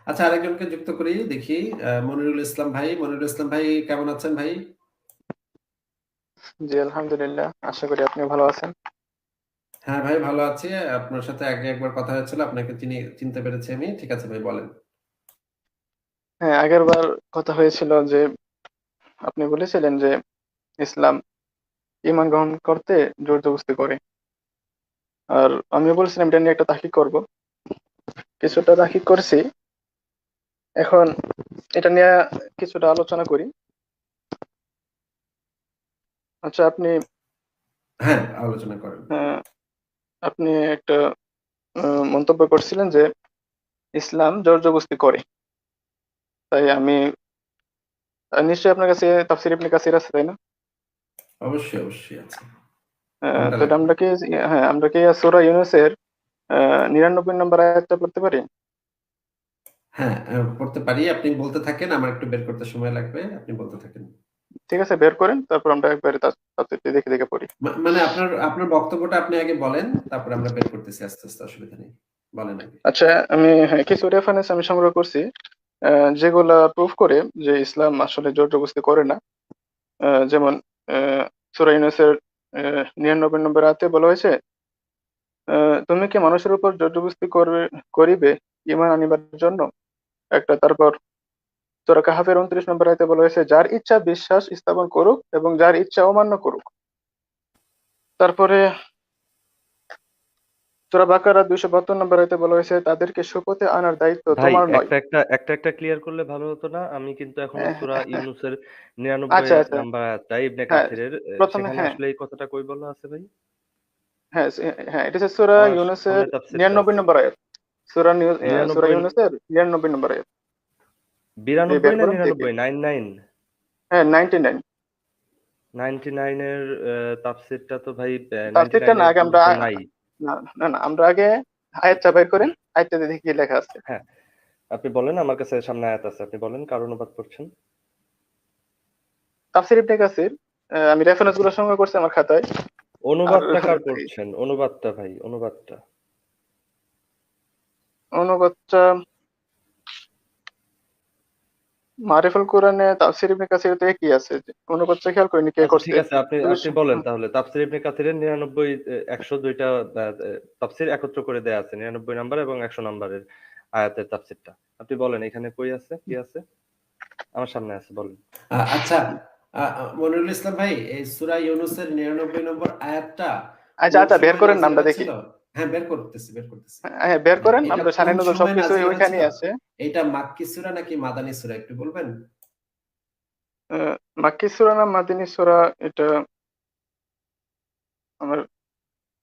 আচ্ছা, আরেকজনকে যুক্ত করি, দেখি। মনিরুল ইসলাম ভাই, মনিরুল ইসলাম ভাই কেমন আছেন ভাই? জি, আলহামদুলিল্লাহ। আশা করি আপনি ভালো আছেন। হ্যাঁ ভাই, ভালো আছি। আপনার সাথে আগে একবার কথা হয়েছিল, আপনাকে চিনতে পেরেছি আমি। ঠিক আছে ভাই, বলেন। হ্যাঁ, আগের বার কথা হয়েছিল যে আপনি বলেছিলেন যে ইসলাম ঈমান গ্রহণ করতে জোর জবরদস্তি করে। আর আমিও বলছিলাম এটা নিয়ে একটা তাহকিক করব। কিছুটা তাহকিক করছি। এখন এটা নিয়ে কিছুটা আলোচনা করি। আচ্ছা, হ্যাঁ, আলোচনা করেন। আহ, আপনি একটা মন্তব্য করছিলেন যে ইসলাম জোর জবরদস্তি করে। তাই আমি নিশ্চয়ই আপনার কাছে তাফসীর ইবনে কাসির আছে, তাই না? অবশ্যই, অবশ্যই আছে। কোনটা তো এটা লাগবে? আমরা কি সূরা ইউনূসের ৯৯ নম্বর আয়াতটা পড়তে পারি? হ্যাঁ, পড়তে পারি। আপনি বলতে থাকেন, আমার একটু বের করতে সময় লাগবে। আপনি বলতে থাকেন। ঠিক আছে, বের করেন, তারপর আমরা একবারে তাফসীরটি দেখে দেখে পড়ি। মানে আপনার আপনার বক্তব্যটা আপনি আগে বলেন, তারপর আমরা বের করতেছি আস্তে আস্তে, অসুবিধা নেই। বলেন আগে। আচ্ছা, আমি কিছু রেফারেন্স আমি সংগ্রহ করছি, যেগুলা প্রুফ করে যে ইসলাম আসলে জোর জবরদস্তি করে না। যেমন সূরা ইউনূসের ৯৯ নম্বর আয়াতে বলা হয়েছে, তুমি কি মানুষের উপর জোর জবরদস্তি করিবে ঈমান আনিবার জন্য? একটা, তারপর সূরা কাহফের ২৯ নম্বর আয়াতে বলা হয়েছে, যার ইচ্ছা বিশ্বাস স্থাপন করুক এবং যার ইচ্ছা অমান্য করুক। তারপরে সূরা বাকারা ২৭২ নম্বর আয়াতে বলা হয়েছে, তাদেরকে সুপথে আনার দায়িত্ব ভাই তোমার নয়। একটা ক্লিয়ার করলে ভালো হতো না? আমি কিন্তু এখনো হ্যাঁ, সূরা হ্যাঁ, হ্যাঁ। ইউনূসের ৯৯ আচ্ছা, আচ্ছা। নাম্বার আয়াতটা ইবনে হ্যাঁ, কাসিরের প্রথমে সেখানে হ্যাঁ, আসলে এই কথাটা কই বলা আছে ভাই? হ্যাঁ, হ্যাঁ, এটা হচ্ছে সূরা আমার ইউনূসের সামনে তাফসীরটা ৯৯ আছে। নম্বর আয়াত। সূরা ৯৯ ইউনূসের ৯৯ নম্বর আয়াত। এই ৯২ বের না করেন দেখি। ৯৯? ৯৯? হ্যাঁ, 99। ৯৯ এর তাফসীরটা তো ভাই তাফসীরটা ৯৯ না, এর আগে আমরা মধ্যে নাই। না, না, না, আমরা আগে আয়াতটা বের করেন। আয়াতটাতে দেখি কি লেখা আছে। হ্যাঁ, আপনি বলেন, আমার কাছে সামনে আয়াত আছে। আপনি বলেন কার অনুবাদ করছেন? তাফসীর ইবনে কাসির। আমি রেফারেন্স গুলো সংগ্রহ করছি আমার খাতায়। আর অনুবাদটা কার করছেন? অনুবাদটা ভাই, অনুবাদটা। অনুবাদটা মারিফুল কোরআনে তাফসীর ইবনে কাসির তো একই আছে। অনুবাদটা খেয়াল করিনি কে আচ্ছা করছে। ঠিক আছে, আপনি তবে আপনি বলেন তাহলে। তাফসীর ইবনে কাসিরের ৯৯ ১০২ টা তাফসীর একত্র করে দেয়া আছে। ৯৯ নাম্বার এবং ১০০ নাম্বারের আয়াতের তাফসীরটা। আপনি বলেন এখানে কই আছে? কি আছে? আমার সামনে আছে, বলেন। আচ্ছা, মনিরুল ইসলাম ভাই, এই সূরা ইউনূসের ৯৯ নম্বর আয়াতটা আচ্ছা, কোন আচ্ছা, বের সময় করেন নাযিল নামটা দেখি। হয়েছিল? হ্যাঁ, বের করতেছি, বের করতেছি। হ্যাঁ, বের করেন, এটা আমরা কোন সানে নজর সময় সবকিছু নাযিল হয়েছিল? ওইখানেই আছে। এটা মাক্কি সূরা নাকি মাদানী সূরা, একটু বলবেন? মাক্কি সূরা না মাদানী সূরা, এটা আমার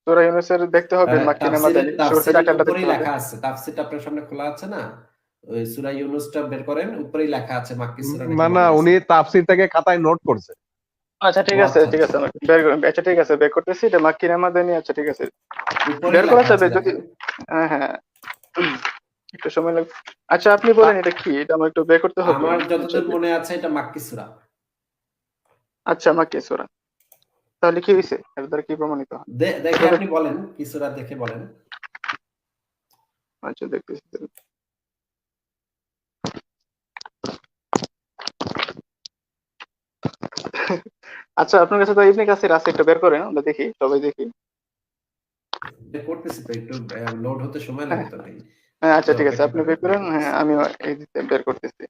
সূরা ইউনূসের দেখতে হবে মাক্কি না তাফসিরের মাদানী, শুরুতে তাফসিরের টাইটেলটা দেখতে উপরেই হবে। লেখা আছে। তাফসিরটা আপনার সামনে খোলা আছে না? ওই সূরা ইউনূসটা বের করেন, উপরেই লেখা আছে মাক্কি সূরা না নাকি না, মাদানী উনি সূরা। তাফসীরটাকে খাতায় নোট করছে। আচ্ছা, ও ঠিক আছে, আচ্ছা, ঠিক আচ্ছা। আছে, আমাকে বের আচ্ছা, ঠিক আছে, বের করতেছি। এটা মাক্কি না মাদানী? আচ্ছা, ঠিক আছে, উপরেই বের করা লেখা যাবে আছে, যদি। দেখেন। হ্যাঁ, হ্যাঁ, একটু সময় লাগবে। আচ্ছা, আপনি বলেন এটা কি, এটা আমার একটু বের করতে হবে। আমার আচ্ছা, যতদূর মনে আছে এটা মাক্কি সূরা। আচ্ছা, মাক্কি সূরা। তাহলে কি হয়েছে, এর দ্বারা কি প্রমাণিত হয়? দেখে শুরুতে আপনি বলেন, কি সূরা দেখে বলেন। আচ্ছা, দেখতেছি। আচ্ছা, আপনার কাছে তো ইবনে কাসির আছে, একটু বের করেন, আমরা দেখি, সবাই দেখি। বের করতেছি তো, একটু লোড হতে সময় হ্যাঁ, লাগে তো ভাই। হ্যাঁ, একটু আচ্ছা, ঠিক আছে, অপেক্ষা আপনি করেন, বের বের করেন। হ্যাঁ, করতেছি। আমিও এই দিতে বের করতেছি।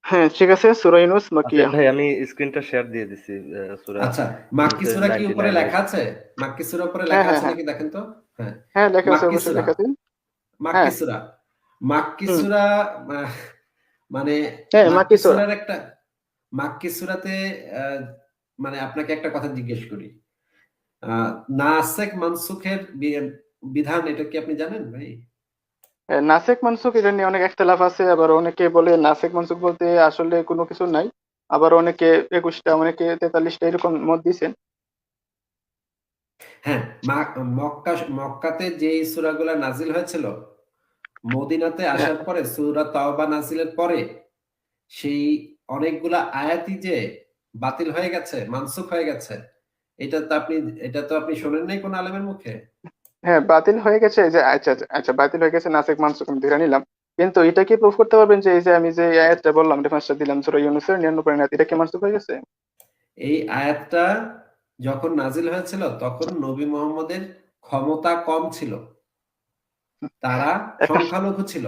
হ্যাঁ, ঠিক আছে, সূরা ইউনূস আচ্ছা মাকিয়া। ভাই, আমি স্ক্রিনটা শেয়ার দিয়ে দিছি সূরা আচ্ছা, মাক্কি ইউনূসের সূরা কি উপরে ৯৯ এর। লেখা আছে? মাক্কি সূরা উপরে হ্যাঁ, লেখা হ্যাঁ, আছে হ্যাঁ, নাকি দেখেন তো? হ্যাঁ, হ্যাঁ, লেখা আছে, মাক্কি অবশ্যই সূরা, লেখা আছে। মাক্কি হ্যাঁ। সূরা, মাক্কি হুম। সূরা। আহ, মানে হ্যাঁ, মাক্কি মাক্কি সূরা। সূরার একটা, মাক্কি সূরাতে আহ, মানে আপনাকে একটা কথা জিজ্ঞেস করি। আহ, নাসেখ মানসুখের বিধান, এটা কি আপনি জানেন ভাই? নাসেক মানসুক এটা নিয়ে অনেক একতলাফ আছে। আবার অনেকে বলে নাসেক মানসুক বলতে আসলে কোনো কিছু নাই। আবার অনেকে ২১টা, অনেকে ৪৩টা এরকম মত দিয়েছেন। হ্যাঁ, মক্কাতে যে সূরাগুলা নাজিল হয়েছিল, মদিনাতে হ্যাঁ, আসার পরে সূরা তাওবা নাজিলের পরে সেই অনেকগুলা আয়াতই যে বাতিল হয়ে গেছে, মানসুখ হয়ে গেছে। এটা তো আপনি এটা তো আপনি শোনেন নাই কোন আলেমের মুখে। হ্যাঁ, বাতিল হয়ে গেছে, এই যে আচ্ছা আচ্ছা আচ্ছা, বাতিল হয়ে গেছে নাসিক মানসুখ আমি ধরে নিলাম, কিন্তু এটা কি প্রুফ করতে পারবেন যে এই যে আমি যে আয়াতটা বললাম, রেফারেন্সটা দিলাম সূরা ইউনূসের 99 আয়াত, এটা কি মানসুখ হয়ে গেছে? এই আয়াতটা যখন নাজিল হয়েছিল তখন নবী মুহাম্মদের ক্ষমতা কম ছিল, তারা এখন সংখ্যালঘু ছিল।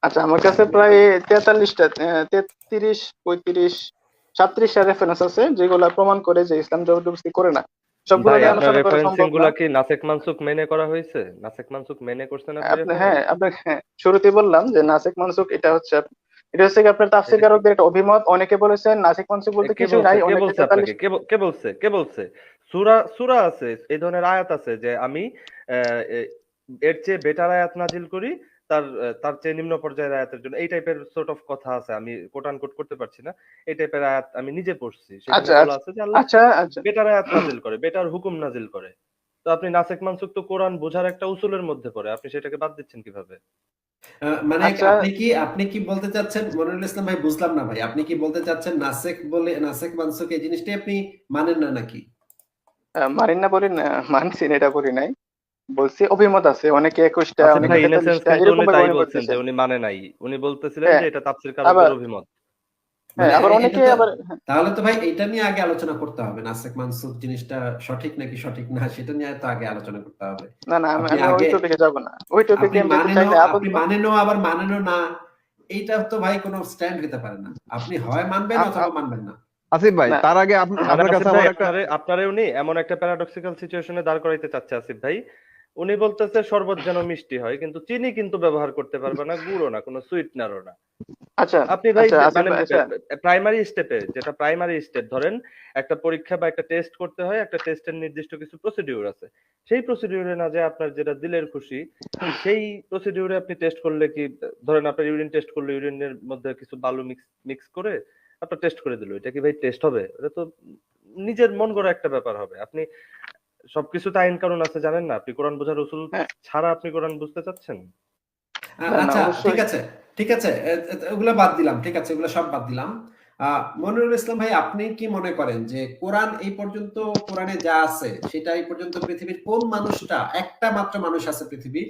আচ্ছা, আমার কাছে প্রায় 43টা 33 35 37টা রেফারেন্স আছে যেগুলা প্রমাণ করে যে ইসলাম জবরদস্তি করে না। সবগুলো ভাই দিয়ে আপনার আলোচনা করা রেফারেন্সিং সম্ভব না। গুলা কি নাসেক মানসুক মেনে করা হয়েছে? নাসেক মানসুক মেনে করছেন আপনি আপনি রেফারেন্স? হ্যাঁ, আপনাকে হ্যাঁ শুরুতেই বললাম যে নাসিক মানসুখ এটা হচ্ছে এটা হচ্ছে কি আপনার এটা কি তাফসীরকারকদের একটা অভিমত। অনেকে বলেছেন নাসিক মানসুখ বলতে কে কিছুই বলছে? নাই, কে অনেকে বলছে 43। আপনাকে? কে বলছে? সূরা সূরা আছে, এই ধরনের আয়াত আছে যে আমি এর চেয়ে বেটার আয়াত নাজিল করি তার চেয়ে নিম্ন পর্যায়ের আয়াতের জন্য, এই টাইপের সর্ট অফ কথা আছে। আমি কোট আনকোট করতে পারছি না, এই টাইপের আয়াত আমি নিজে পড়ছি, সেখানে আচ্ছা বলা আছে যে আল্লাহ আচ্ছা আচ্ছা বেটার আয়াত নাজিল করে, বেটার হুকুম নাজিল করে। তো আপনি নাসেক মানসুক তো কোরআন বোঝার একটা উসুলের মধ্যে পড়ে, আপনি সেটাকে বাদ দিচ্ছেন কিভাবে? মানে আচ্ছা আপনি কি বলতে চাচ্ছেন মনিরুল ইসলাম ভাই, বুঝলাম না ভাই, আপনি কি বলতে চাচ্ছেন নাসেক মানসুক এই জিনিসটাই আপনি মানেন না নাকি? মানি না বলি না, মানছি না এটা বলি নাই, বলছি অভিমত আছে, অনেকে 21টা আসিফ অনেকে ভাই ইন এ সেন্স 43টা কিন্তু এরকম উনি ভাবে তাই অভিমত বলছেন যে দিয়েছেন। উনি মানে নাই, উনি বলতেছিলেন হ্যাঁ, যে এটা তাফসীর আবার কারকদের অভিমত। মানে হ্যাঁ, আবার এটা অনেকে তো, আবার তাহলে তো ভাই এটা নিয়ে আগে আলোচনা করতে হবে, নাসেক মানসুক জিনিসটা সঠিক নাকি সঠিক না সেটা নিয়ে তো আগে আলোচনা করতে হবে। না না, আমি আপনি আমি ওই আগে টপিকে যাব না, ওই টপিকে আমি যেতে চাই না আপনি আপাতত। মানেনও আবার মানেনও না, এইটা তো ভাই কোনো স্ট্যান্ড হতে পারে না। আপনি হয় মানবেন আ- অথবা আ- মানবেন না। আসিফ ভাই, না তার আগে মানে আপনার কাছে আসিফ ভাই আমার একটা আপনারে উনি এমন একটা প্যারাডক্সিক্যাল সিচুয়েশনে দাঁড় করাইতে চাচ্ছে আসিফ ভাই। উনি বলতেছে শরবত যেন মিষ্টি হয়, কিন্তু চিনি কিন্তু ব্যবহার করতে পারবে না, গুড়ও না, কোনো সুইটনারও না। আচ্ছা আপনি ভাই আচ্ছা আসিফ মানে ভাই, আচ্ছা প্রাইমারি স্টেপে, যেটা প্রাইমারি স্টেপ ধরেন, একটা পরীক্ষা বা একটা টেস্ট করতে হয়, একটা টেস্টের নির্দিষ্ট কিছু প্রসিডিউর আছে, সেই প্রসিডিউরে না যে আপনার যেটা দিলের খুশি সেই প্রসিডিউরে আপনি টেস্ট করলে কি, ধরেন আপনার ইউরিন টেস্ট করলে ইউরিনের মধ্যে কিছু বালু মিক্স করে আপনার টেস্ট করে দিল, এটা কি ভাই টেস্ট হবে? এটা তো নিজের মন গড়া একটা ব্যাপার হবে। আপনি সবকিছুতে আইন কানুন আছে জানেন না, আপনি কোরআন বোঝার উসুল হ্যাঁ, ছাড়া আপনি কোরআন বুঝতে চাচ্ছেন? না না আচ্ছা, ঠিক অবশ্যই। আছে, ঠিক আছে, ওগুলো বাদ দিলাম, ঠিক আছে, ওগুলো সব বাদ দিলাম। মনিরুল ইসলাম ভাই, আপনি কি মনে করেন যে কোরআন এই পর্যন্ত, কোরআনে যা আছে সেটা এই পর্যন্ত পৃথিবীর কোন মানুষটা, একটা মাত্র মানুষ আছে পৃথিবীর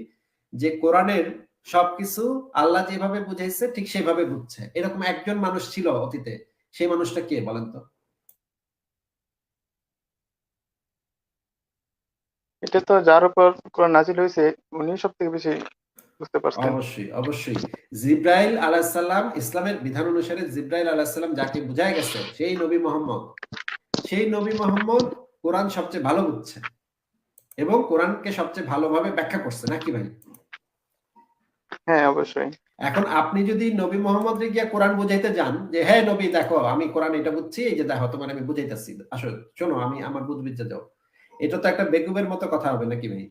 যে কোরআনের সবকিছু আল্লাহ যেভাবে বুঝাইছে ঠিক সেভাবে বুঝছে, এরকম একজন মানুষ ছিল অতীতে, সেই মানুষটা কে বলেন তো? এটা তো যার উপর কোরআন নাজিল হয়েছে উনি সব থেকে বেশি বুঝতে পারছেন। অবশ্যই, অবশ্যই। জিব্রাইল আলাইহিস সালাম, ইসলামের বিধান অনুসারে জিব্রাইল আলাইহিস সালাম যাকে বুঝায় গেছে সেই নবী মুহাম্মদ, সেই নবী মোহাম্মদ কোরআন সবচেয়ে ভালো বুঝছে এবং কোরআনকে সবচেয়ে ভালোভাবে ব্যাখ্যা করছে, নাকি ভাই? হ্যাঁ অবশ্যই। এখন আপনি যদি নবী মোহাম্মদকে গিয়া কোরআন বুঝাইতে যান যে হ্যাঁ নবী দেখো আমি কোরআন এটা বুঝছি, এই যে দেখো তোমার আমি বুঝাইতেছি, আসো শোনো আমি আমার বুঝবিদ্যা দাও, এটা তো একটা বেকুবের মতো কথা হবে, নাকি ভাই?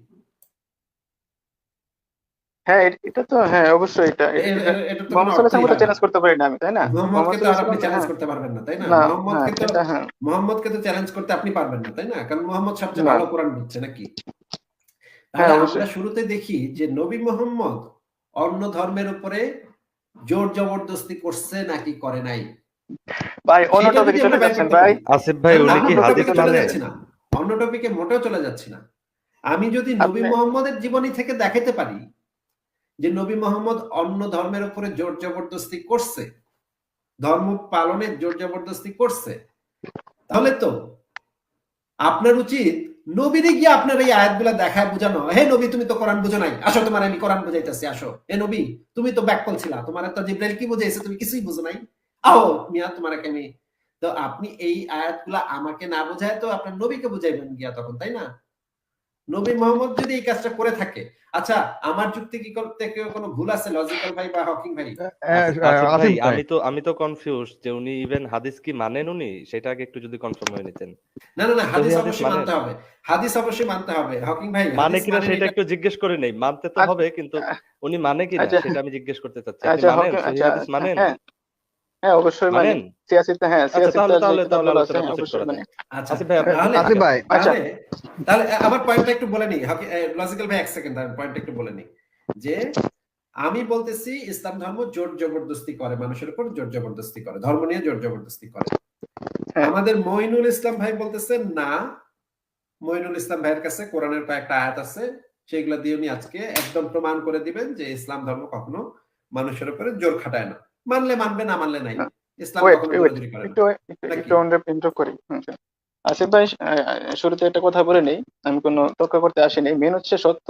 হ্যাঁ এটা তো হ্যাঁ অবশ্যই, এটা এটা এটা তো কোনো মোহাম্মদ সাল্লাল্লাহু অর্থই আলাইহি হয় ওয়াসাল্লাম না। চ্যালেঞ্জ করতে পারি না আমি, তাই না? মোহাম্মদ মোহাম্মদকে তো আর সাল্লাল্লাহু আপনি আলাইহি ওয়াসাল্লাম চ্যালেঞ্জ হ্যাঁ, করতে পারবেন না, তাই না? না হ্যাঁ মোহাম্মদকে তো, এটা হ্যাঁ, মোহাম্মদকে তো চ্যালেঞ্জ করতে আপনি পারবেন না, তাই না? কারণ মোহাম্মদ সবচেয়ে না ভালো কোরআন বুঝছে, নাকি? হ্যাঁ তাহলে আমরা অবশ্যই। শুরুতে দেখি যে নবী মোহাম্মদ অন্য ধর্মের উপরে জোর জবরদস্তি করছে নাকি করে নাই, ভাই অন্য সেটা যদি টপিকে আমরা চলে বের যাচ্ছেন করতে ভাই। পারি। আসিফ ভাই না না, উনি কি অন্য হাদিস টপিকে চলে মানে? যাচ্ছি না, অন্য টপিকে মোটেও চলে যাচ্ছি না। আমি যদি নবী আপনি মোহাম্মদের জীবনী থেকে দেখাতে পারি যে নবী মোহাম্মদ অন্য ধর্মের উপরে জোর জবরদস্তি করছে, ধর্ম পালনে জোর জবরদস্তি করছে, তাহলে তো আপনার উচিত নবীরে গিয়ে আপনার এই আয়াতগুলা দেখায় বুঝানো, হে নবী তুমি তো কোরআন বুঝো নাই, আসো তোমার আমি কোরআন বুঝাইতেছি, আসো হে নবী তুমি তো ব্যাককল ছিলা, তোমার তো জিব্রাইল কি বুঝাইছে তুমি কিছুই বুঝো নাই, আও মিয়া তোমারকে আমি, তো আপনি এই আয়াতগুলা আমাকে না বুঝায় তো আপনার নবীকে বুঝাইবেন গিয়া তখন, তাই না? নবী মোহাম্মদ যদি এই কাজটা করে থাকে, আচ্ছা আমার যুক্তি কি করতে কেউ কোনো ভুল আছে লজিক্যাল ভাই বা হকিং ভাই? আসিফ ভাই আসিফ ভাই, আমি তো কনফিউজ যে উনি ইভেন হাদিস কি মানেন, উনি সেটা আগে একটু যদি কনফার্ম হয়ে নিতেন। না না না, সহি হাদিস হাদিস অবশ্যই মানেন? মানতে হবে, হাদিস অবশ্যই মানতে হবে, হকিং ভাই মানে হাদিস কিনা মানেন সেটা এটা। একটু জিজ্ঞেস করে নেই, মানতে তো হবে কিন্তু উনি মানে কিনা আচ্ছা সেটা আমি জিজ্ঞেস করতে চাচ্ছি। আপনি আচ্ছা মানেন? হকে সহি আচ্ছা হাদিস মানেন? হ্যাঁ হ্যাঁ অবশ্যই মানি। মানেন? সিয়াসিতে হ্যাঁ আচ্ছা, সিয়াসিতে তাহলে যে তাহলে তাহলে কিতাবগুলো আছে আলোচনা হ্যাঁ প্রসিড অবশ্যই করা মানি। যায়। আচ্ছা আসিফ ভাই আপনি তাহলে আসিফ ভাই, আচ্ছা তাহলে তাহলে আবার পয়েন্টটা একটু বলে নি, লজিক্যাল ভাই এক সেকেন্ড পয়েন্টটা একটু বলে নি, যে আমি বলতেছি ইসলাম ধর্ম জোর জবরদস্তি করে, মানুষের উপর জোর জবরদস্তি করে, ধর্ম নিয়ে জোর জবরদস্তি করে। হ্যাঁ আমাদের মঈনুল ইসলাম ভাই বলতেছেন না, মইনুল ইসলাম ভাইয়ের কাছে কোরআনের কয়েকটা আয়াত আছে, সেগুলো দিয়ে উনি আজকে একদম প্রমাণ করে দিবেন যে ইসলাম ধর্ম কখনো মানুষের উপরে জোর খাটায় না। মানলে মানবে, না মানলে নাই। ইসলাম ওয়েট কখনো ওয়েট জোরাজুরি করে না, একটু নাকি? একটু ইন্টারাপ্ট করি। আসিফ ভাই, শুরুতে একটা কথা বলে নেই, আমি কোনো তর্ক করতে আসিনি। মেন হচ্ছে সত্য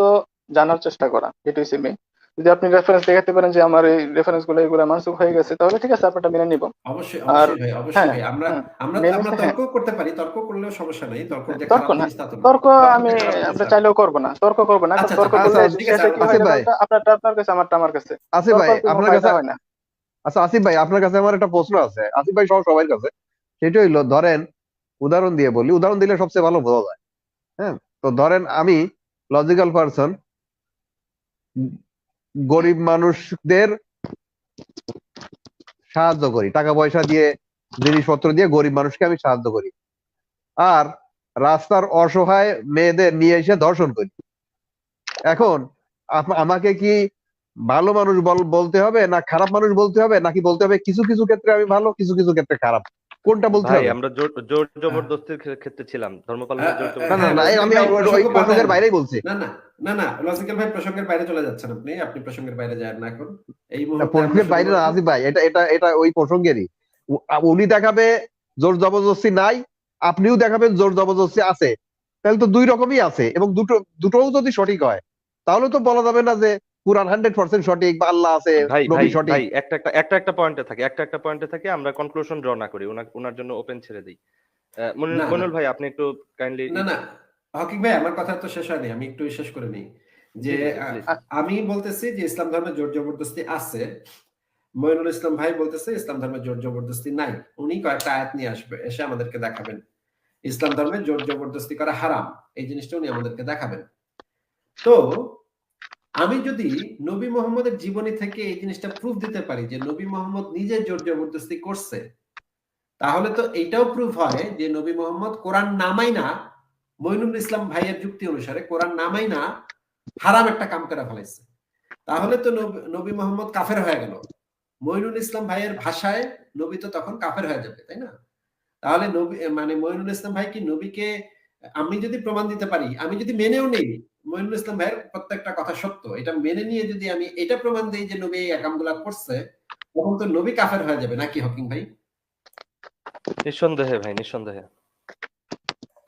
জানার চেষ্টা করা, এটাই হচ্ছে মেন। যদি আপনি রেফারেন্স দেখাতে পারেন যে আমার এই রেফারেন্স গুলো এগুলো মানসুখ হয়ে গেছে, তাহলে ঠিক আছে, আপনারটা মেনে নিব। অবশ্যই আর অবশ্যই ভাই, অবশ্যই হ্যাঁ, ভাই। আমরা আমরা মেন আমরা হচ্ছে হ্যাঁ, তর্ক করতে পারি, তর্ক করলেও সমস্যা নেই। তর্ক যে তর্ক খারাপ না, জিনিস তা তো না। তর্ক তর্ক আমি যে খারাপ জিনিস আমরা তা না। চাইলেও করবো না, তর্ক করবো না, কারণ আচ্ছা তর্ক আচ্ছা, করলে আচ্ছা ঠিক আছে। শেষে কি হয়ে আসিফ যাবে, ভাই, আপনারটা আপনার কাছে, আমারটা আমার কাছে। আসিফ ভাই তর্ক কোনো আপনার কাছে, ফায়দা হয় না। আচ্ছা আসিফ ভাই আপনার কাছে আমার একটা প্রশ্ন আছে, আসিফ ভাই সহ সবার কাছে। সেটা হইলো, ধরেন উদাহরণ দিয়ে বলি, উদাহরণ দিলে সবচেয়ে ভালো বোঝা যায়। হ্যাঁ, তো ধরেন আমি লজিক্যাল পারসন, গরিব মানুষদের সাহায্য করি, টাকা পয়সা দিয়ে, জিনিসপত্র দিয়ে গরিব মানুষকে আমি সাহায্য করি, আর রাস্তার অসহায় মেয়েদের নিয়ে এসে ধর্ষণ করি। এখন আমাকে কি ভালো মানুষ বলতে হবে, না খারাপ মানুষ বলতে হবে, নাকি বলতে হবে কিছু কিছু ক্ষেত্রে আমি ভালো, কিছু কিছু ক্ষেত্রে খারাপ? কোনটা বলতে ভাই হবে? আমরা জোর জোর আহ, জবরদস্তির ক্ষেত্রে ছিলাম, ধর্ম আহ, পালনের জোর না না জবরদস্তি হ্যাঁ, না, ছিল। লজিক্যাল আমি ভাই ওই প্রসঙ্গ বাদ প্রসঙ্গের দেন। বাইরেই বলছি। না না না না, লজিক্যাল ভাই প্রসঙ্গের বাইরে চলে যাচ্ছেন আপনি। আপনি প্রসঙ্গের বাইরে যান না এখন। এই না, মুহূর্তে আমরা প্রসঙ্গের শুরু বাইরে না করছি। আসিফ ভাই, এটা এটা এটা ওই প্রসঙ্গেরই। উনি দেখাবে জোর জবরদস্তি নাই, আপনিও দেখাবেন জোর জবরদস্তি আছে। তাহলে তো দুই রকমই আছে, এবং দুটোও যদি সঠিক হয়, তাহলে তো বলা যাবে না যে কোরআন 100% সঠিক, বা আল্লাহ আছে, ভাই নবী ভাই সঠিক। ভাই একটা একটা পয়েন্টে থাকে, আমরা কনক্লুশন ড্র না করি, ওনার জন্য ওপেন ছেড়ে দিই। না না মনুল ভাই আপনি একটু কাইন্ডলি না না, হকিং ভাই আমার কথা তো শেষ হয়নি, আমি একটু শেষ করে নিই। যে জি জি জি প্লিজ। আমি বলতেছি যে ইসলাম ধর্মে জোর জবরদস্তি আছে, মইনুল ইসলাম ভাই বলতেছে ইসলাম ধর্মে জোর জবরদস্তি নাই। উনি কয়েকটা আয়াত নিয়ে আসবে, এসে আমাদেরকে দেখাবেন ইসলাম ধর্মে জোর জবরদস্তি করা হারাম, এই জিনিসটা উনি আমাদেরকে দেখাবেন। তো আমি যদি নবী মোহাম্মদের জীবনী থেকে এই জিনিসটা প্রুফ দিতে পারি যে নবী মোহাম্মদ নিজে জোর জবরদস্তি করছে, তাহলে তো এইটাও প্রুফ হয় যে নবী মোহাম্মদ কোরআন নামাই না, মইনুল ইসলাম ভাইয়ের যুক্তি অনুসারে কোরআন নামাই না, হারাম একটা কাম করে ফেলাইছে। তাহলে তো নবী মোহাম্মদ কাফের হয়ে গেল। মইনুল ইসলাম ভাইয়ের ভাষায় নবী তো তখন কাফের হয়ে যাবে, তাই না? তাহলে নবী মানে মইনুল ইসলাম ভাই কি নবীকে, আমি যদি প্রমাণ দিতে পারি, আমি যদি মেনেও নেই মইনুল ইসলাম ভাইয়ের প্রত্যেকটা কথা সত্য, এটা মেনে নিয়ে যদি আমি এটা প্রমাণ দিই যে নবী এই একামগুলা করছে, তখন তো নবী কাফের হয়ে যাবে, নাকি হকিং ভাই? নিঃসন্দেহে ভাই, নিঃসন্দেহে।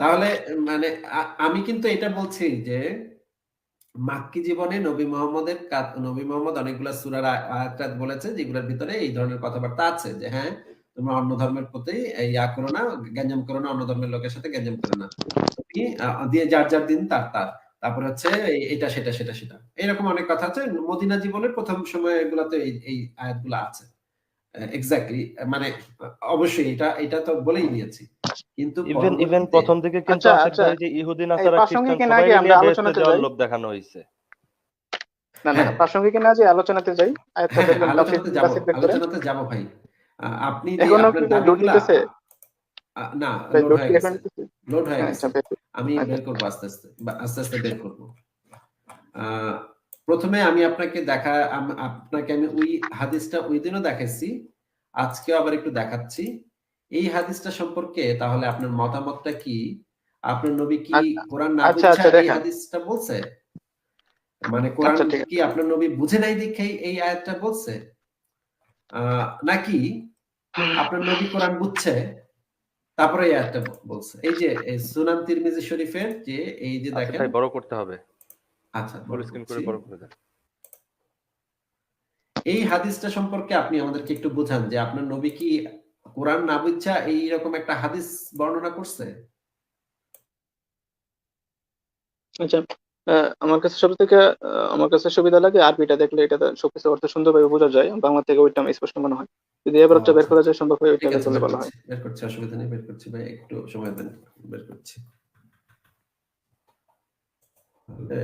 তাহলে মানে আমি কিন্তু এটা বলছি যে মাক্কি জীবনে নবী মোহাম্মদ অনেকগুলা সূরার আয়াত বলেছে যেগুলোর ভিতরে এই ধরনের কথাবার্তা আছে যে হ্যাঁ, তোমরা অন্য ধর্মের প্রতি ইয়া করো না, গ্যাঞ্জাম করো না, অন্য ধর্মের লোকের সাথে গ্যাঞ্জাম করো না, তুমি দিয়ে যার যার দিন তার তার, তারপরে হচ্ছে এটা সেটা সেটা সেটা, এরকম অনেক কথা আছে। মদিনা জীবনের প্রথম সময় এগুলাতে এই আয়াতগুলো আছে এক্স্যাক্টলি। মানে অবশ্যই এটা এটা তো বলেই দিয়েছি, কিন্তু ইভেন পরবর্তীতে প্রথম দিকে কিন্তু আচ্ছা আসিফ আচ্ছা, ভাই যে ইহুদি এই নাসারা খ্রিস্টান প্রাসঙ্গিক না সবাই আগে আমরা মিলিয়ে বেহেশতে আলোচনাতে যাওয়ার যাই। লোভ দেখানো হয়েছে। না না, হ্যাঁ প্রাসঙ্গিক না যে আলোচনাতে যাই, আয়াতটা হ্যাঁ বের হ্যাঁ, করেন, তাফসীর তাফসীর বের করেন। আলোচনাতে যাব ভাই। আপনি যে এখনো কি আপনার লোড দাবিগুলা নিতেছে না, ভাই? লোড লোড হয়ে কি এখন গেছে, নিতেছে? লোড হয়ে হ্যাঁ, গেছে। আচ্ছা বের করুন। আমি আচ্ছা বের করবো আস্তে আস্তে, আস্তে আস্তে বের করবো। আহ, প্রথমে আমি আপনাকে আমি ওই হাদিসটা ওই দিনও দেখাচ্ছি, আজকে আবার একটু দেখাচ্ছি এই হাদিসটা সম্পর্কে। তাহলে আপনার মতামতটা কি? আপনার নবী কি আচ্ছা কোরআন না আচ্ছা বুঝছা আচ্ছা, এই দেখেন। হাদিসটা বলছে? মানে কোরআন আচ্ছা ঠিক কি আছে। আপনার নবী বুঝে নাই দেখে এই আয়াতটা বলছে, নাকি আপনার নবী কোরআন বুঝছে তারপরে এই আয়াতটা বলছে? এই যে সুনান তিরমিজি শরীফের যে এই যে আসিফ দেখেন। ভাই বড় করতে হবে, আচ্ছা, ফুল বড় স্ক্রিন করছি। করে বড় করে দেন। এই হাদিসটা সম্পর্কে আপনি আমাদেরকে একটু বোঝান যে আপনার নবী কি কোরআন না বুঝছা এইরকম একটা হাদিস বর্ণনা করছে? আচ্ছা, আমার কাছে সব থেকে আমার কাছে সুবিধা লাগে আরবিটা দেখলে, এটা সবকিছু অর্থ সুন্দরভাবে বোঝা যায়, বাংলা থেকে ওইটা আমার স্পষ্ট মনে হয়। যদি ও এবারটা বের আচ্ছা করা আচ্ছা, যায় সম্ভব হয়, ওইটা ঠিক বের আছে, করলে ভালো হয়। বের করছি, অসুবিধা নেই, বের করছি ভাই, একটু সময় দেন, বের করছি। তাহলে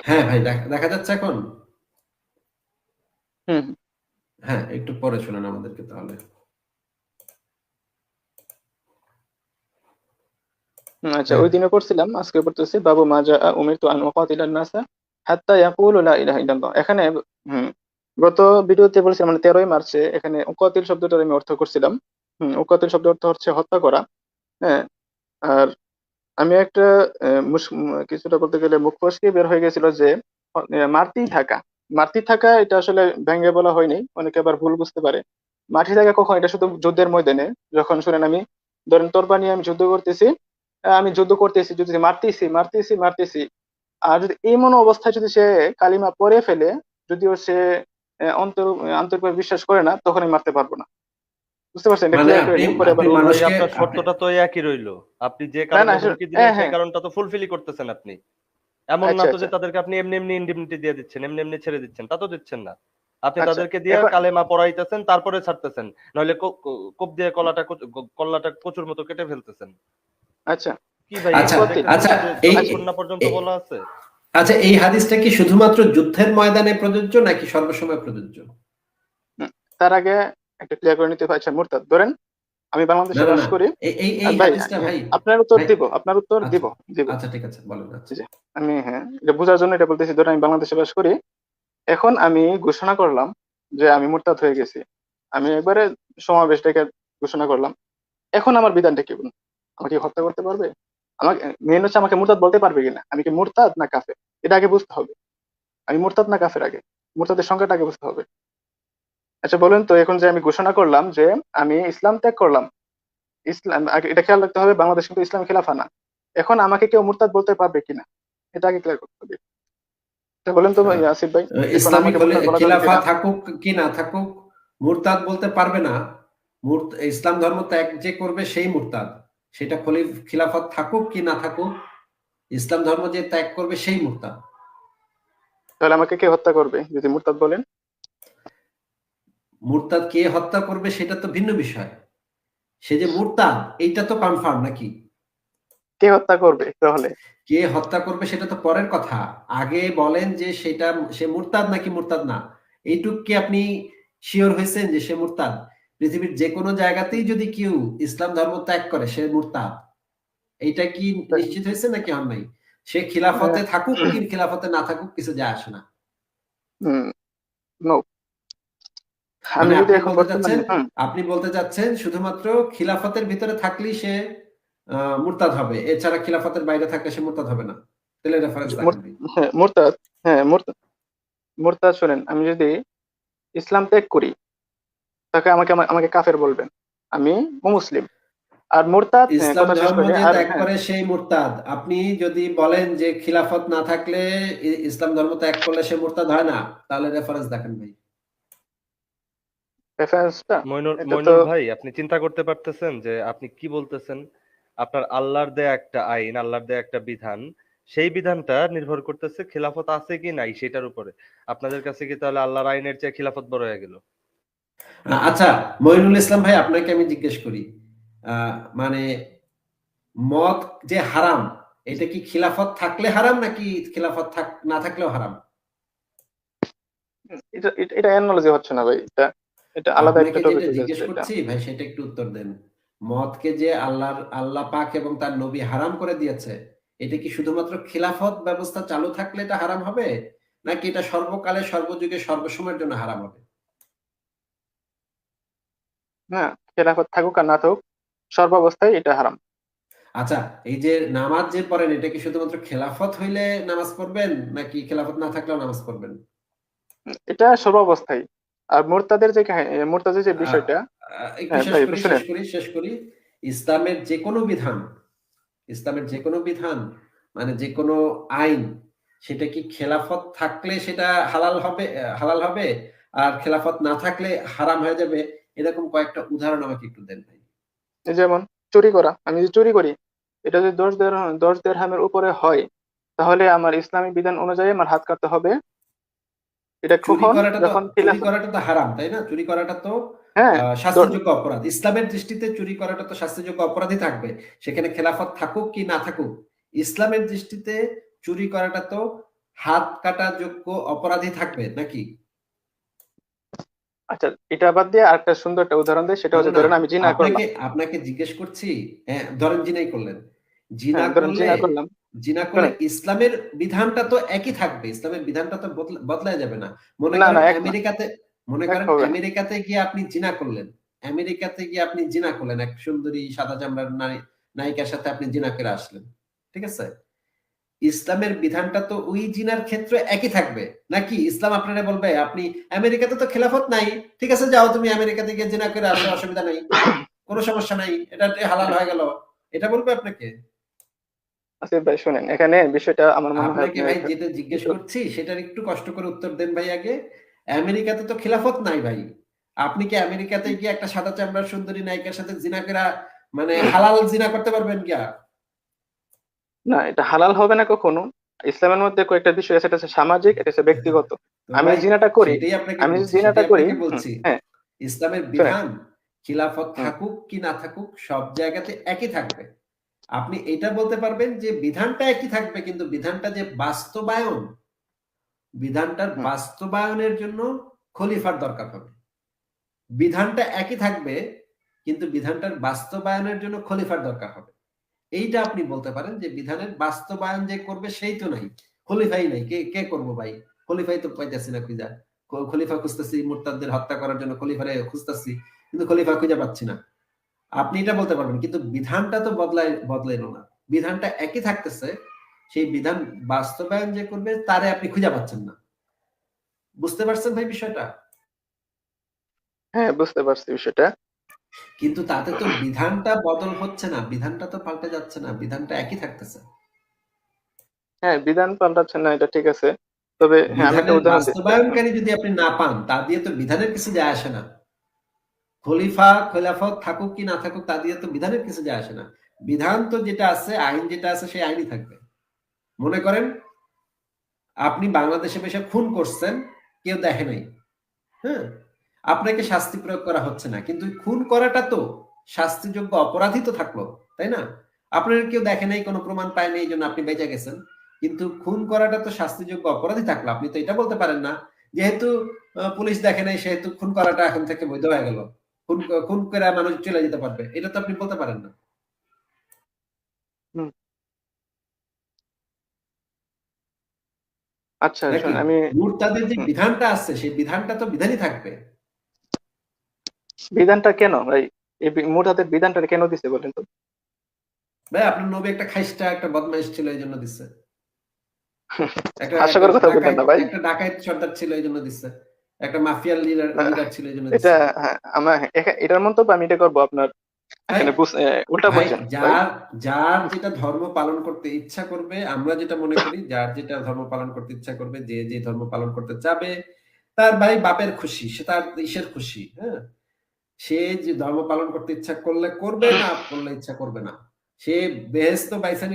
হ্যাঁ ভাই, দেখা যাচ্ছে এখন? হুম হ্যাঁ, একটু পরে শোনান আমাদেরকে তাহলে। হুম, আচ্ছা হ্যাঁ ওই দিনে পড়ছিলাম, আজকে পড়তেছি। বাবু মাজা উমিরতু আন উকাতিলান নাসা হাত্তা ইয়াকুলু লা ইলাহা ইল্লাল্লাহ। এখানে গত ভিডিওতে বলছিলাম মানে 13ই মার্চে এখানে উকাতিল শব্দটার আমি অর্থ করছিলাম। উকাতিল শব্দ অর্থ হচ্ছে হত্যা করা। হ্যাঁ, আর আমি একটা কিছুটা বলতে গেলে মুখ ফসকে বের হয়ে গেছিল যে মারতেই থাকা। মারতেই থাকা এটা আসলে ব্যঙ্গে বলা হয়নি, অনেকে আবার ভুল বুঝতে পারে। মারতে থাকা কখন, এটা শুধু যুদ্ধের ময়দানে যখন শুনেন আমি ধরেন তরবারি নিয়ে আমি যুদ্ধ করতেছি, আমি যুদ্ধ করতেছি যুদ্ধ মারতেছি মারতেছি মারতেছি, আর যদি এমন অবস্থায় যদি সে কালিমা পড়ে ফেলে, যদিও সে আন্তরিকভাবে বিশ্বাস করে না, তখন আমি মারতে পারবো না। বুঝতে পারছেন? এটা মানে ক্লিয়ার করে আপনি নিই পরে আপনি আবার তো ভাই মানুষকে আপনার আপনি শর্তটা তো একই রইলো। আপনি যে না কারণে না হুমকি দিলেন হ্যাঁ সেই হ্যাঁ কারণটা তো ফুলফিলই করতেছেন আপনি। এমন না আচ্ছা তো যে আচ্ছা তাদেরকে আপনি এমনি এমনি ইন্ডিমনিটি দিয়ে দিচ্ছেন, এমনি এমনি ছেড়ে দিচ্ছেন, তা তো দিচ্ছেন না। আপনি আচ্ছা তাদেরকে দিয়ে এখন কালেমা পড়াইতেছেন, তারপরে ছাড়তেছেন, নইলে কোপ দিয়ে কল্লাটা কচুর মতো কেটে ফেলতেছেন। আচ্ছা কি ভাই, আচ্ছা এগুলো উকাতিল দেখতেছেন আচ্ছা না যে এই যতক্ষণ না পর্যন্ত এই- বলা আছে। আচ্ছা এই হাদিসটা কি শুধুমাত্র যুদ্ধের ময়দানে প্রযোজ্য নাকি সর্বসময় প্রযোজ্য? তার আগে একটা ক্লিয়ার করে নিতে আচ্ছা মুরতাদ ধরেন আমি না বাংলাদেশে না বাস না করি। এই ভাই হাদিসটা ভাই, আপনার উত্তর ভাই দিব, আপনার উত্তর আচ্ছা দিব দিব আচ্ছা ঠিক আছে বলেন। আচ্ছা জি জি। আমি হ্যাঁ এটা বোঝার জন্য এটা বলতেছি, ধরেন আমি বাংলাদেশে বাস করি, এখন আমি ঘোষণা করলাম যে আমি মুরতাদ হয়ে গেছি, আমি একবারে সমাবেশ ডেকে ঘোষণা করলাম। এখন আমার বিধানটা কি বলুন? আমাকে কি হত্যা করতে পারবে? আমাকে মেন হচ্ছে আমাকে মুরতাদ বলতে পারবে কিনা, আমি কি মুরতাদ না কাফের, এটা আগে বুঝতে হবে। আমি মুরতাদ না কাফের, আগে মুরতাদের সংখ্যাটা আগে বুঝতে হবে। আচ্ছা বলুন তো, এখন যে আমি ঘোষণা করলাম যে আমি ইসলাম ত্যাগ করলাম, ইসলাম আগে এটা খেয়াল রাখতে হবে, বাংলাদেশ কিন্তু ইসলাম খেলাফা না। এখন আমাকে কেউ মুরতাদ বলতে পারবে কিনা, এটা আগে ক্লিয়ার করতে হবে। তা বলেন তো ভাই আসিফ ভাই, এখন ইসলামিক আমাকে মুরতাদ বলা যাবে খিলাফা কিনা? থাকুক কি না থাকুক মুরতাদ বলতে পারবে না। ইসলাম ধর্ম ত্যাগ যে করবে সেই মুরতাদ, সেটা খিলাফত থাকুক কি না থাকুক, ইসলাম ধর্ম যে ত্যাগ করবে সেই মুরতাদ। তাহলে আমাকে কে হত্যা করবে যদি মুরতাদ বলেন? মুরতাদ কে হত্যা করবে সেটা তো ভিন্ন বিষয়, সে যে মুরতাদ এইটা তো কনফার্ম নাকি? কে হত্যা করবে তাহলে? কে হত্যা করবে সেটা তো পরের কথা, আগে বলেন যে সেটা সে মুরতাদ নাকি মুরতাদ না, এইটুক কি আপনি শিওর হয়েছেন যে সে মুরতাদ? পৃথিবীর যে কোনো জায়গাতেই যদি কেউ ইসলাম ধর্ম ত্যাগ করে সে মুরতাদ, এইটা কি নিশ্চিত হয়েছে নাকি হন নাই? সে খিলাফতে থাকুক কি খিলাফতে না থাকুক কিছু যায় আসে না। নো, আমি মানে যদি আপনি এখন বলতে বর্তমানে চাচ্ছেন, আপনি বলতে চাচ্ছেন শুধুমাত্র খিলাফতের ভিতরে থাকলেই সে মুরতাদ হবে, এছাড়া খিলাফতের বাইরে থাকলে সে মুরতাদ হবে না? তাহলে রেফারেন্স দেখান ভাই। হ্যাঁ মুরতাদ, হ্যাঁ মুরতাদ, মুরতাদ শোনেন, আমি যদি ইসলাম ত্যাগ করি তাকে আমাকে আমাকে কাফের বলবেন, আমি মুসলিম। আর মুরতাদ, হ্যাঁ ইসলাম কথা শেষ ধর্ম করে যে আর ত্যাগ হ্যাঁ করে সেই মুরতাদ, আপনি যদি বলেন যে খিলাফত না থাকলে ইসলাম ধর্ম ত্যাগ করলে সে মুরতাদ হয় না, তাহলে রেফারেন্স দেখেন ভাই। রেফারেন্সটা এটা তো মইনুল ভাই, আপনি চিন্তা করতে পারতেছেন যে আপনি কি বলতেছেন? আপনার আল্লাহর দেয়া একটা আইন, আল্লাহর দেয়া একটা বিধান, সেই বিধানটা নির্ভর করতেছে খিলাফত আছে কি নাই সেটার উপরে। আপনাদের কাছে কি তাহলে আল্লাহর আইনের চেয়ে খিলাফত বড় হয়ে গেল? আচ্ছা মইনুল ইসলাম ভাই, আপনাকে আমি জিজ্ঞেস করি, মানে মদ যে হারাম, এটা কি খিলাফত থাকলে হারাম নাকি খিলাফত না থাকলেও হারাম? এটা এটা অ্যানালজি হচ্ছে না ভাই, এটা এটা আলাদা একটা আপনাকে টপিক যেটা হয়ে জিজ্ঞেস যাচ্ছে এটা। করছি ভাই সেটা একটু উত্তর দেন। মদকে যে আল্লাহ পাক এবং তার নবী হারাম করে দিয়েছে, এটা কি শুধুমাত্র খিলাফত ব্যবস্থা চালু থাকলে এটা হারাম হবে, নাকি এটা সর্বকালে সর্বযুগে সর্বসময়ের জন্য হারাম হবে? হ্যাঁ, খেলাফত থাকুক আর না থাকুক, সর্বাবস্থায় এটা হারাম। আচ্ছা এই যে নামাজ যে পড়েন, এটা কি শুধুমাত্র খেলাফত হইলে নামাজ পড়বেন নাকি খেলাফত না থাকলেও নামাজ পড়বেন? এটা সর্বাবস্থায়। আর মুরতাদের যে মুরতাদের যে আহ, বিষয়টা, একটু হ্যাঁ শেষ ভাই করি শুনেন, শেষ করি। ইসলামের যে কোনো বিধান, ইসলামের যে কোনো বিধান মানে যে কোনো আইন, সেটা কি খেলাফত থাকলে সেটা হালাল হবে, আর খেলাফত না থাকলে হারাম হয়ে যাবে? এরকম কয়েকটা উদাহরণ আমাকে একটু দেন ভাই। যেমন চুরি করা, আমি যদি চুরি করি, এটা যদি 10 দিরহামের উপরে হয়, তাহলে আমার ইসলামী বিধান অনুযায়ী আমার হাত কাটতে হবে। এটা কখন? যখন চুরি খিলাফত, করাটা তো হারাম তাই না? চুরি করাটা তো হ্যাঁ শাস্তিযোগ্য অপরাধ, ইসলামের দৃষ্টিতে চুরি করাটা তো শাস্তিযোগ্য অপরাধই থাকবে, সেখানে খেলাফত থাকুক কি না থাকুক। ইসলামের দৃষ্টিতে চুরি করাটা তো হাত কাটা যোগ্য অপরাধই থাকবে নাকি? আচ্ছা এটা বাদ দিয়ে আরেকটা সুন্দর একটা উদাহরণ দেয়, সেটা না না হচ্ছে না, ধরেন আমি জিনা করলাম। আপনাকে জিজ্ঞেস করছি, হ্যাঁ ধরেন জিনাই করলেন, জিনা হ্যাঁ ধরেন করলে জিনা করলাম। জিনা করলে শোনেন, ইসলামের বিধানটা তো একই থাকবে, ইসলামের বিধানটা তো বদলায় যাবে না। মনে না করেন না এক না, আমেরিকাতে, এক হবে না। আমেরিকাতে গিয়ে আপনি জিনা করলেন, আমেরিকাতে গিয়ে আপনি জিনা করলেন, এক সুন্দরী সাদা চামড়ার নায়িকার সাথে আপনি জিনা করে আসলেন, ঠিক আছে? ইসলামের বিধানটা তো ওই জিনার ক্ষেত্রে একই থাকবে নাকি? ইসলাম আপনারা বলবে আপনি আমেরিকাতে তো খেলাফত নাই, ঠিক আছে যাও তুমি আমেরিকাতে গিয়ে জিনা করে আসো, অসুবিধা নাই, কোনো সমস্যা নাই, এটা হালাল হয়ে গেল, এটা বলবে আপনাকে? আসিফ ভাই শুনেন, এখানে বিষয়টা আমার মনে হয় আপনাকে আপনি ভাই যেটা জিজ্ঞেস করছি সেটার একটু কষ্ট করে উত্তর দেন ভাই আগে। আমেরিকাতে তো খেলাফত নাই ভাই, আপনি কি আমেরিকাতে গিয়ে একটা সাদা চামড়ার সুন্দরী নায়িকার সাথে জিনা করে মানে হালাল জিনা করতে পারবেন কি? না, এটা হালাল হবে না কখনো। ইসলামের মধ্যে কয়েকটা বিষয় আছে, এটা হচ্ছে সামাজিক, এটা হচ্ছে ব্যক্তিগত। তো আমি ভাই যে জিনাটা করি, সেটাই আপনাকে আমি যে বলছি, জিনাটা সেটাই করি, আপনাকে বলছি, হ্যাঁ ইসলামের শুনেন, বিধান খিলাফত হুম, থাকুক কি না থাকুক সব জায়গাতে একই থাকবে। আপনি এটা বলতে পারবেন যে বিধানটা একই থাকবে, কিন্তু বিধানটা যে বাস্তবায়ন, বিধানটার হুম, বাস্তবায়নের জন্য খলিফার দরকার হবে। বিধানটা একই থাকবে, কিন্তু বিধানটার বাস্তবায়নের জন্য খলিফার দরকার হবে। এইটা আপনি বলতে পারেন যে বিধানের বাস্তবায়ন যে করবে সেই তো নাই, খলিফাই নাই, কে কে করবো ভাই? খলিফাই তো পাইতেছি না খুঁজা, খলিফা খুঁজতেছি মুরতাদদের হত্যা করার জন্য, খলিফারে খুঁজতেছি কিন্তু খলিফা খুঁজে পাচ্ছি না। আপনি এটা বলতে পারবেন, কিন্তু বিধানটা তো বদলাইলো না, বিধানটা একই থাকতেছে, সেই বিধান বাস্তবায়ন যে করবে তারে আপনি খুঁজে পাচ্ছেন না। বুঝতে পারছেন ভাই বিষয়টা? হ্যাঁ বুঝতে পারছি বিষয়টা। কিন্তু তাতে তো বিধানটা বদল হচ্ছে না, বিধানটা তো পাল্টে যাচ্ছে না, বিধানটা একই থাকতেছে। হ্যাঁ, বিধান পাল্টাচ্ছে না, এটা ঠিক আছে। তবে হ্যাঁ, আমি একটা বিধানের উদাহরণ দিচ্ছি আপনার। বাস্তবায়নকারী যদি আপনি না পান, তা দিয়ে তো বিধানের কিছু যায় আসে না। খলিফা খেলাফত থাকুক কি না থাকুক তা দিয়ে তো বিধানের কিছু যায় আসে না। বিধান তো যেটা আছে, আইন যেটা আছে সেই আইনই থাকবে। মনে করেন আপনি বাংলাদেশে বসে খুন করছেন, কেউ দেখে নাই, হ্যাঁ, আপনাকে শাস্তি প্রয়োগ করা হচ্ছে না, কিন্তু খুন করাটা তো শাস্তিযোগ্য অপরাধী তো থাকলো, তাই না? আপনার কেউ দেখে নাই, কোনো প্রমাণ পায় নাই, এই জন্য আপনি বেঁচে গেছেন, কিন্তু খুন করাটা তো শাস্তিযোগ্য অপরাধী থাকলো। আপনি তো এটা বলতে পারেন না যেহেতু পুলিশ দেখে নাই সেহেতু খুন করাটা এখন থেকে বৈধ হয়ে গেল, খুন খুন করে মানুষ চলে যেতে পারবে, এটা তো আপনি বলতে পারেন না। হুম, আচ্ছা নাকি শুন আমি, মুরতাদের যে হুম, বিধানটা আছে সেই বিধানটা তো বিধানই থাকবে। বিধানটা কেন ভাই, এই মুরতাদের বিধানটা কেন দিছে বলেন তো? ভাই আপনার নবী একটা খাইস্টা একটা বদমাইশ ছিল এই জন্য দিচ্ছে, একটা একটা হাস্যকর কথা বললেন ডাকাত, না ভাই। একটা ডাকাত সর্দার ছিল এই জন্য দিচ্ছে, একটা মাফিয়ার লিডার আহ, লিডার ছিল এই জন্য এটা দিচ্ছে। হ্যাঁ, আমার এটার মন্তব্য আমি এটা করবো আপনার, ভাই এখানে উল্টা ভাই বুঝছেন ভাই। যার যার যেটা ধর্ম পালন করতে ইচ্ছা করবে, আমরা যেটা মনে করি যার যেটা ধর্ম পালন করতে ইচ্ছা করবে, যে যে ধর্ম পালন করতে চাবে তার ভাই বাপের খুশি, সে তার ইসের খুশি, হ্যাঁ, সে যে ধর্ম পালন করতে ইচ্ছা করলে করবে, না করলে ইচ্ছা করবে না। সে বেহেশত বাইসা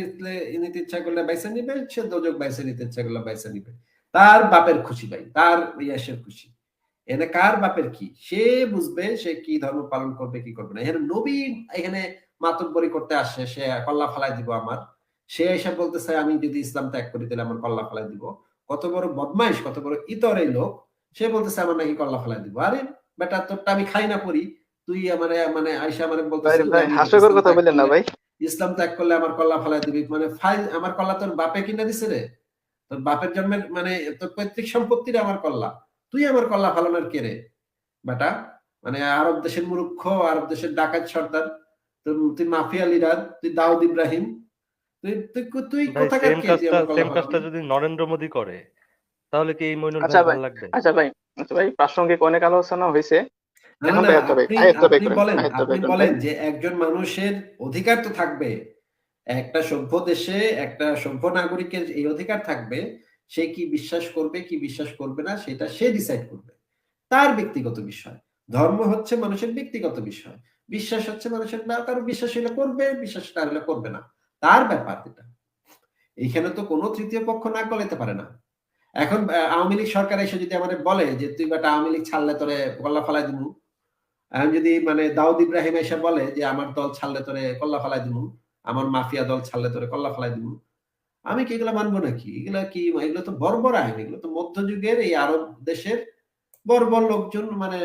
নিতে ইচ্ছা করলে বাইসা নিবে, সে দোজক বাইসা নিতে ইচ্ছা করলে বাইসা নিবে, তার বাপের খুশি ভাই, তার ইয়াসের খুশি। এখানে কার বাপের কি সে বুঝবে, সে কি ধর্ম পালন করবে কি করবে না। এখানে নবী এখানে মাতব্বরি করতে আসে, সে কল্লা ফালাই দিব আমার, সে এসে বলতেছে আমি যদি ইসলাম ত্যাগ করি তাহলে আমার কল্লা ফালাই দিব। কত বড় বদমাইশ, কত বড় ইতর এই লোক, সে বলতেছে আমার নাকি কল্লা ফালাই দিব। আরে বেটা তোরটা আমি খাই না পড়ি, তুই আমার মানে আয়সা মানে ভাই বলতেছে যে ভাই আমি হাস্যকর কথা বললেন না ভাই। ইসলাম ত্যাগ করলে আমার কল্লা ফালাই দিবি, মানে আমার কল্লা তোর বাপে কিনা দিছে রে? তোর বাপের জন্মের মানে তোর পৈতৃক সম্পত্তির আমার কল্লা, তুই আমার কল্লা ফালানোর কে রে বেটা? মানে আরব দেশের মূর্খ, আরব দেশের ডাকাত সর্দার, তুই মাফিয়া লিডার, তুই দাউদ ইব্রাহিম, তুই তুই তুই ভাই কোথাকার সেম কে তুই কাজটা আমার কল্লা সেম কাজটা ফালাবি? যদি নরেন্দ্র মোদী করে তাহলে কি এই মইনুল আচ্ছা ভাইয়ের ভাই, ভালো লাগবে? আচ্ছা ভাই, আচ্ছা ভাই, প্রাসঙ্গিক অনেক আলোচনা হয়েছে। না এখন না ভাই আচ্ছা ভাই, আপনি আয়াতটা ভাই আপনি করেন, বলেন, আয়াতটা আপনি ভাই করেন ভাই। বলেন যে একজন মানুষের অধিকার তো থাকবে, একটা সভ্য দেশে একটা সভ্য নাগরিকের এই অধিকার থাকবে, সে কি বিশ্বাস করবে কি বিশ্বাস করবে না সেটা সে ডিসাইড করবে, তার ব্যক্তিগত বিষয়। ধর্ম হচ্ছে মানুষের ব্যক্তিগত বিষয়, বিশ্বাস হচ্ছে মানুষের, না কারো বিশ্বাস হলে করবে, বিশ্বাস না হলে করবে না, তার ব্যাপার এটা। এখানে তো কোনো তৃতীয় পক্ষ না গলাইতে পারে না। এখন আওয়ামী লীগ সরকার এসে যদি আমাদের বলে যে তুই বেটা আওয়ামী লীগ ছাড়লে তোরে কল্লা ফালাই দিবো, এখন যদি মানে দাউদ ইব্রাহিম এসে বলে যে আমার দল ছাড়লে তোরে কল্লা ফালাই দিবো, আমার মাফিয়া দল ছাড়লে তোরে কল্লা ফালাই দিবো, আমি কি এগুলা মানবো নাকি? এগুলা কি, এগুলো তো বর্বর আইন, এগুলো তো মধ্যযুগের এই আরব দেশের বর্বর লোকজন মানে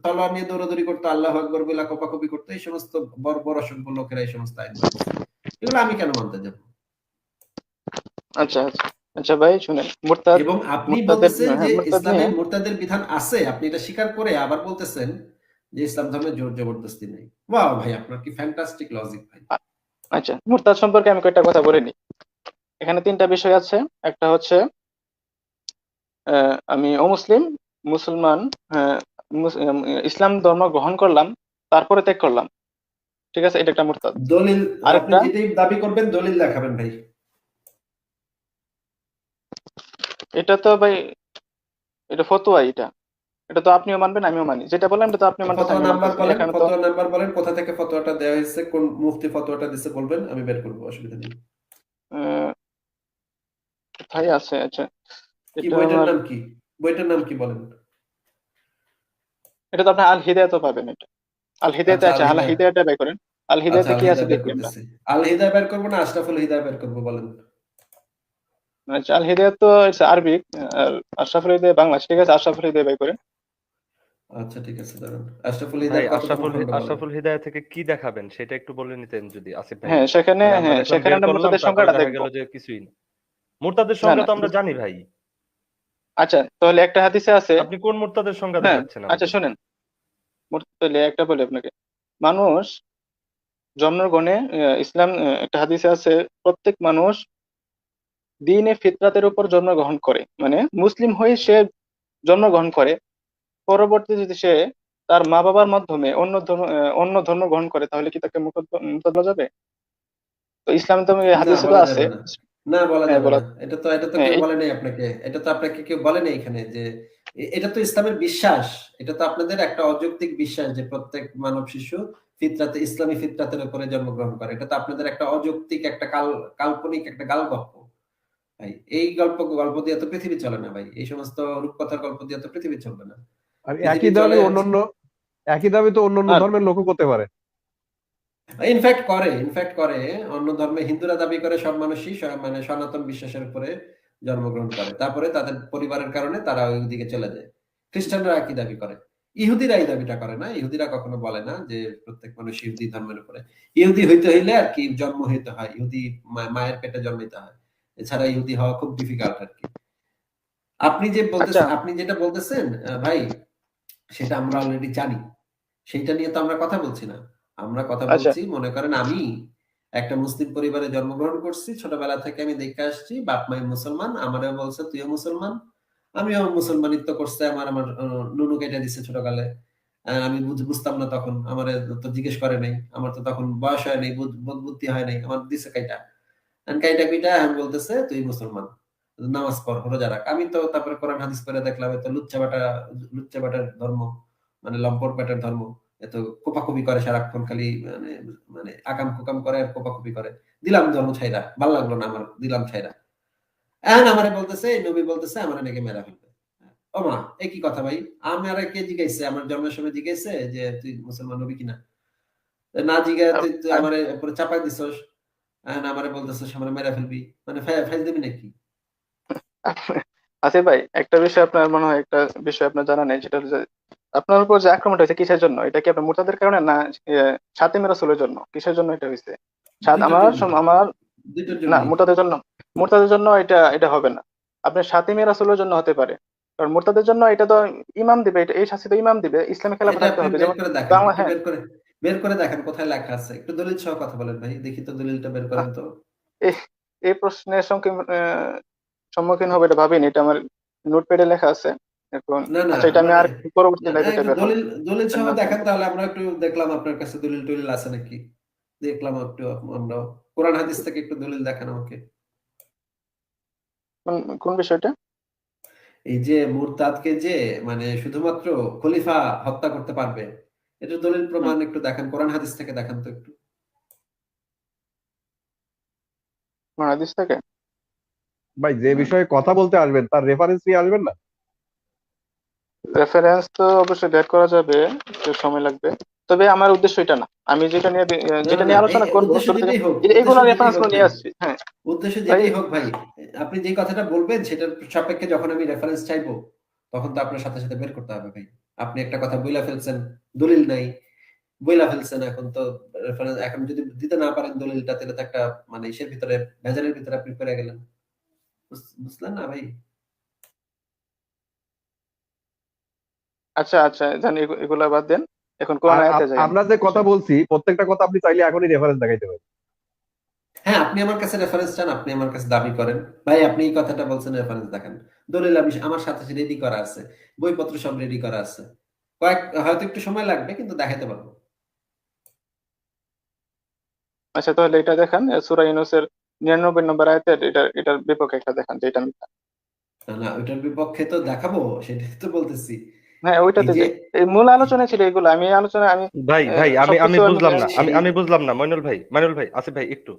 তলোয়ার নিয়ে দৌড়াদৌড়ি করতো, আল্লাহ আকবর বলে কোপাকুপি করতো, এই সমস্ত বর্বর অসভ্য লোকেরা এই সমস্ত আইন বানাইছে, এগুলো আমি কেন মানতে যাবো? আচ্ছা আচ্ছা আচ্ছা ভাই শুনেন, মুরতাদ এবং আপনি মুরতাদের বলতেছেন যে হ্যাঁ মুরতাদ ইসলামে নিয়ে মুরতাদের বিধান আছে, আপনি এটা স্বীকার করে আবার বলতেছেন যে ইসলাম ধর্মে জোর জবরদস্তি নেই। ওয়াও ভাই, আপনার কি ফ্যান্টাস্টিক লজিক ভাই। আচ্ছা, মুরতাদ সম্পর্কে আমি কয়েকটা কথা বলে নিই। এখানে তিনটা বিষয় আছে। একটা হচ্ছে আমি অমুসলিম, মুসলমান, আহ, ইসলাম ধর্ম গ্রহণ করলাম, তারপরে ত্যাগ করলাম, ঠিক আছে, এটা একটা মুরতাদ। দলিল, আপনি আরেকটা, যেটাই দাবি করবেন দলিল দেখাবেন ভাই। এটা তো ভাই, এটা ফতোয়া, এটা এটা তো আপনিও মানবেন আমিও মানি, যেটা বললাম এটা তো আপনি মানতেছেন ফতোয়া আমিও নাম্বার মানতেছি, বলেন, এখানে তো ফতোয়া নাম্বার বলেন, কোথা থেকে ফতোয়াটা দেওয়া হয়েছে, কোন মুফতি ফতোয়াটা দিছে বলবেন, আমি বের করবো, অসুবিধা নেই। আহ, কোথায় আছে? আচ্ছা, কি এটা বইটার আমার, নাম কি? বইটার নাম কি বলেন? এটা তো আপনার আল হিদায়াতও পাবেন। এটা আল হিদায়াতে আচ্ছা, আছে, আল আল হিদায়া। হিদায়াটা বের করেন। আল আচ্ছা, হিদায়াতে আল কি আছে হিদায়া বের দেখি আমরা। করতেছি। আল হিদায়া বের করবো না আশরাফুল হিদায়া বের করবো, বলেন। আচ্ছা, আল হিদায়াত তো আরবিক, আর আশরাফুল হিদায়া বাংলা, ঠিক আছে, আশরাফুল হিদায়া বের করেন। আচ্ছা ঠিক আছে, দাঁড়ান। আশরাফুল ভাই হিদায়ার কত নম্বর খন্ড বলেন? আশরাফুল হিদায়া থেকে কি দেখাবেন সেটা একটু বলে নিতেন যদি আসিফ ভাই। হ্যাঁ সেখানে, তাহলে আমরা হ্যাঁ দেখলাম, সেখানে বের আমরা করলাম, মুরতাদের তারপরে সংখ্যাটা দেখা দেখবো। গেল যে কিছুই না। মুরতাদের না সংজ্ঞা না, তো আমরা জানি ভাই। আচ্ছা তাহলে একটা হাদিসে আছে, আপনি কোন মুরতাদের সংজ্ঞা হ্যাঁ দেখাচ্ছেন আচ্ছা আমাদের? শুনেন, তাহলে একটা বলি আপনাকে। মানুষ জন্মগ্রহণে, ইসলাম, একটা হাদিসে আছে, প্রত্যেক মানুষ দ্বীনে ফিতরাতের উপর জন্মগ্রহণ করে, মানে মুসলিম হয়ে সে জন্মগ্রহণ করে, পরবর্তী যদি সে তার মা বাবার মাধ্যমে অন্য ধর্ম গ্রহণ করে, তাহলে কি তাকে মুরতাদ বলা যাবে? তো ইসলামে তো এই না, হাদিসে তো বলা আছে। যাবে না। না, বলা হ্যাঁ যাবে বলা, না। এটা তো হ্যাঁ কেউ বলে নাই আপনাকে। এটা তো আপনাকে কেউ বলে নাই এখানে যে এটা তো ইসলামের বিশ্বাস। এটা তো আপনাদের একটা অযৌক্তিক বিশ্বাস যে প্রত্যেক মানব শিশু ফিতরাতে, ইসলামী ফিতরাতের উপরে জন্মগ্রহণ করে। এটা তো আপনাদের একটা অযৌক্তিক একটা কাল্পনিক একটা গালগপ্প ভাই। এই গল্প দিয়ে তো পৃথিবী চলে না ভাই। এই সমস্ত রূপকথার গল্প দিয়ে তো পৃথিবী চলবে না। আর পৃথিবী চলে, একই দাবি তো অন্যান্য আর ধর্মের লোকও করতে পারে। ইনফ্যাক্ট করে অন্য ধর্মে। হিন্দুরা দাবি করে সব মানুষই মানে সনাতন বিশ্বাসের উপরে জন্মগ্রহণ করে, তারপরে তাদের পরিবারের কারণে তারা ওই দিকে চলে যায়। খ্রিস্টানরা একই দাবি করে। ইহুদিরা এই দাবিটা করে না। ইহুদিরা কখনো বলে না যে প্রত্যেক মানুষ ইহুদি ধর্মের উপরে। ইহুদি হইতে হইলে আর কি জন্ম হইতে হয়, ইহুদি মায়ের পেটে জন্মিতে হয়। এছাড়া ইহুদি হওয়া খুব ডিফিকাল্ট আর কি। আচ্ছা আপনি যেটা বলতেছেন ভাই, সেটা আমরা অলরেডি জানি। সেইটা নিয়ে তো আমরা কথা বলছি না। আমরা কথা আচ্ছা বলছি, মনে করেন আমি একটা মুসলিম পরিবারে জন্মগ্রহণ করছি, ছোটবেলা থেকে আমি দেখে আসছি বাপ মাই মুসলমান, আমারও বলছে তুইও মুসলমান, আমিও মুসলমানিত্ব করছে, আমার নুনু কেটে দিছে ছোটকালে। আমি বুঝতাম না তখন, আমার তো জিজ্ঞেস করে নাই, আমার তো তখন বয়স হয় নাই, বুদ্ধি হয় নাই, আমার দিছে কাইটা। কাইটা পিটা এখন বলতেছে তুই মুসলমান, নামাজ পড়, রোজা রাখ। আমি তো তারপরে কোরআন হাদিস করে দেখলাম এত লুচ্চা বাটার ধর্ম, মানে লম্পট বাটার ধর্ম। এত কোপাকুপি করে সারাক্ষণ, খালি মানে মানে আকাম কুকাম করে আর কোপাকুপি করে। দিলাম ধর্ম ছাইরা, ভাল লাগলো না আমার, দিলাম ছাইরা। এখন আমারে বলতেছে, এই নবী বলতেছে আমার নাকি মেরা ফেলবে। ও মা, একই কথা ভাই। আমার কে জিজ্ঞাসছে, আমার জন্মের সময় জিজ্ঞাসছে যে তুই মুসলমান নবী কিনা? না জিজ্ঞাসা, তুই আ- আমার উপরে চাপাই দিছস। এখন আমারে বলতেছস আমার মেরা ফেলবি, মানে ফাইল দিবি নাকি? আসিফ ভাই, একটা বিষয় আপনার মনে হয়, একটা বিষয় আপনার জানা নেই, সেটা হলো যে আপনার উপর যে আক্রমণটা হয়েছে কিসের জন্য? এটা কি আপনার মুরতাদের কারণে, না শাতিম রাসূলের জন্য? কিসের জন্য এটা হয়েছে? দুইটার আমার জন্য, আমার দুইটার না, জন্যই। মুরতাদের জন্য, মুরতাদের জন্য এটা এটা হবে না। আপনার শাতিম রাসূলের জন্য হতে পারে, কারণ মুরতাদের জন্য এটা তো ইমাম দিবে, এটা এই শাস্তি তো ইমাম দিবে, ইসলামী খেলাফত এটা থাকতে আপনি হবে, বের যেমন করে দেখান, বাংলা, একটু হ্যাঁ। বের করে দেখেন কোথায় লেখা আছে। একটু দলিল সহ কথা বলেন ভাই, দেখি তো দলিলটা বের করেন তো। এই এই প্রশ্নের সম্মুখীন হবে এটা ভাবিনি, এটা আমার নোটপ্যাডে লেখা আছে এখন। না না, আচ্ছা, এটা আমি মানে আর পরবর্তী না, লাইভে এটা একটু বের হবে। দলিল সহ দেখান, তাহলে আমরা একটু দেখলাম আপনার কাছে দলিল টলিল আছে নাকি, দেখলাম একটু। আমরা কোরআন হাদিস থেকে একটু দলিল দেখান আমাকে। কোন কোন বিষয়টা? এই যে মুরতাদকে যে মানে শুধুমাত্র খলিফা হত্যা করতে পারবে, এটা দলিল হুম, প্রমাণ একটু দেখান, কোরআন হাদিস থেকে দেখান তো একটু। কোন হাদিস থেকে? ভাই যে বিষয়ে কথা বলতে আসবেন তার রেফারেন্স নিয়ে আসবেন না। রেফারেন্স তো অবশ্যই বের করা যাবে, একটু সময় লাগবে। তবে আমার উদ্দেশ্য এটা না, আমি না না যেটা না, নিয়ে এই আলোচনা করবো উদ্দেশ্য শুরু থেকে, যেটাই হোক, এইগুলো রেফারেন্স গুলো ভাই, নিয়ে আসছি, হ্যাঁ। উদ্দেশ্য ভাই যেটাই হোক ভাই, আপনি যে কথাটা বলবেন সেটার সাপেক্ষে যখন আমি রেফারেন্স চাইবো, তখন তো আপনার সাথে সাথে বের করতে হবে ভাই। আপনি একটা কথা বইলা ফেলছেন, দলিল নাই, বইলা ফেলছেন, এখন তো রেফারেন্স এখন যদি দিতে না পারেন দলিলটা, তাহলে তো একটা মানে ইসের ভিতরে, ভেজালের ভিতরে আপনি পড়ে গেলেন। বুঝলেন না ভাই? আচ্ছা আচ্ছা, জান এগুলা বাদ দেন, এখন কোন আর আয়াতে যাই আমরা যে কথা আমরা? বলছি প্রত্যেকটা কথা আপনি চাইলে এখনই রেফারেন্স দেখাইতে পারেন। হ্যাঁ, আপনি আমার কাছে রেফারেন্স চান, আপনি আমার কাছে দাবি করেন। ভাই আপনি এই কথাটা বলছেন, রেফারেন্স দেখান। দলিল আমি আমার সাথে রেডি করা আছে। বইপত্র সব রেডি করা আছে। হয়তো একটু সময় লাগবে কিন্তু দেখাতে পারবো। আচ্ছা তাহলে এটা দেখান, সূরা ইউনূসের 99 নম্বর আয়াতের এটার বিপক্ষে একটা দেখান যে এটা মিথ্যা। না, না ওইটার বিপক্ষে তো দেখাবো, সেটাই তো বলতেছি। হ্যাঁ এই ওইটাতে যে যে এই মূল আলোচনা ছিল এগুলো, আমি এই আলোচনা আমি ভাই ভাই আমি আমি সবকিছু আমি বুঝলাম না, বুঝছি। আমি বুঝলাম না মইনুল ভাই, আসিফ ভাই একটু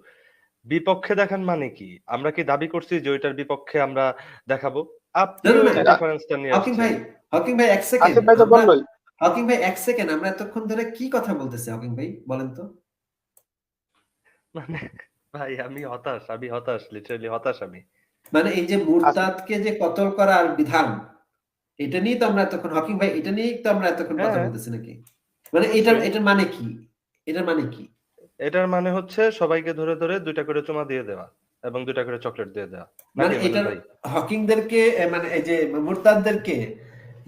বিপক্ষে দেখান মানে কি? আমরা কি দাবি করছি যে ওইটার বিপক্ষে আমরা দেখাবো? আপনি না, না, ওই না, যে আ- রেফারেন্সটা নিয়ে হকিং আসছেন। ভাই, হকিং ভাই এক সেকেন্ড। আসিফ ভাই তো আমরা বললোই। হকিং ভাই এক সেকেন্ড, আমরা এতক্ষণ ধরে কি কথা বলতেছি হকিং ভাই বলেন তো? মানে ভাই আমি হতাশ, লিটারালি হতাশ আমি। মানে এই যে আসিফ, মুরতাদকে যে কতল করার বিধান, এটা নিয়ে তো আমরা এতক্ষণ হকিং ভাই, এটা নিয়েই তো আমরা এতক্ষণ কথা হ্যাঁ, বলতেছি নাকি? মানে এটার অবশ্যই। এটার মানে কি? এটার মানে কি? এটার মানে হচ্ছে সবাইকে ধরে ধরে 2টা করে চুমা দিয়ে দেওয়া এবং 2টা করে চকলেট দিয়ে দেওয়া, মানে নাকি মইনুল এটার ভাই? হকিংদেরকে মানে এই যে মুরতাদদেরকে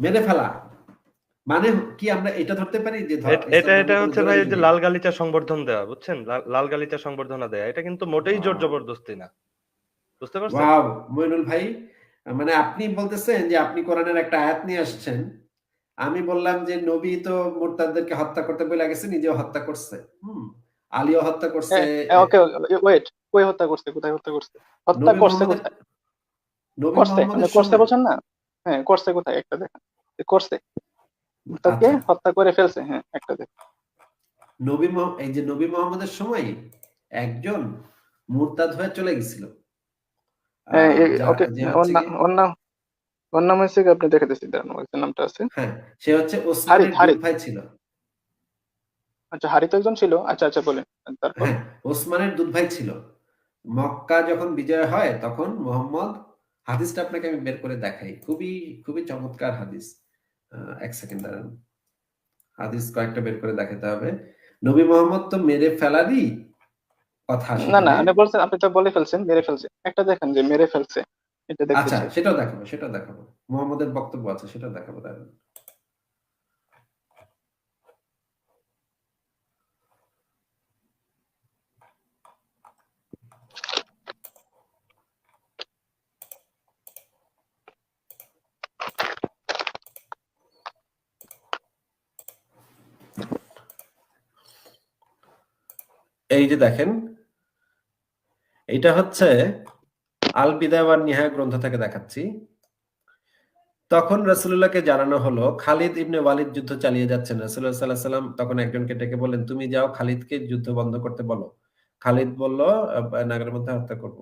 মেরে ফেলা মানে কি? আমরা এটা ধরতে পারি যে এটা ইসলাম এটা ধর্মে কোনো হচ্ছে ভাই ওই জোরাজুরি যে নেই? লাল গালিচা সংবর্ধন দেওয়া, বুঝছেন? লাল গালিচা সংবর্ধনা দেয়া, এটা কিন্তু মোটেই জোর ওয়াও, জবরদস্তি না। বুঝতে পারছেন? ওয়াও, মইনুল ভাই, মানে আপনি বলতেছেন যে আপনি কোরআনের একটা আয়াত নিয়ে আসছেন। আমি বললাম যে নবী তো মুরতাদদেরকে হত্যা করতে বলে গেছে, নিজেও হত্যা করছে। হুম, আলীও হত্যা করছে। ওকে ওয়েট, কই হত্যা করছে, কোথায় হত্যা করছে? হত্যা নবী করছে মোহাম্মদের কোথায়? নবী করছে মানে মোহাম্মদের করছে সময়। বলছেন না? হ্যাঁ করছে কোথায় একটা দেখান, যে করছে, তাকে আচ্ছা, হত্যা করে ফেলছে, হ্যাঁ একটা দেখান। এই যে নবী মোহাম্মদের সময় একজন মুরতাদ হয়ে চলে গেছিল। ওকে, যে হচ্ছে কি, ওর নাম হচ্ছে কি, আপনি দেখে দিচ্ছি, দাঁড়ান আমার কাছে নামটা আছে। হ্যাঁ, সে হচ্ছে হারিত ওসমানের দুধ হারিত ভাই ছিল। আচ্ছা হারিত একজন ছিল, আচ্ছা আচ্ছা বলেন তারপর। হ্যাঁ, ওসমানের দুধ ভাই ছিল। মক্কা যখন বিজয় হয় তখন মোহাম্মদ, হাদিসটা আপনাকে আমি বের করে দেখাই, খুবই খুবই চমৎকার হাদিস। এক সেকেন্ড দাঁড়ান, হাদিস কয়েকটা বের করে দেখাতে হবে। নবী মোহাম্মদ তো মেরে ফেলারই কথা না না, সেখানে। আপনি বলছেন, আপনি তো বলে ফেলছেন মেরে ফেলছে, একটা দেখেন যে মেরে ফেলছে, এটা দেখতে আচ্ছা, চাই। সেটাও দেখাবো, সেটাও দেখাবো। মোহাম্মদের বক্তব্য আছে, সেটাও দেখাবো, দাঁড়ান। এই যে দেখেন, এটা হচ্ছে আল বিদায়া ওয়ান নিহায়া গ্রন্থ থেকে দেখাচ্ছি। তখন রাসূলুল্লাহকে জানানো হলো খালিদ ইবনে ওয়ালিদ যুদ্ধ চালিয়ে যাচ্ছেন। রাসূলুল্লাহ সাল্লাল্লাহু আলাইহি ওয়াসাল্লাম তখন একজনকে ডেকে বললেন, তুমি যাও খালিদকে যুদ্ধ বন্ধ করতে বলো। খালিদ বলল, নাগারের মধ্যে হত্যা করব।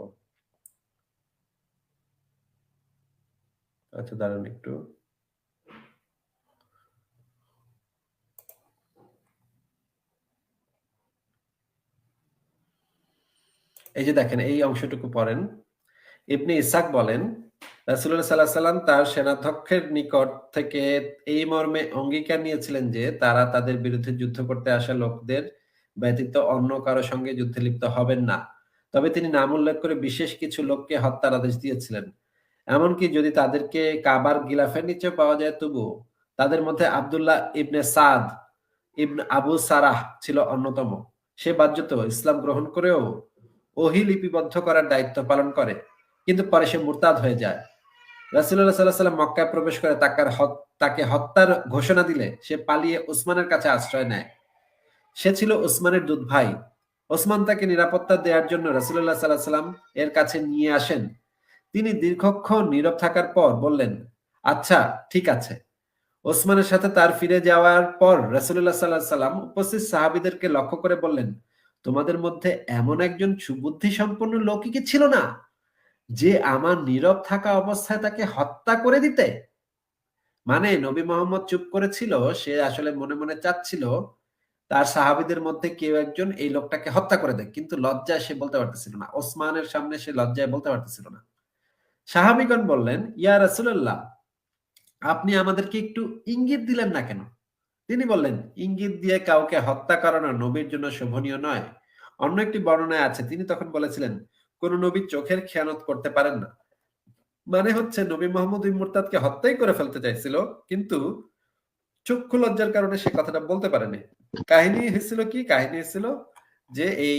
আচ্ছা দাঁড়ান একটু। এই যে দেখেন, এই অংশটুকু পড়েন। ইবনে ইসহাক বলেন, রাসূলুল্লাহ সাল্লাল্লাহু আলাইহি ওয়াসাল্লাম তার সেনাধ্যক্ষের নিকট থেকে এই মর্মে অঙ্গীকার নিয়েছিলেন যে তারা তাদের বিরুদ্ধে যুদ্ধ করতে আসা লোকদের ব্যতীত অন্য কারো সঙ্গে যুদ্ধে লিপ্ত হবেন না। তবে তিনি নাম উল্লেখ করে বিশেষ কিছু লোককে হত্যার আদেশ দিয়েছিলেন। এমনকি যদি তাদেরকে কাবার গিলাফের নিচে পাওয়া যায় তবুও। তাদের মধ্যে আব্দুল্লাহ ইবনে সাদ ইবনে আবু সারাহ ছিল অন্যতম। সে বাহ্যত ইসলাম গ্রহণ করেও ওহী লিপিবদ্ধ করার দায়িত্ব পালন করে, কিন্তু পরে সে মুরতাদ হয়ে যায়। রাসূলুল্লাহ সাল্লাল্লাহু আলাইহি ওয়াসাল্লাম মক্কায় প্রবেশ করে তাকে হত্যার ঘোষণা দিলে সে পালিয়ে ওসমানের কাছে আশ্রয় নেয়। সে ছিল ওসমানের দুধ ভাই। ওসমান তাকে নিরাপত্তা দেওয়ার জন্য রাসূলুল্লাহ সাল্লাল্লাহু আলাইহি ওয়াসাল্লাম এর কাছে নিয়ে আসেন। তিনি দীর্ঘক্ষণ নীরব থাকার পর বললেন, আচ্ছা ঠিক আছে। ওসমানের সাথে তার ফিরে যাওয়ার পর রাসূলুল্লাহ সাল্লাল্লাহু আলাইহি ওয়াসাল্লাম উপস্থিত সাহাবীদেরকে লক্ষ্য করে বললেন, তোমাদের মধ্যে এমন একজন সুবুদ্ধি সম্পন্ন লোকই কি ছিল না যে আমার নীরব থাকা অবস্থায় তাকে হত্যা করে দিতে? মানে নবী মোহাম্মদ চুপ করেছিল, সে আসলে মনে মনে চাচ্ছিল তার সাহাবীদের মধ্যে কেউ একজন এই লোকটাকে হত্যা করে দেয়, কিন্তু লজ্জায় সে বলতে পারতেছিল না। ওসমানের সামনে সে লজ্জায় বলতে পারতেছিল না। সাহাবীগণ বললেন, ইয়া রাসূলুল্লাহ, আপনি আমাদেরকে একটু ইঙ্গিত দিলেন না কেন? তিনি বললেন, ইঙ্গিত দিয়ে কাউকে হত্যা করানো নবীর জন্য শোভনীয় নয়। অন্য একটি বর্ণনায় আছে তিনি তখন বলেছিলেন, কোন নবী চোখের খেয়ানত করতে পারেন না। মানে হচ্ছে নবী মোহাম্মদ ওই মুরতাদকে হত্যাই করে ফেলতে চাইছিল, কিন্তু চক্ষু লজ্জার কারণে সে কথাটা বলতে পারেনি। কাহিনী হয়েছিল কি? কাহিনী হয়েছিল যে এই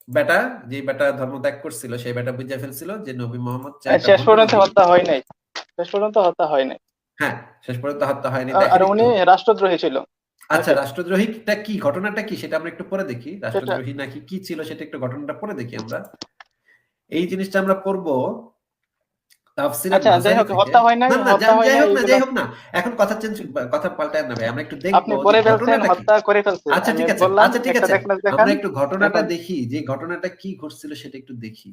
বেটা, যে বেটা ধর্ম ত্যাগ করছিল, সেই বেটা বুঝে ফেলছিল যে নবী মোহাম্মদ চাইটা শেষ ভণ্ড পর্যন্ত নবী। হত্যা হয় নাই, শেষ পর্যন্ত হত্যা হয় নাই। হ্যাঁ, শেষ পর্যন্ত হত্যা হয়নি। আর দেখেন উনি একটু। রাষ্ট্রদ্রোহী ছিল আচ্ছা, নাকি রাষ্ট্রদ্রোহীটা কি, ঘটনাটা কি সেটা আমরা একটু পরে দেখি। সেটা? রাষ্ট্রদ্রোহী নাকি কি ছিল সেটা একটু ঘটনাটা পরে দেখি আমরা। এই জিনিসটা আমরা পড়বো তাফসিরে আচ্ছা যাই মাজারি হোক, থেকে। হত্যা হয় নাই, না না, হত্যা হয় যাই নাই হোক না, এগুলা যাই হোক না, এখন কথা চেঞ্জ, কথা পাল্টায় না ভাই, আমরা একটু দেখবো আপনি যে বলে ফেলছেন ঘটনাটা কি। হত্যা করে ফেলছে, আচ্ছা আমি ঠিক আছে, বললাম আচ্ছা ঠিক একটা আছে, রেফারেন্স দেখান। আমরা একটু ঘটনাটা এখন দেখি, যে ঘটনাটা কি ঘটছিল সেটা একটু দেখি।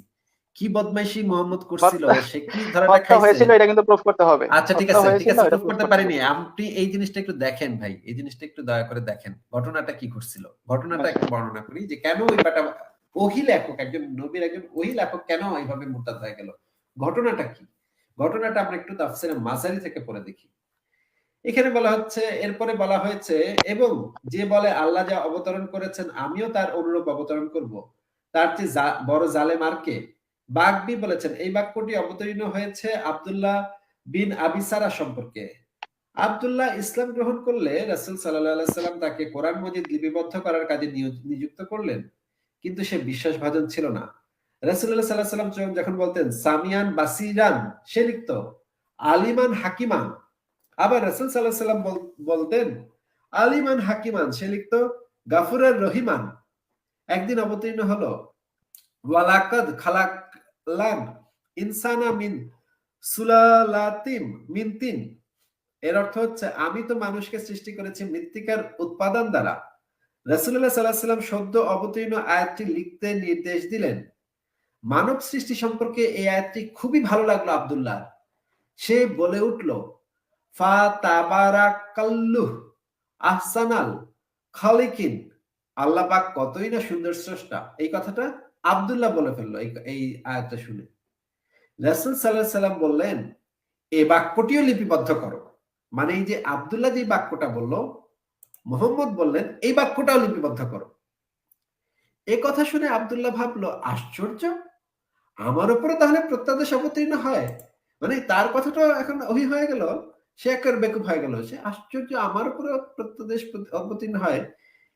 কি বদমাইশি মোহাম্মদ করছিল, হত্যা সে কি ধরাটা হত্যা খাইছে। হয়েছিল এটা কিন্তু প্রুফ করতে হবে। আচ্ছা ঠিক হত্যা আছে, ঠিক হয়েছিল আছে, এটা প্রুফ প্রুফ করতে করতে পারিনি। হবে। আপনি এই জিনিসটা একটু দেখেন ভাই, এই জিনিসটা একটু দয়া করে দেখেন, ঘটনাটা কি ঘটছিল, ঘটনাটা আচ্ছা একটু বর্ণনা করি যে কেন ওই বেটা, ওহী লেখক, একজন নবীর একজন ওহী লেখক কেন এইভাবে মুরতাদ হয়ে গেল, ঘটনাটা কি। ঘটনাটা আমরা একটু তাফসিরে মাজারি থেকে পড়ে দেখি। এখানে বলা হচ্ছে, এরপরে বলা হয়েছে, এবং যে বলে আল্লাহ যা অবতরণ করেছেন আমিও তার অনুরূপ অবতরণ করব, তার চেয়ে বড় জালেম আর কে। বাগবি বলেছেন এই বাক্যটি অবতীর্ণ হয়েছে আব্দুল্লাহ বিন আবি সারা সম্পর্কে। আব্দুল্লাহ ইসলাম গ্রহণ করলে রাসূল সাল্লাল্লাহু আলাইহি সাল্লাম তাকে কোরআন মজিদ লিপিবদ্ধ করার কাজে নিযুক্ত করলেন, কিন্তু সে বিশ্বাসভাজন ছিল না। রাসূলুল্লাহ সাল্লাল্লাহু আলাইহি সাল্লাম যখন বলতেন সামিয়ান বাসিরান, সে লিখত আলিমান হাকিমান। আবার রাসূল সাল্লাল্লাহু আলাইহি সাল্লাম বলতেন আলিমান হাকিমান, সে লিখত গাফুরার রহিমান। একদিন অবতীর্ণ হলো ওয়ালাকাদ খালাকলান ইনসানা মিন সুলালাতিম মিন তিন। এর অর্থ হচ্ছে আমি তো মানুষকে সৃষ্টি করেছি মৃত্তিকার উৎপাদন দ্বারা। রাসূলুল্লাহ সাল্লাল্লাহু আলাইহি সাল্লাম সদ্য অবতীর্ণ আয়াতটি লিখতে নির্দেশ দিলেন। মানব সৃষ্টি সম্পর্কে এই আয়াতটি খুবই ভালো লাগলো আব্দুল্লাহ। সে বলে উঠল ফা তাবারাকাল্লু আহসানাল খালিকিন, আল্লাহ পাক কতই না সুন্দর স্রষ্টা। এই কথাটা আব্দুল্লাহ বলে ফেললো এই আয়াতটা শুনে। রাসূল সাল্লাল্লাহু আলাইহি সাল্লাম বললেন এই বাক্যটিও লিপিবদ্ধ করো। মানে এই যে আব্দুল্লাহ যে বাক্যটা বলল, মুহাম্মদ বললেন এই বাক্যটাও লিপিবদ্ধ করো। এই কথা শুনে আব্দুল্লাহ ভাবলো আশ্চর্য, আমার উপরে তাহলে প্রত্যাদেশ অবতীর্ণ হয়, মানে তার কথাটা এখন ওহি হয়ে গেল। সে একের বেকুব হয়ে গেল, সে আশ্চর্য, আমার উপরে প্রত্যাদেশ অবতীর্ণ হয়।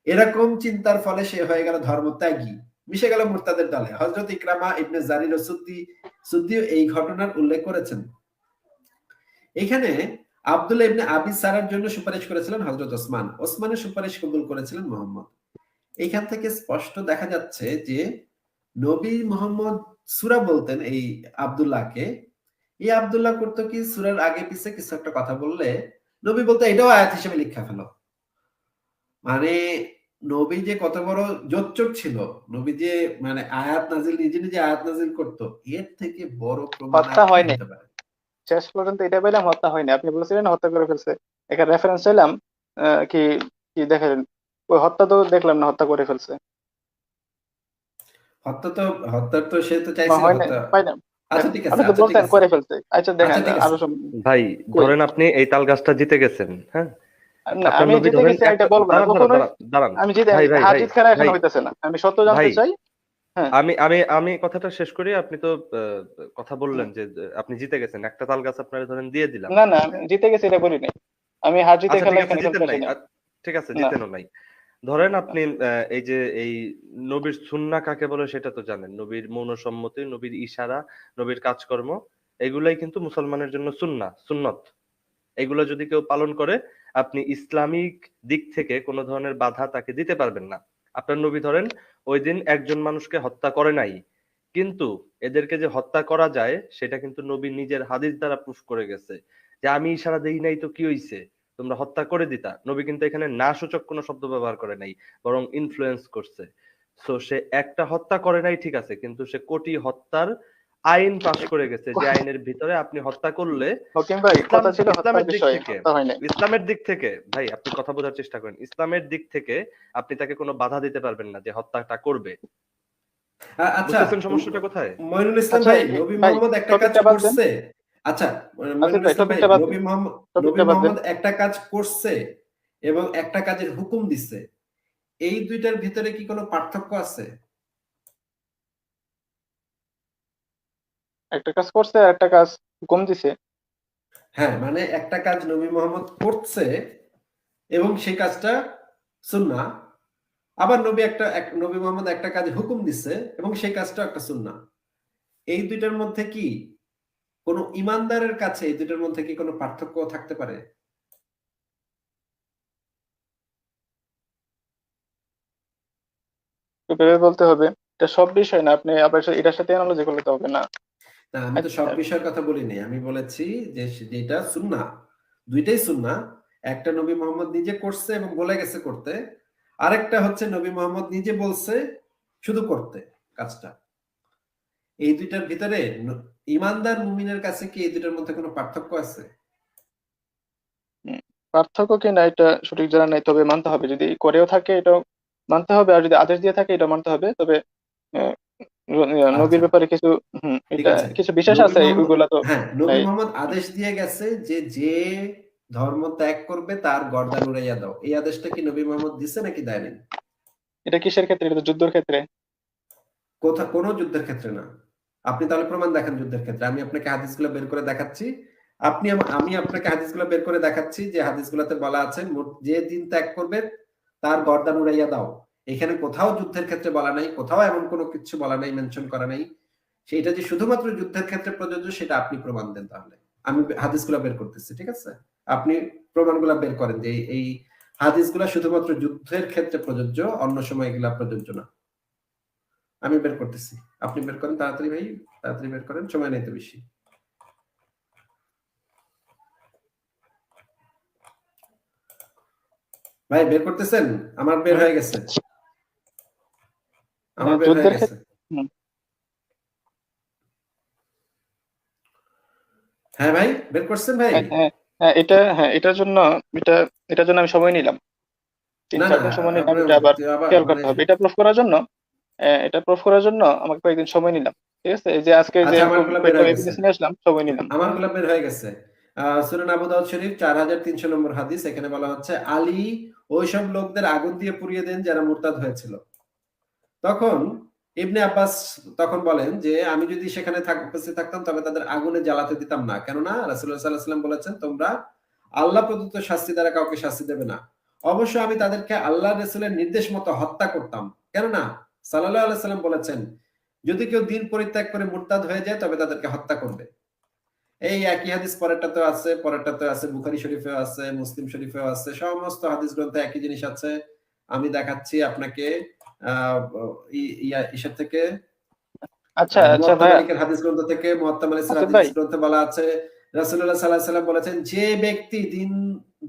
এরকম চিন্তার ফলে সে হয়ে গেল ধর্মত্যাগী, মিশে গেল মুরতাদের দলে। হযরত ইকরামা ইবনে জারির ও সুদ্দিও এই ঘটনার উল্লেখ করেছেন। এখানে আব্দুল্লাহ ইবনে আবি সারার জন্য সুপারিশ করেছিলেন হযরত ওসমান, ওসমানের সুপারিশ কবুল করেছিলেন মুহাম্মদ। এখান থেকে স্পষ্ট দেখা যাচ্ছে যে নবী মুহাম্মদ সূরা বলতেন এই আব্দুল্লাহকে। এই আব্দুল্লাহ করতো কি, সূরার আগে পিছে কিছু একটা কথা বললে নবী বলতো এটাও আয়াত হিসেবে লিখে ফেলো। মানে নবী যে কত বড় জোচ্চোর ছিল, নবী যে মানে আয়াত নাজিল, নিজে নিজে আয়াত নাজিল করতো, এর থেকে বড় প্রমাণ আর হত্যা কি হয়নি, হতে পারে। শেষ পর্যন্ত এটা পেলাম হত্যা হয়নি। আপনি বলেছিলেন হত্যা করে ফেলছে, এখানে রেফারেন্স চাইলাম। কি কি দেখেন, ওই হত্যা তো দেখলাম না, হত্যা করে ফেলছে হত্যা তো সে তো বা চাইছিল হয় নাই, হত্যা। পাই না। আচ্ছা ঠিক আছে, আপনি তো আচ্ছা ঠিক বলতেন আছে, করে ফেলছে। আচ্ছা আচ্ছা দেখেন ঠিক আরো আছে। ভাই কই ধরেন আপনি এই তাল গাছটা জিতে গেছেন, হ্যাঁ, না, আপনার আমি নবী জিতে ধরেন গেছি এটা একটা, বলবো না দাঁড়ান দাঁড়ান কখনোই। দাঁড়ান দাঁড়ান, আমি জিতে, ভাই ভাই হার ভাই জিত খেলা এখন ভাই হইতেছে না, আমি সত্য জানতে ভাই চাই। হ্যাঁ আমি আমি আমি কথাটা শেষ করি। আপনি তো কথা বললেন যে আপনি জিতে গেছেন, একটা তাল গাছ আপনার ধরেন দিয়ে দিলাম। না না, আমি জিতে গেছি এটা বলি নাই। আমি হার জিতে আচ্ছা খেলা ঠিক আছে, এখানে জিতেন খেলতে নাই, আসি নাই। ঠিক আছে, না জিতেনও নাই। ধরেন আপনি এই যে এই নবীর সুন্নাহ কাকে বলে সেটা তো জানেন, নবীর মৌন সম্মতি, নবীর ইশারা, নবীর কাজকর্ম, এগুলাই কিন্তু মুসলমানের জন্য সুন্নত। এগুলো যদি কেউ পালন করে, আপনি ইসলামিক দিক থেকে কোনো ধরনের বাধা তাকে দিতে পারবেন না। আপনার নবী ধরেন ওই দিন একজন মানুষকে হত্যা করে নাই, কিন্তু এদেরকে যে হত্যা করা যায় সেটা কিন্তু নবী নিজের হাদিস দ্বারা প্রুফ করে গেছে, যে আমি ইশারা দেই নাই তো কি হইছে, তোমরা হত্যা করে দিতা। নবী কিন্তু এখানে না সূচক কোনো শব্দ ব্যবহার করে নাই, বরং ইনফ্লুয়েন্স করছে। সো সে একটা হত্যা করে নাই ঠিক আছে, কিন্তু সে কোটি হত্যার আইন পাশ করে গেছে, যে আইনের ভিতরে আপনি হত্যা করলে হকিম ভাই, কথা ছিল হত্যার ইসলামের দিক বিষয়ে, থেকে, হত্যা হয় নাই। ইসলামের দিক থেকে ভাই আপনি কথা বোঝার চেষ্টা করেন, ইসলামের দিক থেকে আপনি তাকে কোনো বাধা দিতে পারবেন না যে হত্যাটা করবে। আচ্ছা, বুঝতেছেন সমস্যাটা কোথায়? মইনুল ইসলাম আচ্ছা ভাই, নবী ভাই, মোহাম্মদ একটা কাজ টপিকটা বাদ দেন। করছে। আচ্ছা, আসিফ মইনুল ভাই ইসলাম ভাই, টপিকটা বাদ দেন, নবী টপিকটা বাদ দেন। মোহাম্মদ একটা কাজ করছে এবং একটা কাজের হুকুম দিচ্ছে, এই দুইটার ভিতরে কি কোনো পার্থক্য আছে? একটা কাজ করছে আর একটা কাজ হুকুম দিছে। হ্যাঁ, মানে একটা কাজ নবী মোহাম্মদ করছে এবং সেই কাজটা সুন্নাহ, আবার নবী মোহাম্মদ একটা কাজ হুকুম দিচ্ছে এবং সেই কাজটা একটা সুন্নাহ। এই দুইটার মধ্যে কি কোনো ইমানদারের কাছে এই দুইটার মধ্যে কি কোনো পার্থক্য থাকতে পারে? তো ভেবে বলতে হবে। এটা সব বিষয় না, আপনি আবার এটার সাথে অ্যানালজি করলে তো হবে না। না, আমি তো সব আচ্ছা, বিষয়ের কথা বলিনি। আমি বলেছি যে যেটা সুন্নাহ, দুইটাই সুন্নাহ। একটা নবী মোহাম্মদ নিজে করছে এবং বলে গেছে করতে, আরেকটা হচ্ছে নবী মোহাম্মদ নিজে বলছে শুধু করতে কাজটা। এই দুইটার ভিতরে ইমানদার মুমিনের কাছে কি এই দুইটার মধ্যে কোনো পার্থক্য আছে? পার্থক্য কি না এটা সঠিক জানা নাই, তবে মানতে হবে। যদি করেও থাকে এটাও মানতে হবে, আর যদি আদেশ দিয়ে থাকে এটা মানতে হবে। তবে আহ, আচ্ছা, নবীর ব্যাপারে কিছু ঠিক এটা আছে। কিছু বিশ্বাস নবী আছে, মোহাম্মদ, ওইগুলা তো হ্যাঁ, নবী নাই। মোহাম্মদ আদেশ দিয়ে গেছে যে যে ধর্ম ত্যাগ করবে তার গর্দান উড়াইয়া দাও। এই আদেশটা কি নবী মোহাম্মদ দিছে নাকি দেয়নি? এটা কিসের ক্ষেত্রে? এটা তো যুদ্ধের ক্ষেত্রে। কোনো যুদ্ধের ক্ষেত্রে না। আপনি তাহলে প্রমাণ দেখান যুদ্ধের ক্ষেত্রে। আমি আপনাকে হাদিসগুলো বের করে দেখাচ্ছি। আমি আপনাকে হাদিসগুলো বের করে দেখাচ্ছি যে হাদিসগুলোতে বলা আছে যে দিন ত্যাগ করবে তার গর্দান উড়াইয়া দাও। এখানে কোথাও যুদ্ধের ক্ষেত্রে বলা নাই, কোথাও এমন কোনো কিছু বলা নাই, মেনশন করা নাই। সেটা যে শুধুমাত্র যুদ্ধের ক্ষেত্রে প্রযোজ্য সেটা আপনি প্রমাণ দেন তাহলে। আমি হাদিসগুলো বের করতেছি, ঠিক আছে? আপনি প্রমাণগুলো বের করেন যে এই হাদিসগুলো শুধুমাত্র যুদ্ধের ক্ষেত্রে প্রযোজ্য, অন্য সময় এগুলা প্রযোজ্য না। আমি বের করতেছি, আপনি বের করেন তাড়াতাড়ি ভাই, তাড়াতাড়ি বের করেন, সময় নেই তো বেশি। ভাই বের করতেছেন? আমার বের হয়ে গেছে, আমার বের হয়ে যুদ্ধের গেছে। ক্ষেত্রে। হুম, হ্যাঁ ভাই, বের করছেন ভাই? হ্যাঁ হ্যাঁ হ্যাঁ, এটা এটার জন্য আমি সময় নিলাম, তিন না চার না, দিন সময় নিলাম। আপনার এটা আবার আবার খেয়াল মানে, করতে হবে। এটা প্রুফ করার জন্য আমাকে কয়েকদিন সময় নিলাম। ঠিক আছে, এই যে আজকে যে আচ্ছা আমারগুলো বের হয়ে গেছে, এভিডেন্স নিয়ে আসলাম, সময় নিলাম। আমারগুলো বের হয়ে গেছে। সুনান আবু দাউদ শরীফ 4300 নম্বর হাদিস। এখানে বলা হচ্ছে আলী ওইসব লোকদের আগুন দিয়ে পুড়িয়ে দেন যারা মুরতাদ হয়েছিল। তখন ইবনে আব্বাস তখন বলেন যে আমি যদি সেখানে উপস্থিত থাকতাম তবে তাদের আগুনে জ্বালাতে দিতাম না, কেননা রাসূলুল্লাহ সাল্লাল্লাহু আলাইহি ওয়াসাল্লাম বলেছেন তোমরা আল্লাহ প্রদত্ত শাস্তি দ্বারা কাউকে শাস্তি দেবে না। অবশ্য আমি তাদেরকে আল্লাহ রাসূলের নির্দেশ মতো হত্যা করতাম, কেননা সাল্লাল্লাহু আলাইহি ওয়াসাল্লাম বলেছেন যদি কেউ দিন পরিত্যাগ করে মুরতাদ হয়ে যায় তবে তাদেরকে হত্যা করবে। এই একই হাদিস পরেরটাতে আছে, বুখারী শরীফেও আছে, মুসলিম শরীফেও আছে, সমস্ত হাদিস গ্রন্থে একই জিনিস আছে। আমি দেখাচ্ছি আপনাকে ইসের থেকে, আচ্ছা আচ্ছা মুয়াত্তা ভাইয়া, মালিকের হাদিস গ্রন্থ থেকে, মুয়াত্তা মালিকের আসিফ ভাই। হাদিস গ্রন্থে বলা আছে রাসূলুল্লাহ সাল্লাল্লাহু আলাইহি ওয়াসাল্লাম বলেছেন যে ব্যক্তি দিন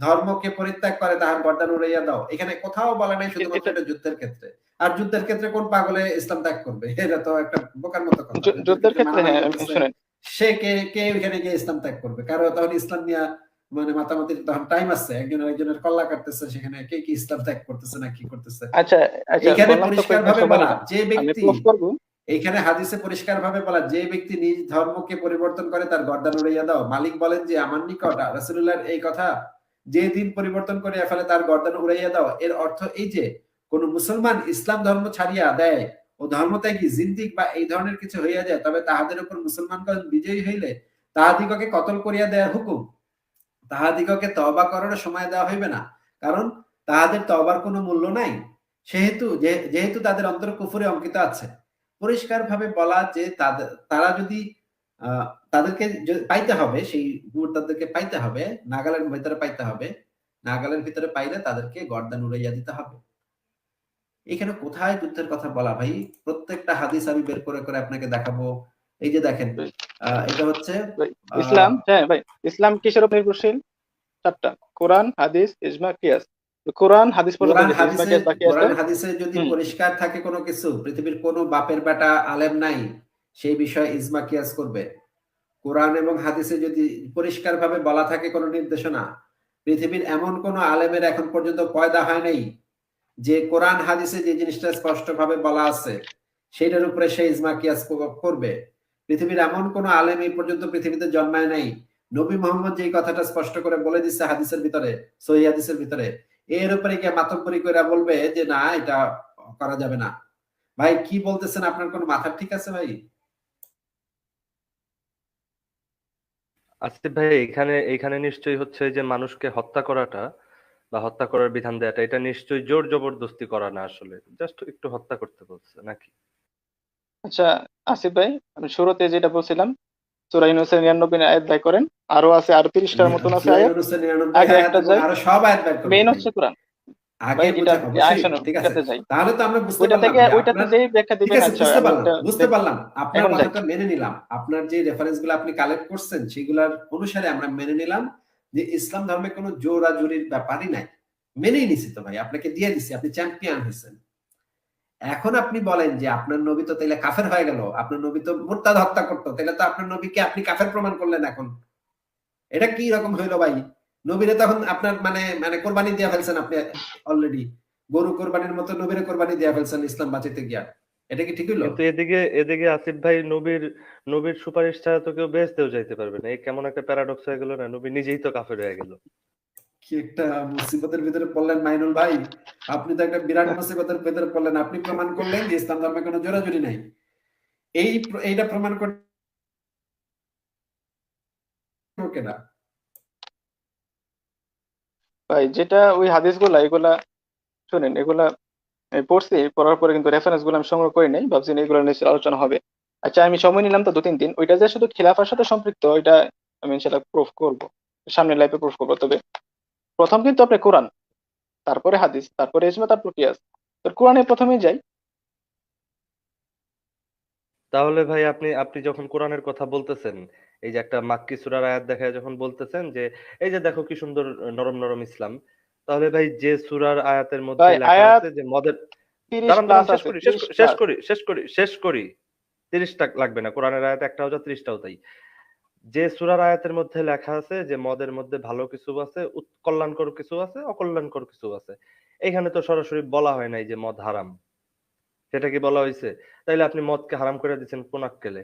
ধর্মকে পরিত্যাগ করে তাহার গর্দান উড়াইয়া দাও। এখানে কোথাও বলা নাই শুধুমাত্র এটা এটা যুদ্ধের ক্ষেত্রে। আর যুদ্ধের ক্ষেত্রে কোন পাগলে ইসলাম ত্যাগ করবে? এটা তো একটা বোকার মতো কথা। যুদ্ধের যুদ্ধের ক্ষেত্রে ক্ষেত্রে, মারামারি হ্যাঁ করতেছে, শুনেন। সে কে ওইখানে গিয়ে ইসলাম ত্যাগ করবে? কারো তখন ইসলাম নিয়ে মানে মাতামাতির তখন টাইম আছে, একজন আরেকজনের কল্লা কাটতেছে, সেখানে কে কি ইসলাম ত্যাগ করতেছে না কি করতেছে। আচ্ছা আচ্ছা, এইখানে বললাম তো পরিষ্কার কয়েকদিন ভাবে সময় বলা নিলাম, যে আমি ব্যক্তি, প্রুফ করবো। এইখানে হাদিসে পরিষ্কার ভাবে বলা যে ব্যক্তি নিজ ধর্মকে পরিবর্তন করে তার গর্দান উড়াইয়া দাও। মালিক বলেন যে আমার নিকট রাসূলুল্লাহর এই কথা যে দিন পরিবর্তন করে ফেলে তার গর্দান উড়াইয়া দাও, এর অর্থ এই যে কোন মুসলমান ইসলাম ধর্ম ছাড়িয়া দেয় ও ধর্মত্যাগী জিন্দিক বা এই ধরনের কিছু হইয়া যায় তবে তাহাদের উপর মুসলমানগণ বিজয়ী হইলে তাহাদিগকে কতল করিয়া দেয়া হুকুম, তাহাদিগকে তওবা করার সময় দেওয়া হইবে না, কারণ তাহাদের তওবার কোনো মূল্য নাই, যেহেতু তাদের অন্তর কুফরে অঙ্কিত আছে। পরিষ্কার ভাবে বলা যে তারা যদি তাদেরকে পাইতে হবে, সেই মুরতাদদেরকে পাইতে হবে, নাগালের ভিতরে পাইতে হবে, নাগালের ভিতরে পাইলে তাদেরকে গর্দান উড়াইয়া দিতে হবে। এখানে কোথায় যুদ্ধের কথা বলা ভাই? প্রত্যেকটা হাদিস আমি বের করে করে আপনাকে দেখাবো। এই যে দেখেন, এটা হচ্ছে ভাই, আহ ইসলাম, হ্যাঁ ভাই, ইসলাম কিসের উপর নির্ভরশীল? চারটা: কোরআন, হাদিস, ইজমা, কিয়াস। তো কোরআন হাদিস পর্যন্ত গেছে, ইজমা কিয়াস বাকি আছে। কোরআন হাদিসে যদি হুম। পরিষ্কার থাকে কোনো কিছু, পৃথিবীর কোনো বাপের বেটা আলেম নাই সেই বিষয়ে ইজমা কিয়াস করবে। কোরআন এবং হাদিসে যদি পরিষ্কার ভাবে বলা থাকে কোনো নির্দেশনা, পৃথিবীর এমন কোনো আলেমের এখন পর্যন্ত পয়দা হয় নাই যে কোরআন হাদিসে যে জিনিসটা স্পষ্ট ভাবে বলা আছে সেটার উপরে সে ইজমা কিয়াস করবে। পৃথিবীর এমন কোন আলেম এই পর্যন্ত পৃথিবীতে জন্মায় নাই, নবী মোহাম্মদ যে কথাটা স্পষ্ট করে বলে দিচ্ছে হাদিসের ভিতরে, সহিহ হাদিসের ভিতরে, এর উপরে গিয়ে মাতব্বরি করে বলবে যে না এটা করা যাবে না। ভাই কি বলতেছেন? আপনার কোন মাথা ঠিক আছে ভাই? আসিফ ভাই, এখানে এখানে নিশ্চয়ই হচ্ছে যে মানুষকে হত্যা করাটা বা হত্যা করার বিধান দেওয়াটা, এটা নিশ্চয়ই জোর জবরদস্তি করা না, আসলে জাস্ট একটু হত্যা করতে বলছে নাকি? আচ্ছা আসিফ ভাই, আমি শুরুতে যেটা বলছিলাম সূরা ইউনূসের 99 আয়াত ব্যয় করেন, আরো আছে, আরো 30টার মতন আছে সূরা আয়াত। ইউনূসের 99 আগে আয়াত একটা এবং যাই, আরো সব আয়াত বের করব মেইন ভাই। হচ্ছে কোরআন। আগে ভাই এটা বুঝে অবশ্যই আসেন ঠিক আছে। ওইটাতে যাই। তাহলে তো আমরা বুঝতে ওইটা পারলাম থেকে যে ওইটাতে আপনার, যেই ব্যাখ্যা ঠিক দিবেন। আছে আচ্ছা বুঝতে আমি পারলাম, একটা বুঝতে পারলাম আপনার এখন যাই। কথাটা মেনে নিলাম। আপনার যে রেফারেন্স গুলো আপনি কালেক্ট করছেন সেগুলোর অনুসারে আমরা মেনে নিলাম যে ইসলাম ধর্মে কোনো জোরাজুরির ব্যাপারই নাই। মেনেই নিছি তো ভাই, আপনাকে দিয়ে দিছি, আপনি চ্যাম্পিয়ন হয়েছেন। এখন আপনি বলেন যে আপনার নবী তো তাইলে কাফের হয়ে গেল, আপনার নবী তো মুরতাদ হত্যা করতো, তাহলে তো আপনার নবীকে আপনি কাফের প্রমাণ করলেন এখন। এটা কি রকম হইলো ভাই? নবীরে তখন আপনার মানে মানে কোরবানি দিয়ে ফেলছেন আপনি অলরেডি। গরু কোরবানির মতো নবীরে কোরবানি দিয়ে ফেলছেন ইসলাম বাঁচাইতে গিয়া। এটা কি ঠিক হইলো? কিন্তু এদিকে এদিকে আসিফ ভাই, নবীর নবীর সুপারিশ ছাড়া তো কেউ বেহেশতেও যাইতে পারবে না। এই কেমন একটা প্যারাডক্স হয়ে গেল না? নবী নিজেই তো কাফের হয়ে গেল। কি একটা মুসিবতের ভিতরে পড়লেন মাইনুল ভাই। আপনি তো একটা বিরাট মুসিবতের ভিতরে পড়লেন। আপনি প্রমাণ করলেন যে ইসলাম ধর্মে কোনো জোরাজুরি নাই। এইটা প্রমাণ করতে কেনা। ভাই যেটা ওই হাদিসগুলা এগুলা শুনেন, এগুলা আমি পড়ছি, পড়ার পরে কিন্তু রেফারেন্স গুলো আমি সংগ্রহ করি নাই, ভাবছি না এগুলো নিয়ে আলোচনা হবে। আচ্ছা আমি সময় নিলাম তো 2-3 দিন, ওইটা যে শুধু খিলাফার সাথে সম্পৃক্ত ওইটা আমি সেটা প্রুফ করব, সামনের লাইফে প্রুফ করবো। তবে প্রথম কিন্তু আপনি কোরআন, তারপরে হাদিস, তারপরে ইজমা, তারপর কিয়াস। তো কোরআনে প্রথমেই যাই। তাহলে ভাই, আপনি আপনি যখন কোরআনের কথা বলতেছেন, এই যে একটা মাক্কি সূরার আয়াত দেখায় যখন বলতেছেন যে এই যে দেখো কি সুন্দর নরম নরম ইসলাম, তাহলে ভাই যে সূরার আয়াতের মধ্যে ভাই লেখা আয়াত আছে যে মদের, 30 দাঁড়ান প্লাস দাঁড়ান, শেষ আছে, করি শেষ 30 করি শেষ প্লাস। করি শেষ করি শেষ করি। 30টা লাগবে না, কোরআনের আয়াত একটাও যা 30টাও তাই। যে সূরার আয়াতের মধ্যে লেখা আছে যে মদের মধ্যে ভালো কিছু আছে, কল্যাণকর কিছু আছে, অকল্যাণকর কিছু আছে, এখানে তো সরাসরি বলা হয় নাই যে মদ হারাম। সেটা কি বলা হয়েছে? তাইলে আপনি মদকে হারাম করে দিচ্ছেন কোন আক্কেলে?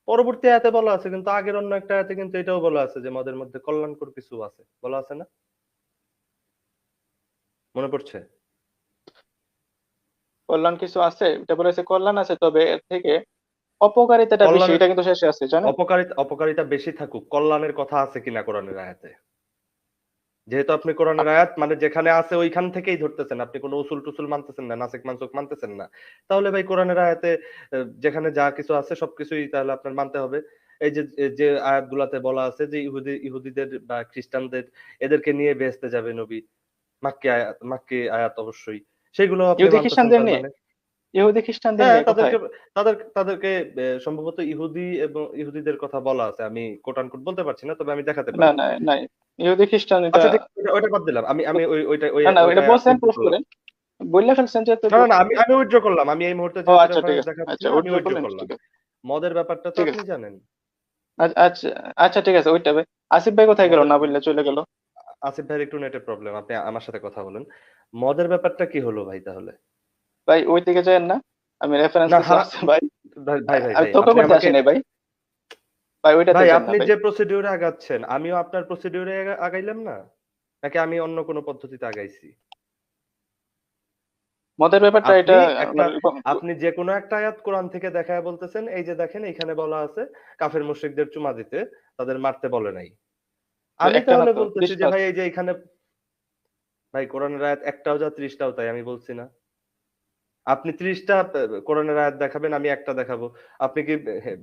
পরবর্তী আয়াতে বলা আছে, কিন্তু আগের অন্য একটা আয়াতে কিন্তু এটাও বলা আছে যে মদের মধ্যে কল্যাণকর কিছু আছে, বলা আছে না? মনে পড়ছে? কল্যাণ কিছু আছে, এটা বলেছে কল্যাণ আছে, তবে এর থেকে অপকারিতাটা বেশি, কল্যাণের এটা কিন্তু শেষে আছে জানেন। অপকারিতা অপকারিতা বেশি থাকুক, কল্যাণের কথা আছে কিনা কোরআনের আয়াতে? যেহেতু আপনি কোরআনের আয়াত মানে যেখানে আছে ওইখান থেকেই ধরতেছেন, আপনি কোনো উসুল টুসুল মানতেছেন না, নাসিক মানসুক মানতেছেন না, তাহলে ভাই কোরআনের আয়াতে যেখানে যা কিছু আছে সবকিছুই তাহলে আপনার মানতে হবে। এই যে যে আয়াতগুলাতে বলা আছে যে ইহুদিদের বা খ্রিস্টানদের, এদেরকে নিয়ে বেহেশতে যাবে নবী, মাক্কি আয়াত অবশ্যই, সেগুলো আপনি ইহুদি মানতেছেন খ্রিস্টানদের তার নিয়ে, মানে? ইহুদি খ্রিস্টানদের হ্যাঁ, নিয়ে কোথায়? তাদেরকে সম্ভবত ইহুদি এবং ইহুদিদের কথা বলা আছে, আমি কোট আনকোট বলতে পারছি না, তবে আমি দেখাতে না পারি। না নাই, ইহুদি খ্রিস্টান এটা। আচ্ছা ঠিক আছে, ওইটা বাদ দিলাম, আমি আমি ওইটা না না, ওইটা এটা বলছেন উইথড্র প্রুফ করলাম। করেন, বললে ফেলছেন যেহেতু না না proof না, আমি করেন। আমি উইথড্র করলাম, আমি এই মুহূর্তে ও যেহেতু আচ্ছা ঠিক রেফারেন্স আছে, দেখাচ্ছি আচ্ছা না, আমি উইথড্র উইথড্র করলেন, করলাম। ঠিক আছে। মদের ব্যাপারটা তো ঠিক আপনি আছে, জানেন। আচ্ছা আচ্ছা ঠিক আছে ওইটা ভাই। আসিফ ভাই কোথায় গেল, মদের, না বললে চলে গেল। আসিফ ভাইয়ের একটু নেটের প্রবলেম, আপনি আমার সাথে কথা বলেন। মদের ব্যাপারটা কি হলো ভাই তাহলে? ভাই ওই দিকে যায়েন না, আমি রেফারেন্স না কিছু আছে ভাই। ভাই ভাই ভাই আমি ভাই, তোকে আপনি করতে আমাকে, আসি নাই ভাই, ভাই ওইটাতে ভাই যান না আপনি ভাই। যে প্রসিডিউরে আগাচ্ছেন আমিও আপনার প্রসিডিউরে আগাইলাম না, নাকি আমি অন্য কোনো পদ্ধতিতে আগাইছি? মদের ব্যাপারটা আপনি এটা একটা, আমার আপনি যে কোনো একটা আয়াত কোরআন থেকে দেখায় বলতেছেন এই যে দেখেন এখানে বলা আছে কাফের মুশরিকদের চুমা দিতে, তাদের মারতে বলে নাই। আমি একটা না তাহলে তো বলতেছি 30 যে প্লাস। ভাই এই যে এখানে, ভাই কোরআনের আয়াত একটাও যা 30টাও তাই, আমি বলছি না? আপনি 30টা কোরআনের আয়াত দেখাবেন, আমি একটা দেখাবো, আপনি কি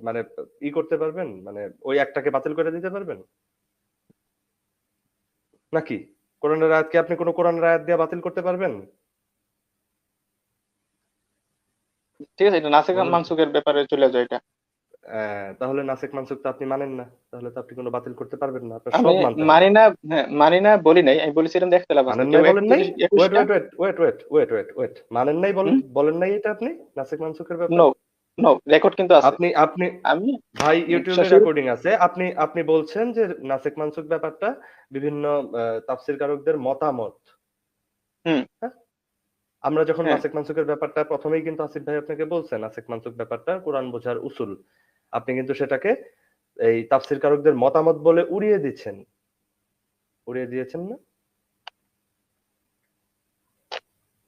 মানে ই করতে পারবেন, মানে ওই একটাকে বাতিল করে দিতে পারবেন নাকি? কোরআনের আয়াতকে আপনি কোনো কোরআনের আয়াত দিয়ে বাতিল করতে পারবেন? ঠিক আছে, এটা নাসিক বলেন তো। মানসুকের ব্যাপারে চলে যায় এটা। তাহলে নাসিক মানসুক তো আপনি মানেন না, তাহলে তো আপনি কোনো বাতিল করতে পারবেন না, আপনার আমি সব মানতে হবে। মানি না, হ্যাঁ মানি না বলি নাই, আমি বলেছিলাম দেখতে লাভ আছে মানেন কেউ নাই বলেন নাই? 31 ওয়েট 21টা। Wait wait wait wait wait wait wait মানেন নাই বলেন, বলেন নাই এটা আপনি নাসিক মানসুকের নো ব্যাপারে? নো, রেকর্ড কিন্তু আছে। আপনি আপনি আমি ভাই ইউটিউবে শুরু। রেকর্ডিং আছে, আপনি আপনি বলছেন যে নাসিক মানসুক ব্যাপারটা বিভিন্ন তাফসীরকারকদের মতামত। হুম। হ্যাঁ, আমরা যখন হ্যাঁ, নাসিক মানসুকের ব্যাপারটা প্রথমেই কিন্তু আসিফ ভাই আপনাকে বলছেন নাসিক মানসুক ব্যাপারটা কোরআন বোঝার উসুল, আপনি কিন্তু সেটাকে এই তাফসীরকারকদের মতামত বলে উড়িয়ে দিচ্ছেন, উড়িয়ে দিয়েছেন না?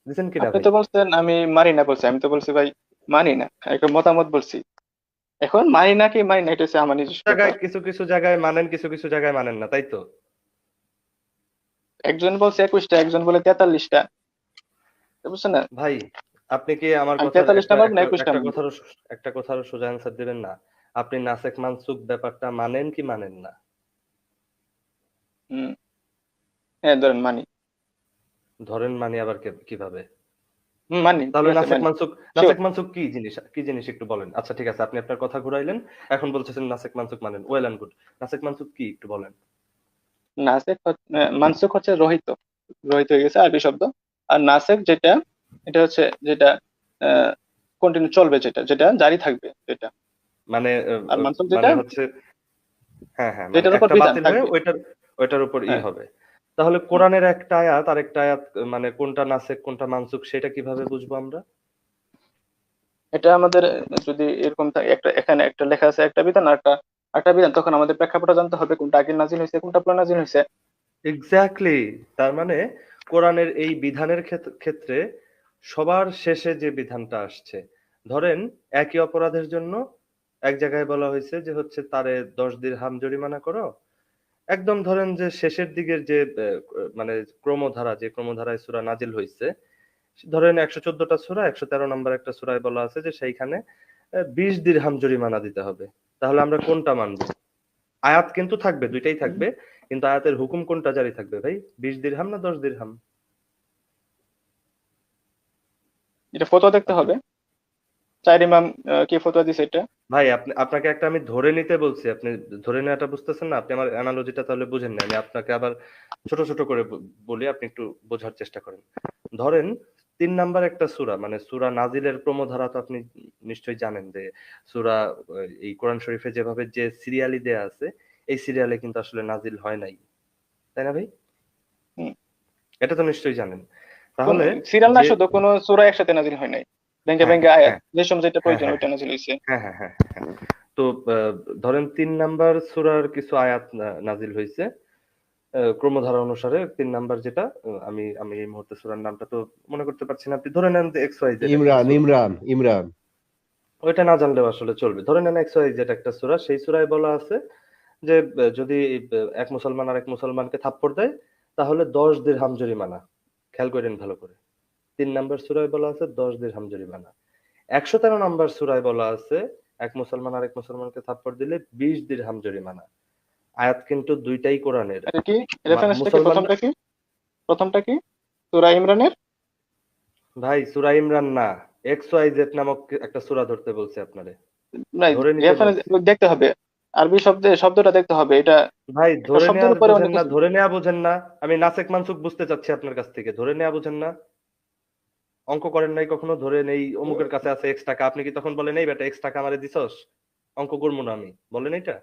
দিচ্ছেন কিনা আপনি ভাই? তো বলছেন আমি মানি না বলছি, আমি তো বলছি ভাই মানি না, একটা মতামত বলছি। এখন মানি নাকি মানি না, এটা হচ্ছে আমার নিজস্ব জায়গায় ব্যাপার। কিছু কিছু জায়গায় মানেন, কিছু কিছু জায়গায় মানেন না, তাই তো? একজন বলছে 21টা, একজন বলে 43টা, বুঝছেন না? ভাই আপনি কি আমার আমি কথার 43টা একটা মানবো না একটা 21টা একটা মানবো। কথারও একটা কথারও সোজা অ্যান্সার দিবেন না? আপনি নাসেক মানসুক ব্যাপারটা মানেন কি মানেন না? হুম, হ্যাঁ ধরেন মানি। ধরেন মানি আবার কিভাবে? মানি, ঠিক তাহলে আছে মানি। শিওর। নাসেক মানসুক কি জিনিস একটু বলেন। আচ্ছা ঠিক আছে, আপনি আপনার কথা ঘুরাইলেন, এখন বলতেছেন নাসেক মানসুক মানেন, ওয়েল এন্ড গুড। নাসেক মানসুক কি একটু বলেন। নাসেক মানসুক হচ্ছে রহিত, রহিত হয়ে গেছে আরবি শব্দ। আর নাসেক যেটা, এটা হচ্ছে যেটা কন্টিনিউ চলবে, যেটা যেটা জারি থাকবে যেটা। মানে আর মানসুক যেটা, মানে হচ্ছে, হ্যাঁ হ্যাঁ, মানে যেটার উপর একটা বিধান বাতিল হয়ে থাকবে। ওইটার উপর হ্যাঁ। হবে। তাহলে হুম। কোরআনের একটা আয়াত আর একটা আয়াত, মানে কোনটা নাসেক কোনটা মানসুক সেটা কিভাবে বুঝবো আমরা? এটা আমাদের যদি এরকম থাকে, একটা এখানে একটা লেখা আছে একটা বিধান আর একটা একটা বিধান, তখন আমাদের প্রেক্ষাপটটা জানতে হবে কোনটা আগে নাজিল হয়েছে কোনটা পরে নাজিল হয়েছে। এক্স্যাক্টলি। তার মানে কোরআনের এই বিধানের ক্ষেত্রে সবার শেষে যে বিধানটা আসছে, ধরেন একই অপরাধের জন্য এক জায়গায় বলা হয়েছে যে হচ্ছে তারে 10 দিরহাম জরিমানা করো, একদম ধরেন যে শেষের দিকের যে মানে ক্রমধারা, যে ক্রমধারায় সূরা নাজিল হয়েছে, ধরেন 114টা সূরা, 113 নম্বর একটা সূরায় বলা আছে যে সেইখানে 20 দিরহাম জরিমানা দিতে হবে। তাহলে আমরা কোনটা মানবো? আয়াত কিন্তু থাকবে, দুইটাই থাকবে, কিন্তু আয়াতের হুকুম কোনটা জারি থাকবে ভাই? 20 দিরহাম না 10 দিরহাম? এটা ফতোয়া দেখতে আপনি হবে, চার ইমাম কি ফতোয়া দিছে এটা। ভাই, আপনাকে একটা আমি ধরে নিতে বলছি, আপনি ধরে নেওয়াটা বুঝতেছেন না। আপনি আমার অ্যানালজিটা তাহলে বুঝেন না। আমি আপনাকে আবার ছোট ছোট করে বলি, আপনি একটু বোঝার চেষ্টা করেন। ধরেন 3 নাম্বার একটা সূরা, মানে সূরা নাজিলের ক্রমধারা তো আপনি নিশ্চয়ই জানেন যে সূরা এই কোরআন শরীফে যেভাবে যে সিরিয়ালি দেয়া আছে, এই সিরিয়ালে কিন্তু আসলে নাজিল হয় নাই, তাই না ভাই? হুম। এটা তো নিশ্চয়ই জানেন। কোন তাহলে সিরিয়াল না, যে, শুধু কোন সূরা একসাথে নাজিল হয় নাই, ভেঙ্গে হ্যাঁ ভেঙ্গে আয়াত হ্যাঁ যে সময় যেটা হ্যাঁ প্রয়োজন হ্যাঁ ওইটা নাজিল হয়েছে। হ্যাঁ হ্যাঁ হ্যাঁ হ্যাঁ। তো ধরেন 3 নাম্বার সূরার কিছু আয়াত নাজিল হয়েছে ক্রমধারা অনুসারে। 3 নাম্বার যেটা, আমি আমি এই মুহূর্তে সূরার নামটা তো মনে করতে পারছি না। আপনি ধরে নেন যে এক্স ওয়াই জেড একটা ইমরান সূরা, ইমরান ইমরান ওইটা না জানলেও আসলে চলবে। ধরে নেন এক্স ওয়াই জেড একটা সূরা, সেই সূরায় বলা আছে যে যদি এক মুসলমান আর এক মুসলমানকে থাপ্পড় দেয় তাহলে 10 দিরহাম জরিমানা। খেয়াল করেন ভালো করে। 3 নাম্বার সূরায় বলা আছে 10 দিরহাম জরিমানা। 113 নাম্বার সূরায় বলা আছে এক মুসলমান আরেক মুসলমানকে থাপ্পড় দিলে 20 দিরহাম জরিমানা। আয়াত কিন্তু দুইটাই কোরআনের। এটা কি রেফারেন্সটা কি, মুসলমানরা, প্রথমটা কি সূরা ইমরানের? ভাই সূরা ইমরান না, এক্স ওয়াই জেড নামক একটা সূরা ধরতে বলছে আপনারে, না, ধরে নিতে রেফারেন্স বলছি। দেখতে হবে, আরবি শব্দটা দেখতে হবে। এটা ভাই একটা শব্দের উপরে অনেক কিছু। ধরে নেয়া বোঝেন না। আমি নাসেক মানসুক বুঝতে চাচ্ছি আপনার কাছ থেকে, ধরে নেয়া বোঝেন না। অঙ্ক করেন নাই কখনো? ধরে নেই অমুকের কাছে আছে এক্স টাকা, আপনি কি তখন বলেন এই বেটা এক্স টাকা আমারে দিছস, অঙ্ক করবো না আমি, বলেন এটা?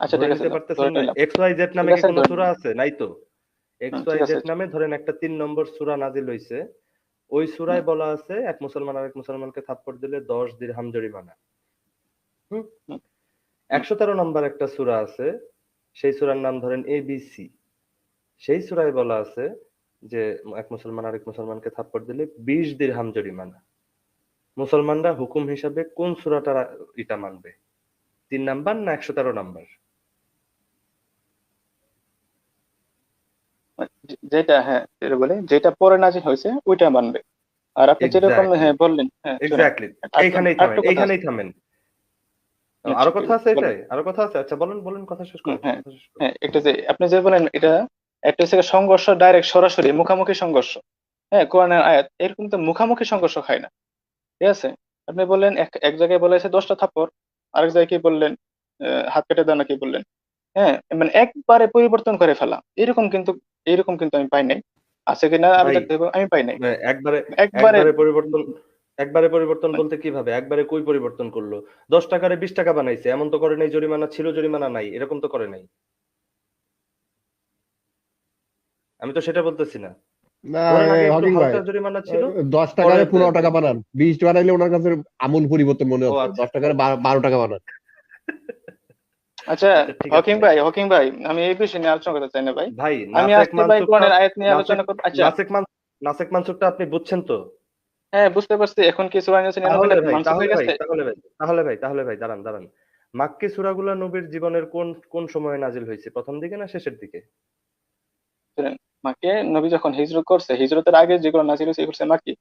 আচ্ছা ধরে ঠিক আছে, নিতে পারতেছেন ধরে না? নিলাম। এক্স ওয়াই জেড ঠিক নামে কি আছে কোনো ধরে সূরা নিলাম। আছে? নাই তো। এক্স ঠিক ওয়াই আছে। জেড নামে ধরেন একটা 3 নম্বর সূরা নাজিল হইছে, ওই হুম, সূরায় বলা আছে এক মুসলমান আরেক মুসলমানকে থাপ্পড় দিলে 10 দিরহাম জরিমানা। হুম। হুম, হুম। 113 নম্বর একটা সূরা আছে, সেই সূরার নাম ধরেন এবিসি। সেই সূরায় বলা আছে যে এক মুসলমান আরেক মুসলমানকে থাপ্পড় দিলে 20 দিরহাম জরিমানা। মুসলমানরা হুকুম হিসাবে কোন সূরাটা এটা মানবে? 3 নাম্বার না 113 নাম্বার? যেটা, হ্যাঁ যেটা বলে, যেটা পরে নাজিল হয়েছে ওইটা মানবে। আর আপনি যেরকম এক্স্যাক্টলি, হ্যাঁ বললেন, হ্যাঁ শুনেন, এক্স্যাক্টলি। এইখানেই থামেন, আরেকটু কথা আছে। এইখানেই থামেন। আচ্ছা আরো ঠিক কথা আছে আছে বলেন। এটাই? আরো কথা আছে? আচ্ছা বলেন বলেন, কথা শেষ করেন, হ্যাঁ, কথা শেষ করেন। হ্যাঁ একটা যে আপনি যে বলেন এটা, একটা হচ্ছে সংঘর্ষ, ডাইরেক্ট সরাসরি মুখামুখি সংঘর্ষ। হ্যাঁ, কোরআনের আয়াত এরকম তো মুখামুখি সংঘর্ষ খায় না, ঠিক আছে? আপনি বললেন এক এক জায়গায় বলা হয়েছে 10টা থাপ্পড়, আরেক জায়গায় কি বললেন হাত কেটে দাও না কি বললেন। হ্যাঁ, মানে একবারে পরিবর্তন করে ফেলা, এরকম কিন্তু আমি পাই নাই। আছে কিনা আরো ভাই দেখতে হবে, আমি পাই নাই। একবারে একবারে একবারে পরিবর্তন, একবারে পরিবর্তন বলতে কিভাবে? একবারে কই পরিবর্তন করলো? 10 টাকারে 20 টাকা বানাইছে, এমন তো করে নাই জরিমানা ছিল জরিমানা নাই, এরকম তো করে নাই। আমি তো সেটা বলতেছি না। না ধরেন আগে একটু হকিং ভাই, হালকা জরিমানা ছিল, 10 টাকারে পরে 15 টাকা বানান, 20 বানাইলে ওনার কাছে আমূল পরিবর্তন মনে ও হচ্ছে, আচ্ছা 10 টাকারে 12 টাকা বানান। আচ্ছা। আচ্ছা ঠিক আছে ভাই। হকিং ভাই আমি এই বিষয়ে নিয়ে আলোচনা করতে চাই না ভাই। ভাই আমি নাসেক আজকে ভাই মানসুকটা, কোরআনের আয়াত নিয়ে নাসেক আলোচনা করবো। আচ্ছা, নাসেক মান নাসেক মানসুকটা আপনি বুঝছেন তো? হ্যাঁ বুঝতে পারছি, এখন কি সূরা ইউনূস 99 টা মানসুখ হয়ে গেছে? তাহলে ভাই দাঁড়ান। মাক্কি সূরাগুলা নবীর জীবনের কোন সময়ে নাজিল হয়েছে, প্রথম দিকে না শেষের দিকে? শুনেন, মাকে নবী যখন হিজরত করছে, হিজরতের আগে যেগুলো নাজিল হয়েছে এগুলো হচ্ছে মাক্কি,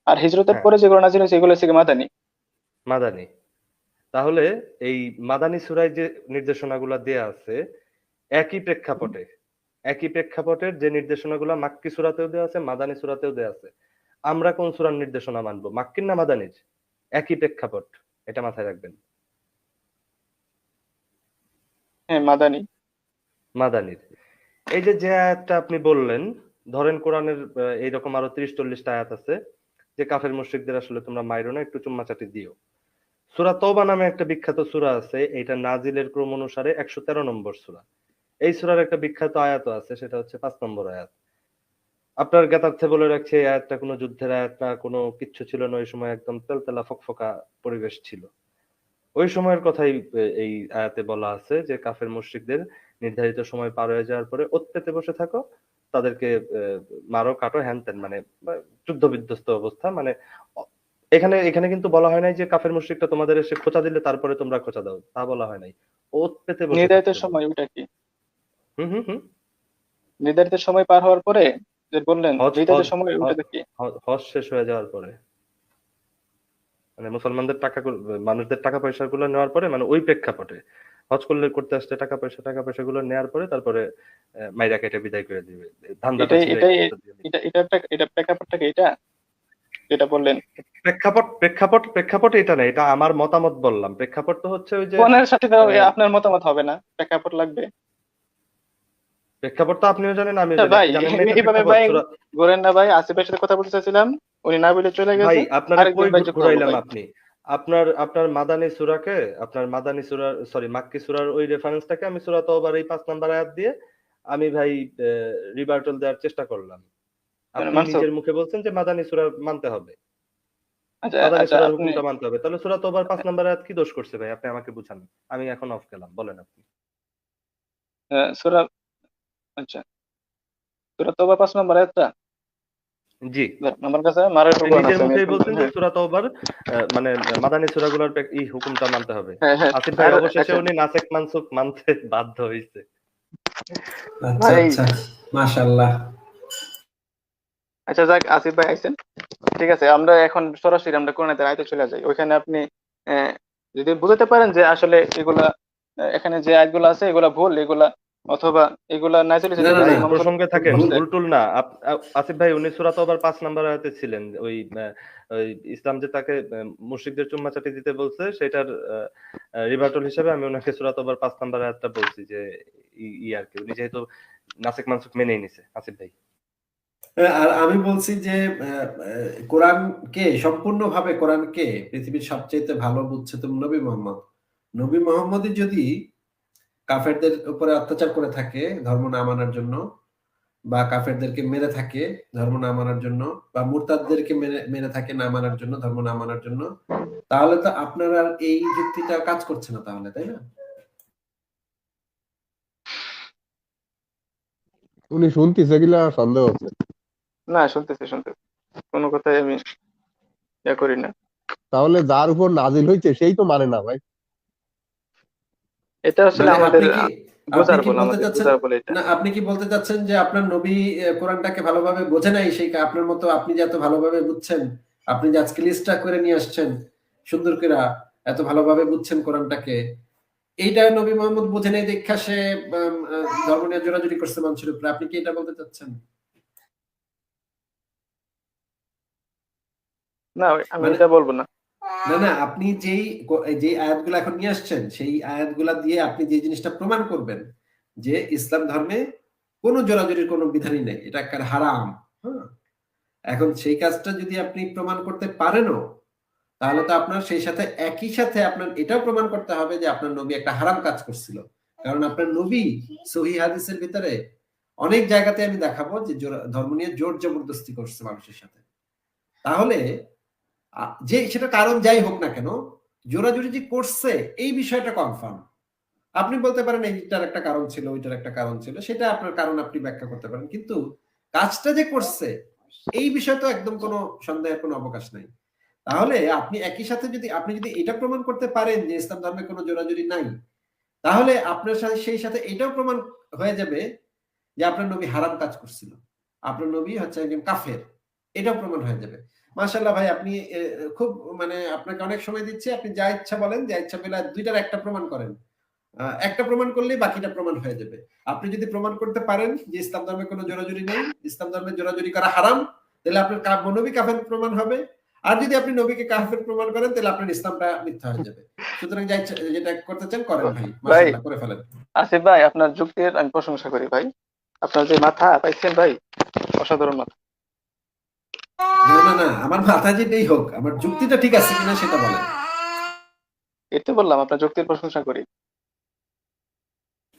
আর হিজরতের হ্যাঁ, পরে যেগুলো নাজিল হয়েছে এগুলো হচ্ছে কি মাদানী। মাদানী। তাহলে এই মাদানী সূরায় যে নির্দেশনাগুলা দেয়া আছে একই প্রেক্ষাপটের যে নির্দেশনাগুলা মাক্কি সূরাতেও দেয়া আছে, মাদানী সূরাতেও দেয়া আছে। আমরা কোন সূরার নির্দেশনা মানবো, মাক্কির না মাদানীর? একই প্রেক্ষাপট, এটা মাথায় রাখবেন। হ্যাঁ মাদানী। মাদানীর। এই যে আয়াতটা আপনি বললেন, ধরেন কোরআনের এইরকম আরো 30-40টা আয়াত আছে যে কাফের মুশরিকদের আসলে তোমরা মাইরো না, একটু চুম্মাচাটি দিও। সূরা তওবা নামে একটা বিখ্যাত সূরা আছে, এটা নাজিলের ক্রম অনুসারে 113 নম্বর সূরা। এই সূরার একটা বিখ্যাত আয়াত আছে, সেটা হচ্ছে 5 নম্বর আয়াত। আপনার জ্ঞাতার্থে বলে রাখছি, এই আয়াতটা কোনো যুদ্ধের আয়াত না, কোনো কিচ্ছু ছিল না, ওই সময় একদম তেলতেলা ফকফকা পরিবেশ ছিল। ওই সময়ের কথাই এই আয়াতে বলা আছে যে কাফের মুশরিকদের নির্ধারিত সময় পার হয়ে যাওয়ার পরে ওৎ পেতে বসে থাকো, তাদেরকে মারো কাটো হ্যান ত্যান, মানে যুদ্ধ বিধ্বস্ত অবস্থা। মানে এখানে এখানে কিন্তু বলা হয় নাই যে কাফের মুশরিকরা তোমাদের এসে খোঁচা দিলে তারপরে তোমরা খোঁচা দাও, তা বলা হয় নাই। ওৎ পেতে বসে নির্ধারিত থাকতে বলে। সময় ওটা কি? হুম। নির্ধারিত সময় পার হওয়ার পরে যে বললেন হজ নির্ধারিত হজ সময় ওটা কি? হজ শেষ হয়ে যাওয়ার পরে, মানে মুসলমানদের মানুষদের টাকা পয়সা গুলো নেওয়ার পরে, মানে ওই প্রেক্ষাপটে হজ করতে আসছে, টাকা পয়সা গুলো নেওয়ার পরে তারপরে মাইরা কেটে বিদায় করে দিবে। ধান্দাটা এটাই ছিল এটাই এই। এটা প্রেক্ষাপটটা কি এটা যেটা বললেন? প্রেক্ষাপট এটা না, এটা আমার মতামত বললাম। প্রেক্ষাপট তো হচ্ছে ওই যে কোনের সাথে তো আহ, আপনার মতামত হবে না, প্রেক্ষাপট লাগবে। প্রেক্ষাপট তো আপনিও জানেন আমিও আচ্ছা জানি, ভাই, আপনি জানেন না এটা এইভাবে প্রেক্ষাপট? ভাই ঘুরেন না ভাই, আসিফের সাথে কথা বলতে চাইছিলাম, উনি না বলে চলে ভাই গেছে। আপনারা আরেকদিন কই ভাই যুক্ত হবো ঘুরাইলাম ভাই। আপনি? আপনার মাদানী সূরার সরি মাক্কি সূরার ওই রেফারেন্সটাকে আমি সূরা তওবার এই 5 নাম্বার আয়াত দিয়ে আমি ভাই রিভার্টাল দেওয়ার চেষ্টা করলাম। আপনি মানসুখ, নিজের মুখে বলছেন যে মাদানী সূরা মানতে হবে, আচ্ছা মাদানী আচ্ছা সূরার আপনি হুকুমটা মানতে হবে। তাহলে সূরা তওবার 5 নাম্বার আয়াত কি দোষ করছে ভাই, আপনি আমাকে বুঝান। আমি এখন অফ গেলাম, বলেন আপনি। সূরা, আচ্ছা সূরা তওবা 5 নম্বর আয়াতটা জি, আমার কাছে মারের আপনি কোরআন নিজের আছে, আমি মুখেই এখন বলছেন যে হ্যাঁ সূরা তওবার মানে মাদানী সূরাগুলোর এই হুকুমটা মানতে হবে। হ্যাঁ হ্যাঁ। আসিফ ভাই আর অবশেষে আচ্ছা উনি নাসেখ মানসুখ মানতে বাধ্য হয়েছে। আচ্ছা ভাই, আচ্ছা, মাশাআল্লাহ। আচ্ছা যাক, আসিফ ভাই আইছেন, ঠিক আছে আমরা এখন সরাসরি আমরা কোরআনের আয়াতে চলে যাই। ওইখানে আপনি আহ, যদি বুঝতে পারেন যে আসলে এগুলা এখানে যে আয়াতগুলো আছে এগুলা ভুল, এগুলা অথবা এগুলা নাজিল হয়েছে না না যেগুলো ভাই না, ইমাম প্রসঙ্গে থাকেন, ভুল। করছে। ভুল টুল না। আসিফ ভাই উনি সূরা তওবার 5 নাম্বার আয়াতে ছিলেন, ওই ওই ইসলাম যে তাকে মুশরিকদের চুম্মা চাটি দিতে বলছে সেটার রিভার্টাল হিসেবে আমি ওনাকে সূরা তওবার 5 নাম্বার আয়াতটা বলছি যে আর কি, উনি যেহেতু নাসিক মানসুখ মেনেই নিছে। আসিফ ভাই আর আমি বলছি যে কোরআনকে সম্পূর্ণভাবে কোরআনকে পৃথিবীর সবচেয়ে ভালো বুঝছে তো নবী মোহাম্মদ। নবী মোহাম্মদই যদি কাফেরদের উপরে অত্যাচার করে থাকে ধর্ম না মানার জন্য, বা কাফেরদেরকে মেরে থাকে ধর্ম না মানার জন্য, বা মুরতাদদেরকে মেরে থাকে না মানার জন্য, ধর্ম না মানার জন্য, তাহলে তো আপনার আর এই যুক্তিটা কাজ করছে না তাহলে, তাই না? উনি শুনতেছে কিনা সন্দেহ হচ্ছে। না শুনতেছি শুনতেছি, কোনো কথাই আমি ইয়া করি না। তাহলে যার উপর নাজিল হয়েছে সেই তো মানে না ভাই। এটা আসলে মানে আমাদের আপনি বোঝার কি বল, বলতে আমাদের চাচ্ছেন, বোঝার বলে এটা। না আপনি কি বলতে চাচ্ছেন যে আপনার নবী কোরআনটাকে ভালোভাবে বোঝে নাই, সেই আপনার মতো আপনি যে এত ভালোভাবে বুঝছেন, আপনি যে আজকে লিস্টটা করে নিয়ে আসছেন সুন্দর করে, এত ভালোভাবে বুঝছেন কোরআনটাকে, এইটা নবী মোহাম্মদ বোঝে নাই দেখা সে ধর্ম নিয়ে জোরাজুরি করছে মানুষের উপরে, আপনি কি এটা বলতে চাচ্ছেন? না আমি মানে এটা বলবো না। না না, আপনি যেই আয়াতগুলো এখন নিয়ে আসছেন সেই আয়াতগুলা দিয়ে আপনি যে জিনিসটা প্রমাণ করবেন যে ইসলাম ধর্মে কোনো জোরাজুরির কোনো বিধানই নেই, এটা একটা হারাম। হ্যাঁ, এখন সেই কাজটা যদি আপনি প্রমাণ করতে পারেনও, তাহলে তো আপনার সেই সাথে একই সাথে আপনার এটাও প্রমাণ করতে হবে যে আপনার নবী একটা হারাম কাজ করছিল। কারণ আপনার নবী সহিহ হাদিসের ভিতরে অনেক জায়গাতে আমি দেখাবো যে ধর্ম নিয়ে জোর জবরদস্তি করছে মানুষের সাথে। তাহলে যে সেটা কারণ যাই হোক না কেন, জোরাজুরি যে করছে এই বিষয়টা কনফার্ম। আপনি বলতে পারেন এইটার একটা কারণ ছিল, ওইটার একটা কারণ ছিল, সেটা আপনার কারণ আপনি ব্যাখ্যা করতে পারেন, কিন্তু কাজটা যে করছে এই বিষয়ে তো একদম কোনো সন্দেহের কোনো অবকাশ নাই। তাহলে আপনি একই সাথে আপনি যদি এটা প্রমাণ করতে পারেন যে ইসলাম ধর্মে কোনো জোরাজুরি নাই, তাহলে আপনার সাথে সেই সাথে এটাও প্রমাণ হয়ে যাবে যে আপনার নবী হারাম কাজ করছিল, আপনার নবী হচ্ছে একজন কাফের, এটাও প্রমাণ হয়ে যাবে। মাশাআল্লাহ ভাই, আপনি খুব মানে আপনাকে অনেক সময় দিচ্ছি, আপনি যা ইচ্ছা বলেন, যা ইচ্ছা বলে দুইটার একটা প্রমাণ করেন। একটা প্রমাণ করলেই বাকিটা প্রমাণ হয়ে যাবে। আপনি যদি প্রমাণ করতে পারেন যে ইসলাম ধর্মে কোনো জোরাজুরি নেই, ইসলাম ধর্মে জোরাজুরি করা হারাম, তাহলে আপনার নবী কাফের প্রমাণ হবে। আর যদি আপনি নবীকে কাফের প্রমাণ করেন, তাহলে আপনার ইসলামটা মিথ্যা হয়ে যাবে। সুতরাং যা ইচ্ছা যেটা করতে চান করেন ভাই, ভাই মাশাআল্লাহ করে ফেলেন। আসিফ ভাই, আপনার যুক্তির আমি প্রশংসা করি ভাই। আপনার যে মাথা পাইছেন ভাই, অসাধারণ মাথা। না না না, আমার মাথা যেটাই হোক, আমার যুক্তিটা ঠিক আছে কিনা সেটা বলেন। এতে বললাম আপনার যুক্তির প্রশংসা করি।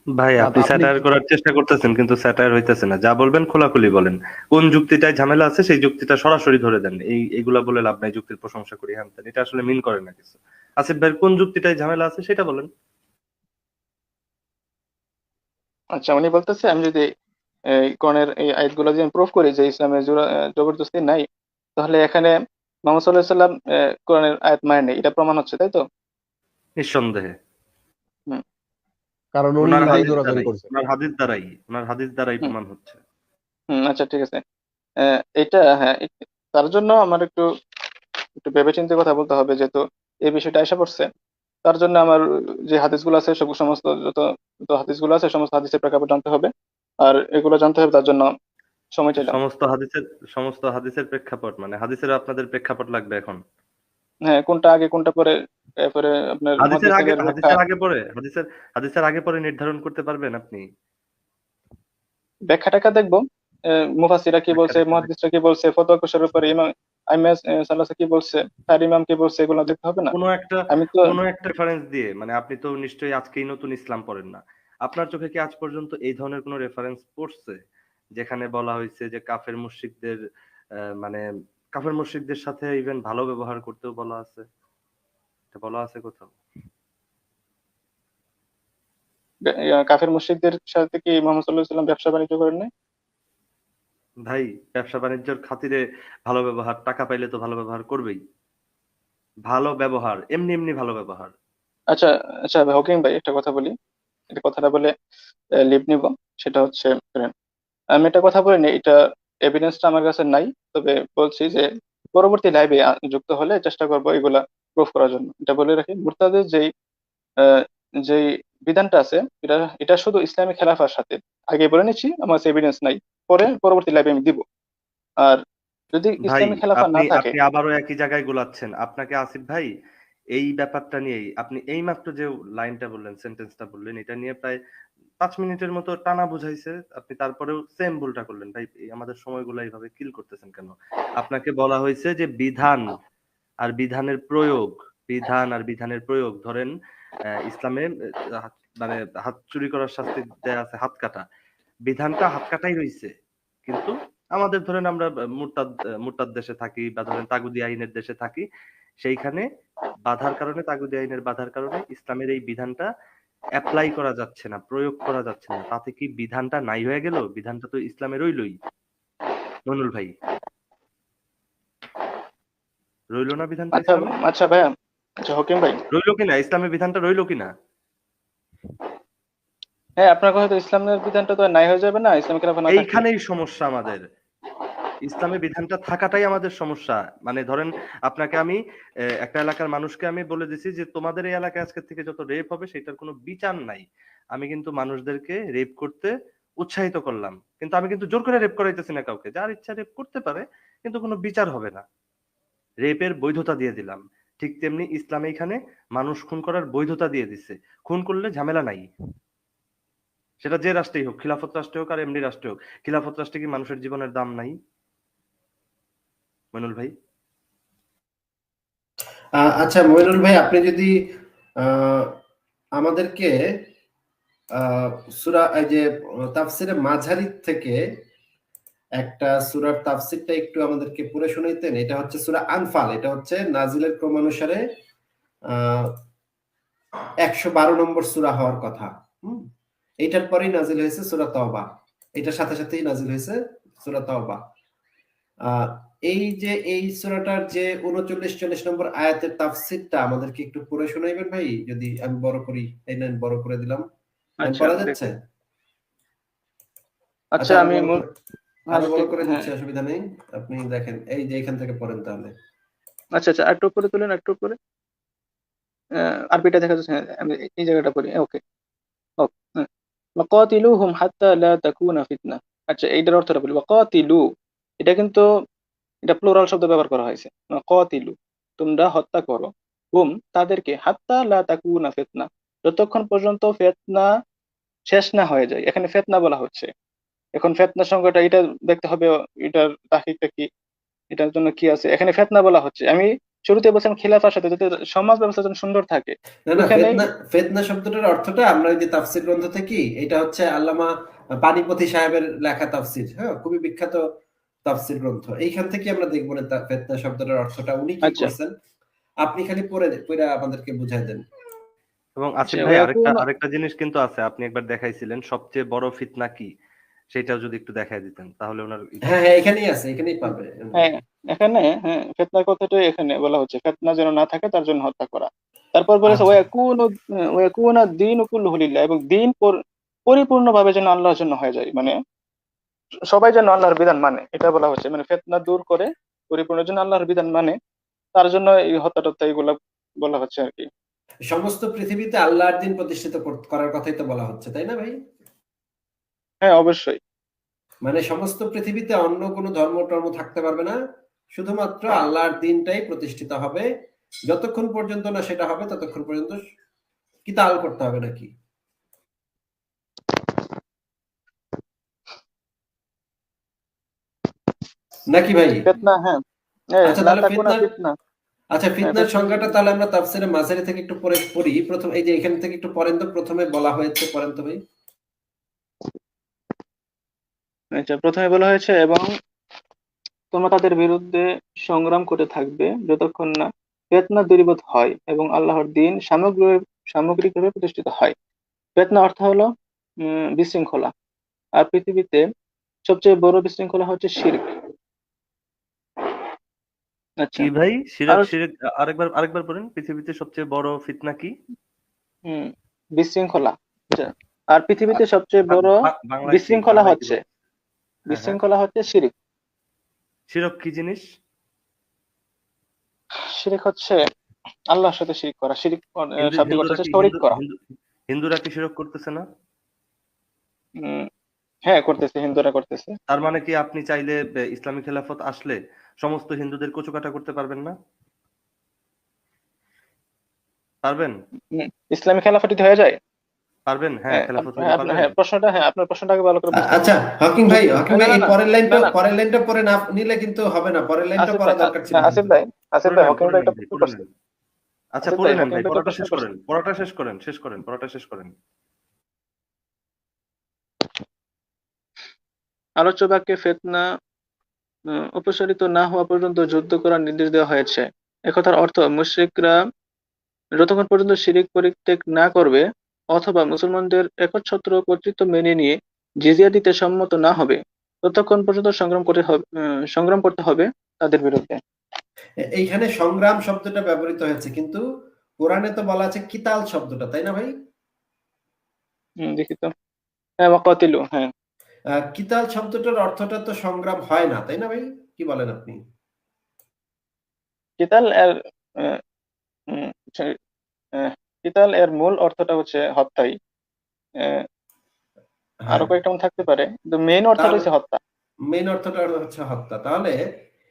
ভাই না, আপনি আপনি স্যাটায়ার করার চেষ্টা করতেছেন, কিন্তু স্যাটায়ার হইতেছে না। যা বলবেন খোলাখুলি বলেন, কোন যুক্তিটায় ঝামেলা আছে সেই যুক্তিটা সরাসরি ধরে দেন। এইগুলা বলে লাভ নাই, যুক্তির প্রশংসা করি হ্যান ত্যান, এটা আসলে মিন করে না কিছু। আসিফ ভাইয়ের কোন যুক্তিটায় ঝামেলা আছে সেটা বলেন। আচ্ছা, উনি বলতেছে আমি যদি এই কোরআনের এই আয়াতগুলো যদি প্রুফ করি যে ইসলামে জবরদস্তি নাই, তাহলে এখানে মোহাম্মদ সাল্লাল্লাহু আলাইহি সাল্লাম কোরআনের আয়াত মানে নেই, এটা প্রমাণ হচ্ছে, তাই তো? নিঃসন্দেহে হুম কারণ উনি ওনার নিজেই হাদিস জোরাজোরি দ্বারাই, করছে। ওনার হাদিস দ্বারাই হুম প্রমাণ হচ্ছে। আচ্ছা, ঠিক আছে। এটা হ্যাঁ, তার জন্য আমার একটু একটু ভেবেচিন্তে কথা বলতে হবে, যেহেতু এই বিষয়টা এসে পড়ছে। তার জন্য আমার যে হাদিসগুলো আছে সমস্ত যত যত হাদিসগুলো আছে সমস্ত হাদিসের প্রেক্ষাপট জানতে হবে। আর এগুলো জানতে হবে, তার জন্য সময় চাইলাম। সমস্ত হাদিসের প্রেক্ষাপট মানে হাদিসের আপনাদের প্রেক্ষাপট লাগবে এখন? হ্যাঁ, কোনটা আগে কোনটা পরে, এরপরে আপনার মুহাদ্দিসিনের ব্যাখ্যা। হাদিসের আগে পরে নির্ধারণ করতে পারবেন আপনি? ব্যাখ্যাটাকে দেখবো, মুফাসসিরা কি বলছে, ব্যাখ্যাটা কি? মুহাদ্দিসরা কি বলছে, ফতোয়া কোষের উপরে ইমাম আইমাস সাল্লাল্লাহু কি বলছে, তার ইমাম কি বলছে, এগুলো দেখতে হবে না? কোনো একটা আমি তো কোনো একটা রেফারেন্স দিয়ে, মানে আপনি তো নিশ্চয়ই আজকেই নতুন ইসলাম পড়েন না। আপনার চোখে কি আজ পর্যন্ত এই ধরনের কোনো রেফারেন্স পড়ছে যেখানে বলা হয়েছে যে কাফের মুশরিকদের মানে কাফের মুশরিকদের সাথে ইভেন ভালো ব্যবহার করতেও বলা আছে? এটা বলা আছে কোথাও? কাফের মুশরিকদের সাথে কি মুহাম্মদ সাল্লাল্লাহু আলাইহি ওয়াসাল্লাম ব্যবসা বাণিজ্য করেন নাই? ভাই ব্যবসা বাণিজ্যের খাতিরে ভালো ব্যবহার, টাকা পাইলে তো ভালো ব্যবহার করবেই। ভালো ব্যবহার, এমনি এমনি ভালো ব্যবহার। আচ্ছা আচ্ছা ভাই, হকিং ভাই, একটা কথা বলি, এটা কথাটা বলে লিভ নিব। সেটা হচ্ছে, শুনেন, আমি একটা কথা বলিনি, এটা এভিডেন্সটা আমার কাছে নাই, তবে বলছি যে পরবর্তী লাইভে যুক্ত হলে চেষ্টা করব এগুলা প্রুফ করার জন্য। এটা বলে রাখি, মুরতাদের আহ, যেই বিধানটা আছে, এটা এটা শুধু ইসলামী খেলাফার সাথে, আগে বলে নিচ্ছি আমার কাছে এভিডেন্স নাই, পরবর্তী লাইভে আমি দিব। আর যদি ভাই ইসলামী খেলাফা না আপনি থাকে। আপনি আবারও একই জায়গায় গোলাচ্ছেন। আপনাকে আসিফ ভাই এই ব্যাপারটা নিয়েই আপনি এইমাত্র যে লাইনটা বললেন, সেন্টেন্সটা বললেন, এটা নিয়ে প্রায় 5 মিনিটের মতো টানা বুঝাইছে। আপনি তারপরেও সেম ভুলটা করলেন। ভাই আমাদের সময়গুলো এইভাবে কিল করতেছেন কেন? আপনাকে বলা হয়েছে যে বিধান আর বিধানের প্রয়োগ, ধরেন ইসলামে মানে হাত চুরি করার শাস্তি দেয়া আছে হাত কাটা। বিধানটা হাত কাটাই রইছে, কিন্তু আমাদের ধরেন আমরা মুরতাদ দেশে থাকি, বা ধরেন তাগুদি আইনের দেশে থাকি, সেইখানে তাগুদি আইনের বাধার কারণে ইসলামের এই বিধানটা অ্যাপ্লাই করা যাচ্ছে না, প্রয়োগ করা যাচ্ছে না। তাতে কি বিধানটা নাই হয়ে গেল? বিধানটা তো ইসলামে রইলই। মনুল ভাই, রইলো না বিধানটা আচ্ছা ইসলামে? আচ্ছা ভাইয়া, আচ্ছা হকিম ভাই, রইলো কিনা ইসলামের বিধানটা, রইলো কিনা? হ্যাঁ আপনার কথা তো, ইসলামের বিধানটা তো আর নাই হয়ে যাবে না ইসলামী খেলাফা না থাকলে। এইখানেই সমস্যা আমাদের। ইসলামে বিধানটা থাকাটাই আমাদের সমস্যা। মানে ধরেন আপনাকে আমি একটা এলাকার মানুষকে আমি বলে দিছি যে তোমাদের এই এলাকায় আজকের থেকে যত রেপ হবে সেটার কোনো বিচার নাই। আমি কিন্তু মানুষদেরকে রেপ করতে উৎসাহিত করলাম, কিন্তু আমি কিন্তু জোর করে রেপ করাইতেছি না কাউকে। যার ইচ্ছা রেপ করতে পারে, কিন্তু কোনো বিচার হবে না। রেপের বৈধতা দিয়ে দিলাম। ঠিক তেমনি ইসলামে এখানে মানুষ খুন করার বৈধতা দিয়ে দিচ্ছে। খুন করলে ঝামেলা নাই, সেটা যে রাষ্ট্রেই হোক, খিলাফত রাষ্ট্রে হোক আর এমনি রাষ্ট্রে হোক। খিলাফত রাষ্ট্রে কি মানুষের জীবনের দাম নাই মইনুল ভাই? আচ্ছা মইনুল ভাই, আপনি যদি আহ, আমাদেরকে সূরা এই যে তাফসিরে মাঝারি থেকে একটা সূরার তাফসিরটা একটু আমাদেরকে পড়ে শোনাইতেন। এটা হচ্ছে সূরা আনফাল, এটা হচ্ছে নাজিলের ক্রমানুসারে 112 নম্বর সূরা হওয়ার কথা। এটার পরেই নাজিল হয়েছে সূরা তাওবা, এটার সাথে সাথেই নাজিল হয়েছে সূরা তাওবা। আহ, এই যে এই সূরাটার যে 39-40 নম্বর আয়াতের তাফসীরটা আমাদেরকে একটু পড়ে শোনাইবেন ভাই, যদি আমি বড় করি। এই নেন, বড় করে দিলাম। আমি আচ্ছা পড়া যাচ্ছে? দেখুন। আচ্ছা, আচ্ছা আরো আমি বড় মূল করে, আরো বড় করে হ্যাঁ। দিচ্ছি, অসুবিধা নেই। আপনি দেখেন, এই যে এখান থেকে পড়েন তাহলে। আচ্ছা আচ্ছা, একটু উপরে তুলেন, একটু উপরে। আরবিটা দেখা যাচ্ছে, হ্যাঁ আমি এই জায়গাটা পড়ি, ওকে। ওকে, হ্যাঁ। ওয়াকাতিলুহুম হাত্তা লা তাকুনা ফিতনা। আচ্ছা, এইটার অর্থটা বলি। ওয়াকাতিলু, এটা কিন্তু এটা প্লুরাল শব্দ ব্যবহার করা হয়েছে। ওয়াকাতিলু, তোমরা হত্যা করো, হুম তাদেরকে, হাত্তা লা তাকুনা ফিতনা, যতক্ষণ পর্যন্ত ফিতনা শেষ না হয়ে যায়। এখানে ফিতনা বলা হচ্ছে। এখন ফিতনা সংজ্ঞাটা এটা দেখতে হবে, এটার তাহকিকটা কি, এটার জন্য কি আছে। এখানে ফিতনা বলা হচ্ছে, আমি শুরুতে বলছিলাম খিলাফার সাথে, যাতে সমাজ ব্যবস্থা যেন সুন্দর থাকে। না না, ওইখানেই ফেতনা, ফেতনা শব্দটার অর্থটা আমরা ওই যে তাফসীর গ্রন্থ থেকে, এটা হচ্ছে আল্লামা পানিপথী সাহেবের লেখা তাফসীর, হ্যাঁ, খুবই বিখ্যাত তাফসীর গ্রন্থ। এইখান থেকে আমরা দেখবো না ফেতনা শব্দটার অর্থটা উনি কি আচ্ছা করছেন। আপনি খালি পড়ে পড়ে আমাদেরকে বুঝাই দেন। এবং আচ্ছা আসিফ ভাই আরেকটা ওয়াকুন। আরেকটা জিনিস কিন্তু আছে, আপনি একবার দেখাইছিলেন সবচেয়ে বড় ফিতনা কি, সেটাও যদি একটু দেখাই দিতেন তাহলে ওনার এটা হ্যাঁ হতো। হ্যাঁ, এখানেই আছে, এখানেই পাবে। হ্যাঁ, এখানে হ্যাঁ ফিতনার কথাটাই এখানে বলা হচ্ছে, ফিতনা যেন না থাকে তার জন্য হত্যা করা। তারপর বলেছে আচ্ছা, ওয়াকুনা দীনু কুল্লুহু লিল্লাহ, এবং দিন পরিপূর্ণভাবে যেন আল্লাহর জন্য হয়ে যায়, মানে সবাই যেন আল্লাহর বিধান মানে, এটা বলা হচ্ছে। মানে ফিতনা দূর করে পরিপূর্ণ যেন আল্লাহর বিধান মানে, তার জন্য এই হত্যা টত্যা এগুলা বলা হচ্ছে আর কি। সমস্ত পৃথিবীতে আল্লাহর দিন প্রতিষ্ঠিত করার কথাই তো বলা হচ্ছে, তাই না ভাই? হ্যাঁ অবশ্যই। মানে সমস্ত পৃথিবীতে অন্য কোনো ধর্ম টর্ম থাকতে পারবে না, শুধুমাত্র আল্লাহর দিনটাই প্রতিষ্ঠিত হবে। যতক্ষণ পর্যন্ত না সেটা হবে, ততক্ষণ পর্যন্ত কিতাল করতে হবে নাকি, নাকি ভাই? ফিতনা, হ্যাঁ আচ্ছা লা তাহলে তাকুনা ফিতনার, ফিতনা। আচ্ছা হ্যাঁ ফিতনার ফিতনা। সংজ্ঞাটা তাহলে আমরা তাফসীরে মাঝারি থেকে একটু পরে পড়ি। প্রথম এই যে এখান থেকে একটু পড়েন তো, প্রথমে বলা হয়েছে, পড়েন তো ভাই। আচ্ছা, প্রথমে বলা হয়েছে, এবং তোমরা তাদের বিরুদ্ধে সংগ্রাম করতে থাকবে যতক্ষণ না ফিতনা দূরীভূত হয় এবং আল্লাহর দিন সামগ্রিকভাবে প্রতিষ্ঠিত হয়। ফিতনা অর্থ হলো বিশৃঙ্খলা। আর পৃথিবীতে সবচেয়ে বড় বিশৃঙ্খলা হচ্ছে শিরক। আচ্ছা। কি ভাই, আর শিরক? শিরক আরেকবার আরেকবার বলেন, পৃথিবীতে সবচেয়ে বড় ফিতনা কি? উম, বিশৃঙ্খলা। আচ্ছা, আর পৃথিবীতে সবচেয়ে বড় বাংলায় কি, বিশৃঙ্খলা বাংলায় কি হচ্ছে, বলছে? হ্যাঁ হ্যাঁ, বিশৃঙ্খলা হচ্ছে শিরক। শিরক কি জিনিস? শিরক হচ্ছে আল্লাহর সাথে শিরিক করা। শিরিক শাব্দিক অর্থ হিন্দুরা হচ্ছে কি শরিক করা। হিন্দুরা কি শিরক করতেছে না? উম, হ্যাঁ করতেছে, হিন্দুরা করতেছে। তার মানে কি আপনি চাইলে ইসলামী খেলাফত আসলে সমস্ত হিন্দুদের কচুকাটা করতে পারবেন না? পারবেন? ইসলামী খেলাফত হয়ে যায়। পারবেন, হ্যাঁ, খেলাফত হইতে পারবেন। হ্যাঁ প্রশ্নটা, হ্যাঁ আপনার প্রশ্নটাকে ভালো করে বুঝতে হবে। আচ্ছা হকিং ভাই, হকিং না ভাই, না এই না পরের না লাইনটা, না, পরের লাইনটা পরে না নিলে কিন্তু হবে না, পরের লাইনটা আসিফ পড়া ভাই, দরকার ছিল না আসিফ কিন্তু। ভাই, আসিফ পড়ে ভাই নেন, হকিং পড়ে ভাই নেন একটা ভাই, প্রশ্ন পড়ে করছে। নেন। আচ্ছা আসিফ পড়ে ভাই নেন হকিং ভাই, ভাই একটা পড়াটা প্রশ্ন শেষ করছে। করেন, পড়াটা শেষ করেন, শেষ করেন, পড়াটা শেষ করেন। আলোচ্য বাক্যে ফিতনা অপসারিত না হওয়া পর্যন্ত যুদ্ধ করার নির্দেশ দেওয়া হয়েছে। একথার অর্থ, মুশরিকরা যতক্ষণ পর্যন্ত শিরিক পরিত্যাগ না করবে অথবা মুসলমানদের একচ্ছত্র কর্তৃত্ব মেনে নিয়ে জিজিয়া দিতে সম্মত না হবে, ততক্ষণ পর্যন্ত সংগ্রাম করতে হবে তাদের বিরুদ্ধে। এইখানে সংগ্রাম শব্দটা ব্যবহৃত হয়েছে, কিন্তু কোরআনে তো বলা আছে কিতাল শব্দটা, তাই না ভাই? দেখি তো। হ্যাঁ ওয়াকাতিলু, হ্যাঁ। কিতাল শব্দটার অর্থটা তো সংগ্রাম হয় না, তাই না ভাই? কি বলেন আপনি? কিতাল এর আহ, উম, সে- কিতাল এর মূল অর্থটা হচ্ছে হত্যাই। আহ, আরো হ্যাঁ, কয়েকটা মনে থাকতে পারে, কিন্তু মেইন অর্থটা তাহলে হচ্ছে হত্যা। মেইন অর্থটা হচ্ছে হত্যা। তাহলে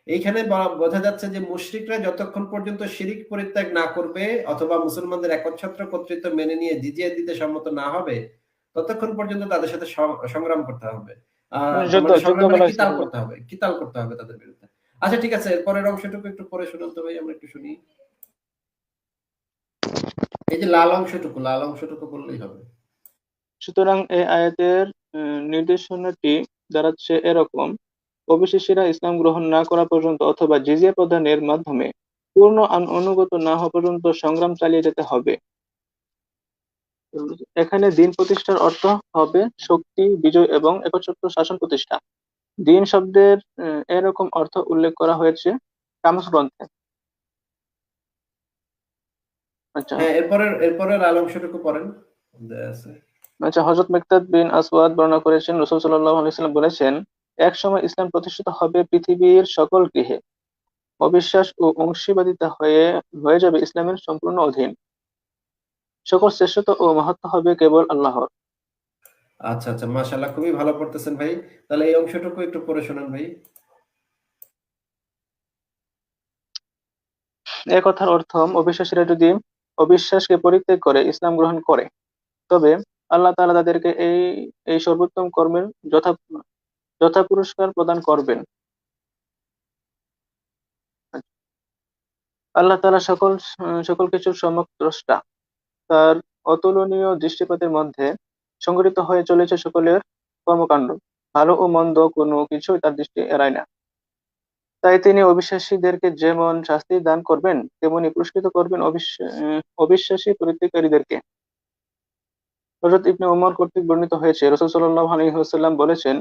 এইখানে বোঝা যাচ্ছে যে মুশরিকরা যতক্ষণ পর্যন্ত শিরিক পরিত্যাগ না করবে অথবা মুসলমানদের একচ্ছত্র কর্তৃত্ব মেনে নিয়ে জিজিয়া দিতে সম্মত না হবে, ততক্ষণ পর্যন্ত তাদের সাথে সংগ্রাম করতে হবে। যুদ্ধ মানে যুদ্ধ সংগ্রাম মানে বলা হয়েছে কিতাল এখানে। করতে হবে, কিতাল করতে হবে তাদের বিরুদ্ধে। আচ্ছা ঠিক আছে, এর পরের অংশটুকু একটু পরে শুনুন তো ভাই, আমরা একটু শুনি। এই যে লাল অংশটুকু, লাল অংশটুকু বললেই হবে। সুতরাং এই আয়াতের নির্দেশনাটি দাঁড়াচ্ছে এরকম: অবিশ্বাসীরা ইসলাম গ্রহণ না করা পর্যন্ত অথবা জিজিয়া প্রদানের মাধ্যমে পূর্ণ অনুগত না হওয়া পর্যন্ত সংগ্রাম চালিয়ে যেতে হবে। এখানে দিন প্রতিষ্ঠার অর্থ হবে শক্তি, বিজয় এবং একচ্ছত্র শাসন প্রতিষ্ঠা। দিন শব্দের এরকম অর্থ উল্লেখ করা হয়েছে কামস গ্রন্থে। আচ্ছা। হ্যাঁ, এরপরের লাল অংশটুকু পড়েন। দেয়া আছে। আচ্ছা, হযরত মিকদাদ বিন আসওয়াদ বর্ণনা করেছেন, রাসূল সাল্লাল্লাহু আলাইহি ওয়াসাল্লাম বলেছেন, এক সময় ইসলাম প্রতিষ্ঠিত হবে পৃথিবীর সকল গৃহে, অবিশ্বাস ও অংশীবাদিতা হয়ে যাবে ইসলামের সম্পূর্ণ অধীন, সকল শ্রেষ্ঠত্ব ও মাহাত্ম্য হবে কেবল আল্লাহর। আচ্ছা আচ্ছা, মাশাআল্লাহ, খুবই ভালো পড়তেছেন ভাই। তাহলে এই অংশটুকু একটু পড়ে শোনান ভাই। এ কথার অর্থ, অবিশ্বাসীরা যদি অবিশ্বাসকে পরিত্যাগ করে ইসলাম গ্রহণ করে, তবে আল্লাহ তাআলা তাদেরকে এই এই সর্বোত্তম কর্মের যথা যথা পুরস্কার প্রদান করবেন। আল্লাহ তাআলা সকল কিছুর সম্যক দ্রষ্টা। তার অতুলনীয় দৃষ্টিপাতের মধ্যে সংগঠিত হয়ে চলেছে সকলের কর্মকাণ্ড, ভালো ও মন্দ কোনো কিছুই তার দৃষ্টি এড়ায় না। তাই তিনি অবিশ্বাসীদেরকে যেমন শাস্তি দান করবেন, তেমনি পুরস্কৃত করবেন অবিশ্বাসী পরিত্যাগকারীদেরকে। হযরত ইবনে উমর কর্তৃক বর্ণিত হয়েছে, রাসূল সাল্লাল্লাহু আলাইহি ওয়াসাল্লাম বলেছেন,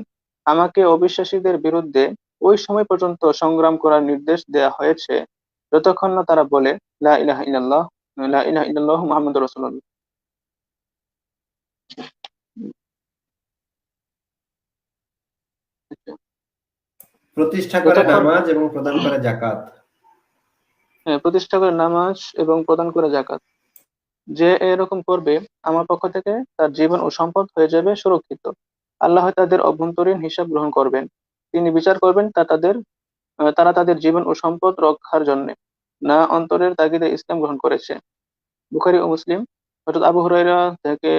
আমাকে অবিশ্বাসীদের বিরুদ্ধে ওই সময় পর্যন্ত সংগ্রাম করার নির্দেশ দেয়া হয়েছে যতক্ষণ না তারা বলে লা ইলাহা ইল্লাল্লাহ, লা ইলাহা ইল্লাল্লাহ মুহাম্মাদুর রাসূলুল্লাহ। প্রতিষ্ঠা করে যতক্ষণ নামাজ এবং প্রদান করে যাকাত। প্রতিষ্ঠা করে নামাজ এবং প্রদান করে যাকাত, যে এরকম করবে আমার পক্ষ থেকে তার জীবন ও সম্পদ হয়ে যাবে সুরক্ষিত। আল্লাহ তাদের অভ্যন্তরীণ হিসাব গ্রহণ করবেন, তিনি বিচার করবেন তারা তাদের জীবন ও সম্পদ রক্ষার জন্য না অন্তরের তাগিদে ইসলাম গ্রহণ করেছে। বুখারী ও মুসলিম। হযরত আবু হুরায়রা থেকে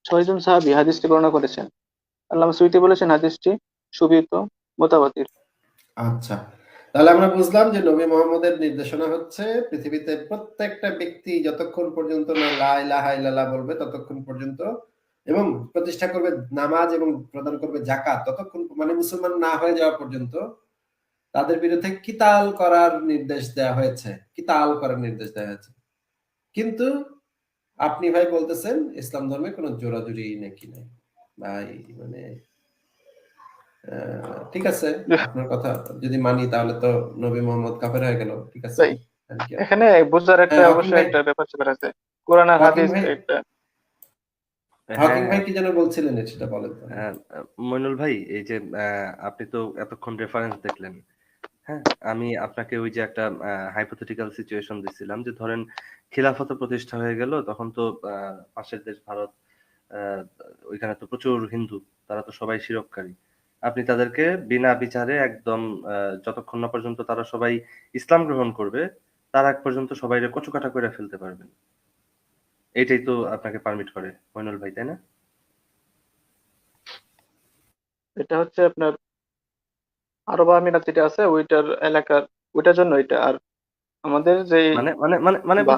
6 জন সাহাবী হাদিসটি বর্ণনা করেছেন। আল্লামা সুয়ুতী বলেছেন, হাদিসটি সুবিত মুতাওয়াতির। আচ্ছা, তাহলে আমরা বুঝলাম যে নবী মুহাম্মদের নির্দেশনা হচ্ছে পৃথিবীতে প্রত্যেকটা ব্যক্তি যতক্ষণ পর্যন্ত না লা ইলাহা ইল্লাল্লাহ বলবে ততক্ষণ পর্যন্ত, এবং প্রতিষ্ঠা করবে নামাজ এবং প্রদান করবে যাকাত ততক্ষণ, মানে মুসলমান না হয়ে যাওয়া পর্যন্ত তাদের বিরুদ্ধে কিতাল করার নির্দেশ দেওয়া হয়েছে। কিতাল করার নির্দেশ দেওয়া হয়েছে। কিন্তু আপনি ভাই বলতেছেন ইসলাম ধর্মে কোনো জোরাজুরি নাকি নাই ভাই, মানে ঠিক আছে, আপনার কথা যদি মানি তাহলে তো নবী মোহাম্মদ কাফের হয়ে গেল। ঠিক আছে, তাই thank you. এখানে বোঝার একটা হ্যাঁ, অবশ্যই একটা ব্যাপার স্যাপার আছে, কোরআন আর হকিং হাদিস ভাই, একটা। হকিং ভাই হ্যাঁ, কি যেন বলছিলেন, সেটা বলেন তো। হ্যাঁ, মইনুল ভাই, এই যে আপনি তো এতক্ষণ রেফারেন্স দেখলেন। হ্যাঁ, আমি আপনাকে ওই যে একটা হাইপোথেটিক্যাল সিচুয়েশন দিছিলাম, যে ধরেন খিলাফত প্রতিষ্ঠা হয়ে গেল, তখন তো পাশের দেশ ভারত, আহ, ওইখানে তো প্রচুর হিন্দু, তারা তো সবাই শিরককারী। আপনি তাদেরকে বিনা বিচারে একদম যতক্ষণ না পর্যন্ত তারা সবাই ইসলাম গ্রহণ করবে, তার আগ পর্যন্ত সবাই কচুকাটা করে ফেলতে পারবেন। এইটাই তো আপনাকে পারমিট করে মইনুল ভাই, তাই না? এটা হচ্ছে আপনার আরব আমিরাত যেটা আছে ওইটার এলাকার, ওইটার জন্য এটা। আর আমাদের যে মানে মানে মানে মানে বা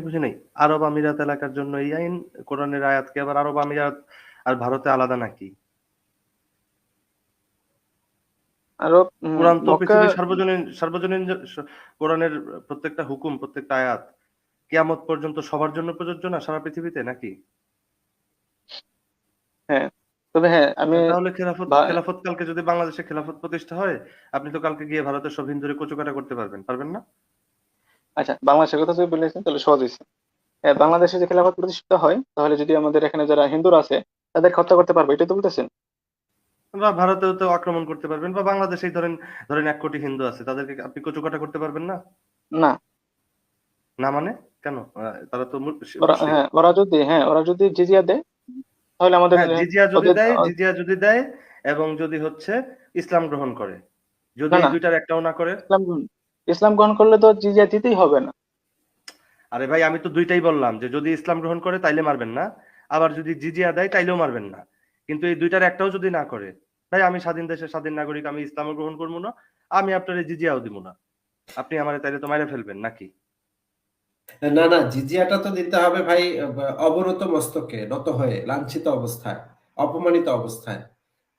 বুঝি নাই। আরব আমিরাত এলাকার জন্য এই আইন, কোরআনের আয়াত কি আবার আরব আমিরাত আর ভারতে আলাদা নাকি? আরব কোরআন তো মক্কা। পৃথিবীর সার্বজনীন কোরআনের প্রত্যেকটা হুকুম, প্রত্যেকটা আয়াত কিয়ামত পর্যন্ত সবার জন্য প্রযোজ্য না সারা পৃথিবীতে নাকি? হ্যাঁ, তবে হ্যাঁ আমি তাহলে খেলাফত বা- খেলাফত কালকে যদি বাংলাদেশে খেলাফত প্রতিষ্ঠা হয়, আপনি তো কালকে গিয়ে ভারতের সব হিন্দুরে কচুকাটা করতে পারবেন না? আচ্ছা, বাংলাদেশের কথা যদি বলেছেন তাহলে সহজ হয়েছে। হ্যাঁ, বাংলাদেশে যে খেলাফত প্রতিষ্ঠিত হয়, তাহলে যদি আমাদের এখানে যারা হিন্দুরা আছে তাদের হত্যা করতে পারবে, এটাই তো বলতেছেন? বা ভারতেও তো আক্রমণ করতে পারবেন, বা বাংলাদেশেই ধরেন ধরেন 1 কোটি হিন্দু আছে, তাদেরকে আপনি কচুকাটা করতে পারবেন না? না। না মানে কেন? তারা তো মুশরিক। হ্যাঁ, ওরা যদি জিজিয়া দেয় তাহলে আমাদের হ্যাঁ, ওদের জিজিয়া যদি দেয় এবং যদি হচ্ছে ইসলাম গ্রহণ করে, যদি না এই না, দুইটার একটাও না করে। ইসলাম গ্রহণ করলে তো জিজিয়া দিতেই হবে না। আরে ভাই, আমি তো দুইটাই বললাম, যে যদি ইসলাম গ্রহণ করে তাইলে মারবেন না, আবার যদি জিজিয়া দেয় তাইলেও মারবেন না। কিন্তু এই দুইটার একটাও যদি না করে, ভাই আমি স্বাধীন দেশের স্বাধীন নাগরিক, আমি ইসলামও গ্রহণ করবো না, আমি আপনার এই জিজিয়াও দিব না, আপনি আমারে তাইলে তো মাইরে ফেলবেন নাকি? না না, জিজিয়াটা তো দিতে হবে ভাই, অবনত মস্তকে, নত হয়ে, লাঞ্ছিত অবস্থায়, অপমানিত অবস্থায়।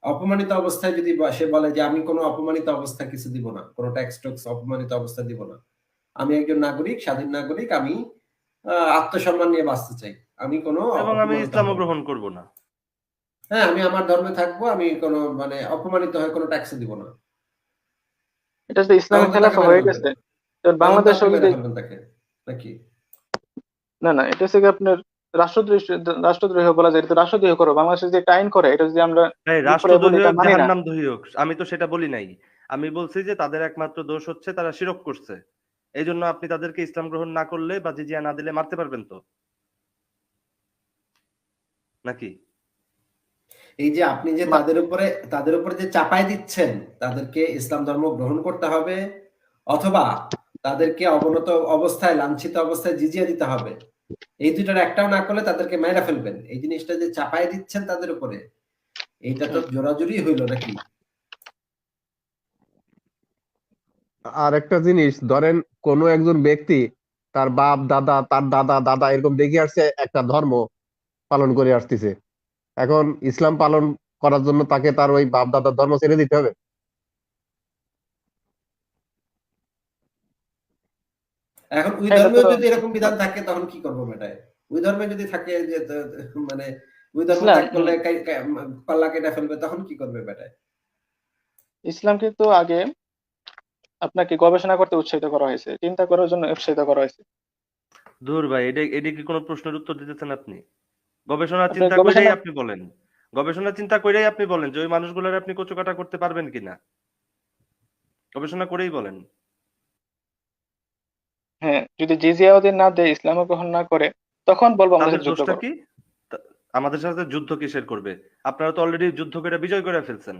অপমানিত অবস্থায় যদি সে বলে যে আমি কোনো অপমানিত অবস্থায় কিছু দিব না, কোনো ট্যাক্স টুক্স অপমানিত অবস্থায় দিব না, আমি একজন নাগরিক, স্বাধীন নাগরিক, আমি আত্মসম্মান নিয়ে বাঁচতে চাই, আমি কোনো এবং আমি অপমানিত হব ইসলামও না। গ্রহণ করব না। হ্যাঁ, আমি আমার ধর্মে থাকবো, আমি কোনো মানে অপমানিত হয়ে কোনো ট্যাক্স দিব না। এটা যদি তখন ইসলামের তো তাকে খেলাফ মেরে হয়ে ফেলবেন, গেছে, যেমন তখন তো আপনি বাংলাদেশেও মেরে যদি, ফেলবেন তাকে নাকি? না না, এটা হচ্ছে কি আপনার রাষ্ট্রদ্রোহী, রাষ্ট্রদ্রোহী বলা যায়, এটা তো রাষ্ট্রদ্রোহী করো। বাংলাদেশে যে একটা আইন করে, এটা যদি আমরা এই ভুল করে বলি রাষ্ট্রদ্রোহী এটা হোক মানি না। জাহান্নামদ্রোহী হোক, আমি তো সেটা বলি নাই। আমি বলছি যে তাদের একমাত্র দোষ হচ্ছে তারা শিরক করছে। এই জন্য আপনি তাদেরকে ইসলাম গ্রহণ না করলে বা জিজিয়া না দিলে মারতে পারবেন তো, নাকি? এই যে আপনি যে মা- তাদের উপরে যে চাপাই দিচ্ছেন, তাদেরকে ইসলাম ধর্ম গ্রহণ করতে হবে অথবা তাদেরকে অবনত অবস্থায়, লাঞ্ছিত অবস্থায় জিজিয়া দিতে হবে, এই দুইটার একটাও না করলে তাদেরকে মেরে ফেলবেন, এই জিনিসটা যে চাপাই দিচ্ছেন তাদের উপরে, এইটা তো হুম। জোরাজুরি হইলো নাকি? আর একটা জিনিস ধরেন, কোনো একজন ব্যক্তি তার বাপ দাদা, তার দাদা দাদা এরকম দেখে আসছে একটা ধর্ম পালন করে আসতেছে, এখন ইসলাম পালন করার জন্য তাকে তার ওই বাপ দাদার ধর্ম ছেড়ে দিতে হবে? এখন ওই হ্যাঁ, এটা তো ধর্মেও যদি এরকম বিধান থাকে তখন কি করবো বেটায়? ওই ধর্মে যদি থাকে যে মানে ওই ধর্ম ইসলাম, ত্যাগ করলে পাল্লা কেটে ফেলবে, তখন কি করবে বেটায়? ইসলাম কিন্তু আগে আপনাকে গবেষণা করতে উৎসাহিত করা হয়েছে, চিন্তা করার জন্য উৎসাহিত করা হয়েছে। দূর ভাই, এটা এটা কি কোনো প্রশ্নের উত্তর দিতেছেন আপনি? গবেষণা আপনি চিন্তা গবেষণা, কইরাই আপনি বলেন, গবেষণা চিন্তা কইরাই আপনি বলেন যে ওই মানুষগুলোর আপনি কচুকাটা করতে পারবেন কিনা, গবেষণা করেই বলেন। হ্যাঁ, যদি জিজিয়া ওদের না দেয়, ইসলাম গ্রহণ না করে, তখন বলবো আমাদের তাদের সাথে যুদ্ধ দোষটা করো। কি? আমাদের সাথে যুদ্ধ কিসের করবে? আপনারা তো অলরেডি যুদ্ধ করে বিজয় করে ফেলছেন।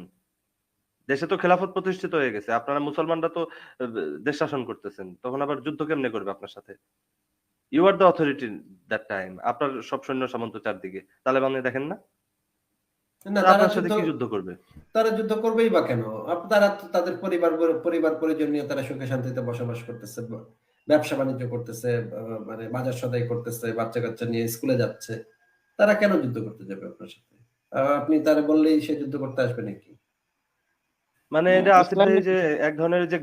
দেশে তো খেলাফত প্রতিষ্ঠিত হয়ে গেছে, আপনারা মুসলমানরা তো আহ, দেশ শাসন করতেছেন, তখন আবার যুদ্ধ কেমনে করবে আপনার সাথে? You are the authority that time, আপনার সব সৈন্য সামন্ত চারদিকে, তালেবানে দেখেন না? না, তারা আপনার সাথে কি যুদ্ধ করবে? তারা যুদ্ধ করবেই বা কেন? তারা তো তাদের পরিবার পরিজন নিয়ে তারা সুখে শান্তিতে বসবাস করতেছে, ব্যবসা বাণিজ্য করতেছে, মানে বাজার সদাই করতেছে, বাচ্চা কাচ্চা নিয়ে স্কুলে যাচ্ছে। তারা কেন যুদ্ধ করতে যাবে আপনার সাথে? আপনি তারা বললেই সে যুদ্ধ করতে আসবে নাকি? মানে এটা আসিফ ভাই ইসলামিক, যে এক ধরনের যে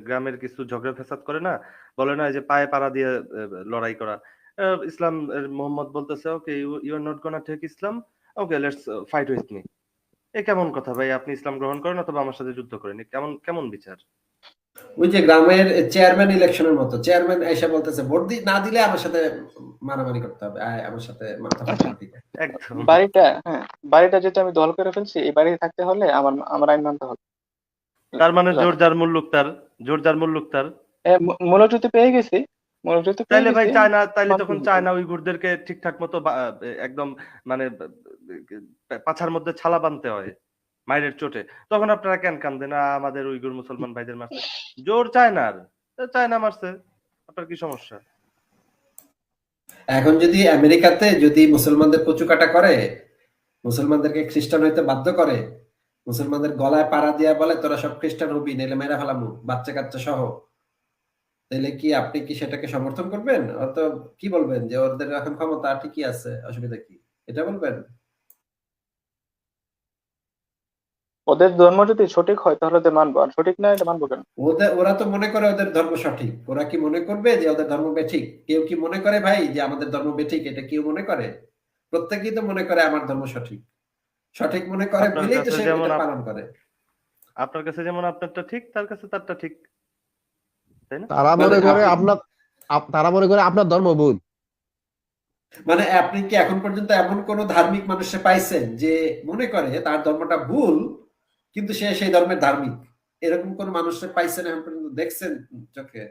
গ্রামের কিছু ঝগড়া ফ্যাসাদ করে না, বলে না এই যে পায়ে পাড়া দিয়ে লড়াই করা। ইসলাম মোহাম্মদ বলতেছে okay, you are not gonna take Islam, okay let's fight with me. এ কেমন কথা ভাই? আপনি ইসলাম গ্রহণ করেন অথবা আমার সাথে যুদ্ধ করেন, এ কেমন কেমন বিচার? ওই যে গ্রামের চেয়ারম্যান ইলেকশনের মতো, চেয়ারম্যান এসে বলতেছে ভোট না দিলে আমার সাথে মারামারি করতে হবে, আয় আমার সাথে মাথা আচ্ছা, ফাটাফাটি কর। একদম। বাড়িটা, হ্যাঁ, বাড়িটা যেহেতু আমি দখল করে ফেলছি, এই বাড়িতে থাকতে হলে আমার আমার আইন মানতে হবে। তার মানে যাক, জোর যার মুল্লুক তার, জোর যার মুল্লুক তার। মনোজ্যোতি পেয়ে গেছি, মনোজ্যোতি পেয়ে তাইলে ভাই গেছি, চায়না, তাইলে মানতে তখন হবে। চায়না উইঘুরদেরকে ঠিকঠাক মতো একদম মানে পাছার মধ্যে ছালা বানতে হয় মায়ের চোটে, তখন আপনারা কেন কান্দেন আমাদের উইগুর মুসলমান ভাইদের মারছে? জোর চায়নার, চায়না মারছে, আপনার কি সমস্যা? এখন যদি আমেরিকাতে যদি মুসলমানদের কচুকাটা করে, মুসলমানদেরকে খ্রিস্টান হইতে বাধ্য করে, মুসলমানদের গলায় পাড়া দিয়া বলে তোরা সব খ্রিস্টান হবি নাহলে মেরা ফেলামু বাচ্চা কাচ্চা সহ, তাহলে কি আপনি কি সেটাকে সমর্থন করবেন? অত কি বলবেন যে ওদের এখন ক্ষমতা ঠিকই আছে, অসুবিধা কি, এটা বলবেন? ওদের ধর্ম যদি সঠিক হয় তাহলে ওদের মানবো, আর সঠিক না এটা মানবো কেন? ওরা তো মনে করে ওদের ধর্ম সঠিক, ওরা কি মনে করবে যে ওদের ধর্ম বেঠিক? কেউ কি মনে করে ভাই যে আমাদের ধর্ম বেঠিক? এটা কেউ মনে করে? প্রত্যেকেই তো মনে করে আমার ধর্ম সঠিক, সঠিক মনে করে আপনার বলেই তো কাছে সে যেমন এটা পালন করে। আপনার কাছে যেমন আপনারটা ঠিক, তার কাছে তারটা ঠিক, তাই না? তারা মানে মনে করে আপনি তারা মনে করে আপনার ধর্ম ভুল। মানে আপনি কি এখন পর্যন্ত এমন কোন ধার্মিক মানুষে পাইছেন যে মনে করে তার ধর্মটা ভুল কিন্তু সে সেই ধর্মের ধার্মিক? এরকম কোন মানুষে পাইছেন এখন পর্যন্ত, দেখছেন চোখে?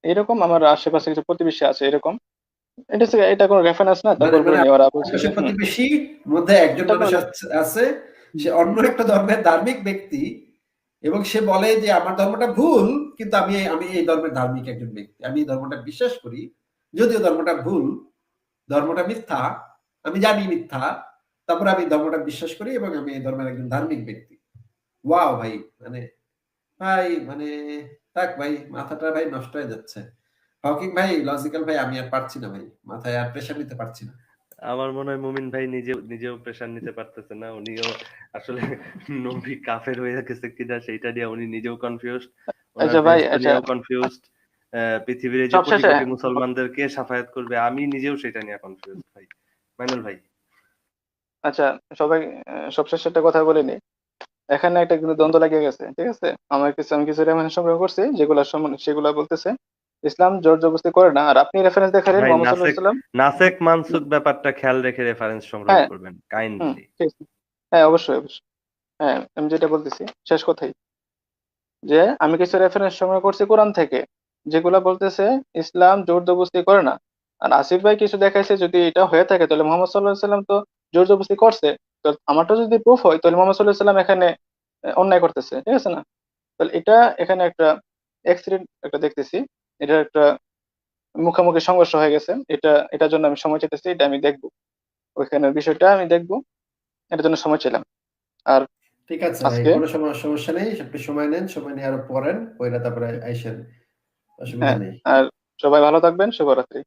এরকম আমার আশেপাশে কিছু প্রতিবেশী আছে এরকম। এটা কোনো রেফারেন্স না, মানে তারপর মানে ওরা আপনার বলছে যে আশেপাশে প্রতিবেশী মধ্যে একজন এটা মানুষ কোনো, আছে, সে অন্য একটা ধর্মের ধার্মিক ব্যক্তি এবং সে বলে যে আমার ধর্মটা ভুল কিন্তু আমি আমি এই ধর্মের ধার্মিক একজন ব্যক্তি, আমি এই ধর্মটা বিশ্বাস করি, যদিও ধর্মটা ভুল, ধর্মটা মিথ্যা, আমি জানি মিথ্যা, তারপরে আমি ধর্মটা বিশ্বাস করি এবং আমি এই ধর্মের একজন ধার্মিক ব্যক্তি। ওয়াও ভাই, মানে ভাই মানে থাক ভাই, মাথাটা ভাই নষ্ট হয়ে যাচ্ছে। হকিং ভাই, লজিক্যাল ভাই, আমি আর পারছি না ভাই, মাথায় আর প্রেশার নিতে পারছি না। আমার মনে হয় মুমিন ভাই নিজেও প্রেসার নিতে পারতেছে না, উনিও আসলে নবী কাফের হয়ে গেছে কিনা সেইটা নিয়ে উনি নিজেও কনফিউজড, ওনার আচ্ছা ভাই, ফেরেশতা আচ্ছা, নিয়েও কনফিউজড। পৃথিবীর এই যে কোটি সবশেষে কোটি মুসলমানদেরকে সাফায়াত করবে, আমি নিজেও সেটা নিয়ে কনফিউজ ভাই। মাইনুল ভাই, আচ্ছা, সবাই সবশেষে একটা কথা বলে নি। এখানে একটা কিন্তু দ্বন্দ্ব লাগিয়ে গেছে, ঠিক আছে? আমি কিছু রেফারেন্স সংগ্রহ করছি সেগুলা বলতেছে ইসলাম জোর জবরদস্তি করে না, আর আপনি রেফারেন্স দেখালেন ভাই মোহাম্মদ সাল্লাল্লাহু নাসেক আলাইহি সাল্লাম। নাসেক মানসুক ব্যাপারটা খেয়াল রেখে রেফারেন্স সংগ্রহ হ্যাঁ, করবেন হুম, কাইন্ডলি। ঠিক আছে। হ্যাঁ, অবশ্যই অবশ্যই। হ্যাঁ, আমি যেটা বলতেছি শেষ কথাই, যে আমি কিছু রেফারেন্স সংগ্রহ করছি কোরআন থেকে, যেগুলা বলতেছে ইসলাম জোর জবরদস্তি করে না। আর আসিফ ভাই কিছু দেখাইছে, যদি এটা হয়ে থাকে তাহলে মোহাম্মদ সাল্লাল্লাহু আলাইহি সাল্লাম তো জোর জবরদস্তি করছে। তো আমারটা যদি প্রুফ হয় তাহলে মোহাম্মদ সাল্লাল্লাহু আলাইহি সাল্লাম এখানে অন্যায় করতেছে, ঠিক আছে না? তাহলে এটা এখানে একটা অ্যাক্সিডেন্ট একটা দেখতেছি, এটা একটা মুখোমুখি সংঘর্ষ হয়ে গেছে। এটার জন্য আমি সময় চাইতেছি, এটা আমি দেখবো, ওইখানের বিষয়টা আমি দেখবো, এটার জন্য সময় চাইলাম। আর ঠিক আছে ভাই, আজকে, কোনো সমস্যা নেই, আপনি সময় নেন, সময় নিয়ে আরো পড়েন, পড়া তারপরে আইসেন, অসুবিধা হ্যাঁ, নেই। আর সবাই ভালো থাকবেন, শুভরাত্রি।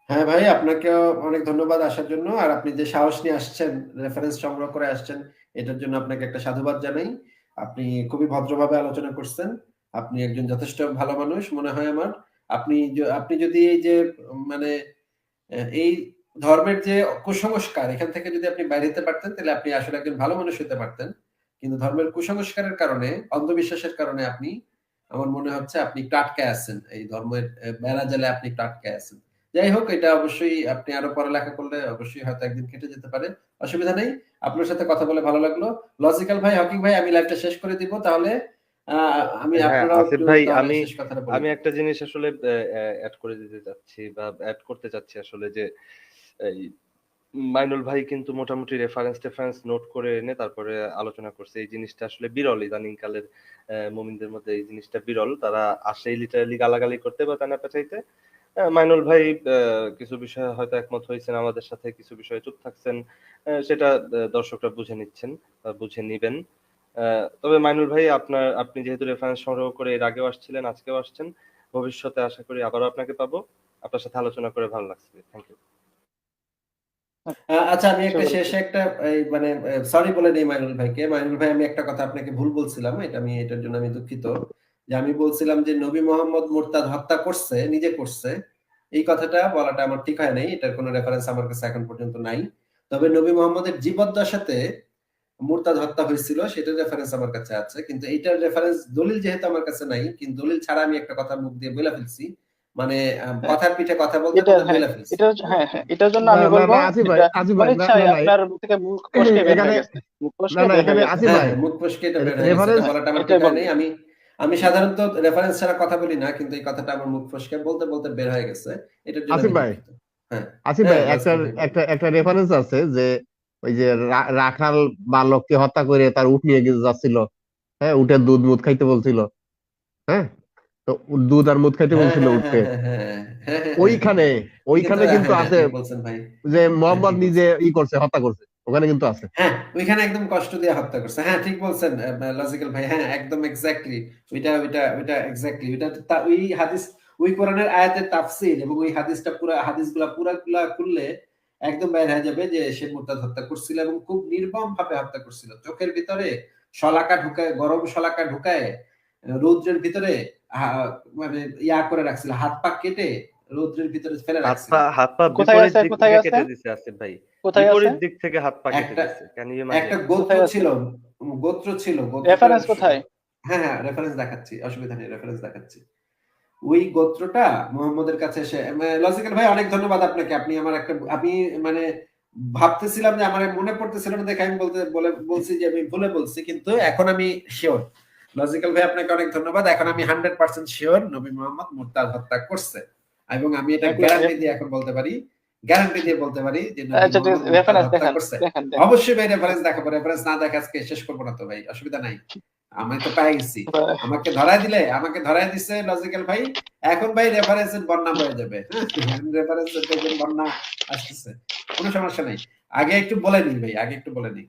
হ্যাঁ ভাই, আপনাকেও অনেক ধন্যবাদ আসার জন্য, আর আপনি যে সাহস নিয়ে আসছেন, রেফারেন্স সংগ্রহ করে আসছেন, এটার জন্য আপনাকে একটা সাধুবাদ জানাই। আপনি খুবই ভদ্রভাবে আলোচনা করছেন। আপনি একজন যথেষ্ট ভালো মানুষ মনে হয় আমার। আপনি যদি এই যে মানে এই ধর্মের যে কুসংস্কার, এখান থেকে যদি আপনি বাইরে হতে পারতেন, তাহলে আপনি আসলে একজন ভালো মানুষ হতে পারতেন। কিন্তু ধর্মের কুসংস্কারের কারণে, অন্ধবিশ্বাসের কারণে আপনি, আমার মনে হচ্ছে আপনি একটু আটকায় আছেন, এই ধর্মের বেড়া জালে আপনি একটু আটকায় আছেন। যাই হোক, এটা অবশ্যই আপনি আরো পড়ালেখা করলে অবশ্যই হয়তো একদিন কেটে যেতে পারে, অসুবিধা নেই। আপনার সাথে কথা বলে ভালো লাগলো। লজিক্যাল ভাই, হকিং ভাই, আমি লাইভটা শেষ করে দিব তাহলে। আমি হ্যাঁ আপনারাও আসিফ একটু ভাই, তাহলে আমি শেষ কথাটা বলে আমি দিন। একটা জিনিস আসলে অ্যাড করে দিতে চাচ্ছি বা অ্যাড করতে চাচ্ছি আসলে, যে এই মাইনুল ভাই কিন্তু মোটামুটি টেফারেন্স নোট করে এনে তারপরে আলোচনা করছে। এই জিনিসটা আসলে বিরল, ইদানিং কালের মুমিনদের মধ্যে এই জিনিসটা বিরল। তারা আসেই লিটারালি গালাগালি করতে বা টানা পেঁচাইতে। মাইনুল ভাই কিছু বিষয়ে হয়তো একমত হয়েছেন আমাদের সাথে, কিছু বিষয়ে চুপ থাকছেন, সেটা দর্শকরা বুঝে নিচ্ছেন বা বুঝে নিবেন। তবে মাইনুল ভাই, আপনি যেহেতু রেফারেন্স সংগ্রহ করে এর আগেও আসছিলেন, আজকেও আসছেন, ভবিষ্যতে আশা করি আবারও আপনাকে পাবো। আপনার সাথে আলোচনা করে ভালো লাগছে। Thank you. আচ্ছা, আমি একটা শুভরাত্রি। শেষে একটা এই মানে সরি বলে নেই মাইনুল ভাইকে। মাইনুল ভাই, আমি একটা কথা আপনাকে ভুল বলছিলাম। এটার জন্য আমি দুঃখিত। যে আমি বলছিলাম যে নবী মোহাম্মদ মুরতাদ হত্যা করছে, নিজে করছে। এই কথাটা বলাটা আমার ঠিক হয় নাই। এটার কোনো রেফারেন্স আমার কাছে এখন পর্যন্ত নাই। তবে নবী মোহাম্মদের জীবদ্দশাতে মুরতাদ হত্যা হয়েছিল, সেটার রেফারেন্স আমার কাছে আছে। কিন্তু এইটার রেফারেন্স দলিল যেহেতু আমার কাছে নাই, কিন্তু দলিল ছাড়া আমি একটা কথা মুখ দিয়ে বলে ফেলছি। মানে হ্যাঁ, কথার পিঠে কথা বলতে এটা, বলতে হ্যাঁ, বলে ফেলছি। এটা, হ্যাঁ? হ্যাঁ, হ্যাঁ, এটার জন্য না আমি না বলবো, না, আসিফ ভাই, এটা আসিফ ভাই, না অনিচ্ছায় না না, আপনার মুখ থেকে মুখ ফসকে বের এখানে হয়ে গেছে, মুখ না ফসকে না, বের এখানে হয়ে গেছে। আসিফ হ্যাঁ, ভাই, হ্যাঁ, মুখ ফসকে এটা বের হয়ে গেছে। এটা রেফারেন্স, বলাটা আমার ঠিক এটাই হয় নাই। বলবো। আমি সাধারণত রেফারেন্স ছাড়া কথা বলি না, কিন্তু এই কথাটা আমার মুখ ফসকে বলতে বলতে বের হয়ে গেছে। এটার জন্য আসিফ আমি ভাই, দুঃখিত। হ্যাঁ, আসিফ ভাই, হ্যাঁ, একটা নাজমুল ভাই বলেন। একটা একটা রেফারেন্স আছে যে ওই যে রাখাল বালককে হত্যা করে তার উট নিয়ে যাচ্ছিল, হ্যাঁ, উটের দুধ মুধ খাইতে বলছিল, হ্যাঁ, তো দুধ আর মুধ খাইতে হ্যাঁ, বলছিল হ্যাঁ, হ্যাঁ, উটকে। হ্যাঁ, হ্যাঁ, হ্যাঁ, হ্যাঁ, হ্যাঁ, হ্যাঁ, ওইখানে হ্যাঁ। এটা তো ওইখানে কিন্তু হ্যাঁ, হ্যাঁ, আছে ঠিক বলছেন ভাই। যে হ্যাঁ, মোহাম্মদ ঠিক নিজে বলছেন। করছে, হত্যা করছে, ওখানে কিন্তু আছে। হ্যাঁ, ওইখানে একদম কষ্ট দিয়ে হত্যা করছে। হ্যাঁ, ঠিক বলছেন লজিক্যাল ভাই। হ্যাঁ, একদম এক্সাক্টলি। ওইটা এক্সাক্টলি। ওই হাদিস, ওই কোরআনের আয়াতের তাফসীর এবং ওই হাদিসগুলা পুরাগুলা খুললে একদম বের হয়ে যাবে যে সে মুরতাদ হত্যা করছিল এবং খুব নির্মমভাবে হত্যা করছিল। চোখের ভিতরে শলাকা ঢুকায়, গরম শলাকা ঢুকায় রৌদ্রের ভিতরে হা মানে করে রাখছিল। হাত পা কেটে রৌদ্রের ভিতরে ফেলে রাখছিল। হাত পা কোথায় বিপরীত আছে, দিক কোথায় থেকে আছে, কেটে দিছে আসিফ ভাই। কোথায় আছে, বিপরীত দিক থেকে হাত পা কেটে একটা দিছে। ক্যান ইউ একটা ইমাজিন? গোত্র কোথায় আছে, ছিল, গোত্রটা রেফারেন্স কোথায়? হ্যাঁ, হ্যাঁ, রেফারেন্স দেখাচ্ছি, অসুবিধা নেই, রেফারেন্স দেখাচ্ছি। ওই গোত্রটা মুহাম্মদের কাছে এসে, লজিক্যাল ভাই, অনেক ধন্যবাদ আপনাকে। আমি মানে ভাবতেছিলাম যে আমার মনে পড়তেছিল না দেখে আমি বলছি যে আমি ভুলে বলছি, কিন্তু এখন আমি শিওর। লজিক্যাল ভাই, আপনাকে অনেক ধন্যবাদ। এখন আমি 100% শিওর নবী মুহাম্মদ মুরতাদ হত্যা করছে, এবং আমি এটা গ্যারান্টি দিয়ে এখন বলতে পারি, যে নবী আচ্ছা, ঠিক মুহাম্মদ আছে, মুরতাদ রেফারেন্স হত্যা দেখান, করছে। দেখান, দেখান। অবশ্যই ভাই, রেফারেন্স দেখাবো। রেফারেন্স না দেখা আজকে শেষ করবো না তো ভাই, অসুবিধা নাই। আমি তো পেয়ে গেছি। আমাকে ধরায় দিছে লজিক্যাল ভাই। এখন ভাই রেফারেন্সের বন্যা হয়ে যাবে। রেফারেন্সের দেখবেন বন্যা আসতেছে, কোনো সমস্যা নাই। আগে একটু বলে নিই।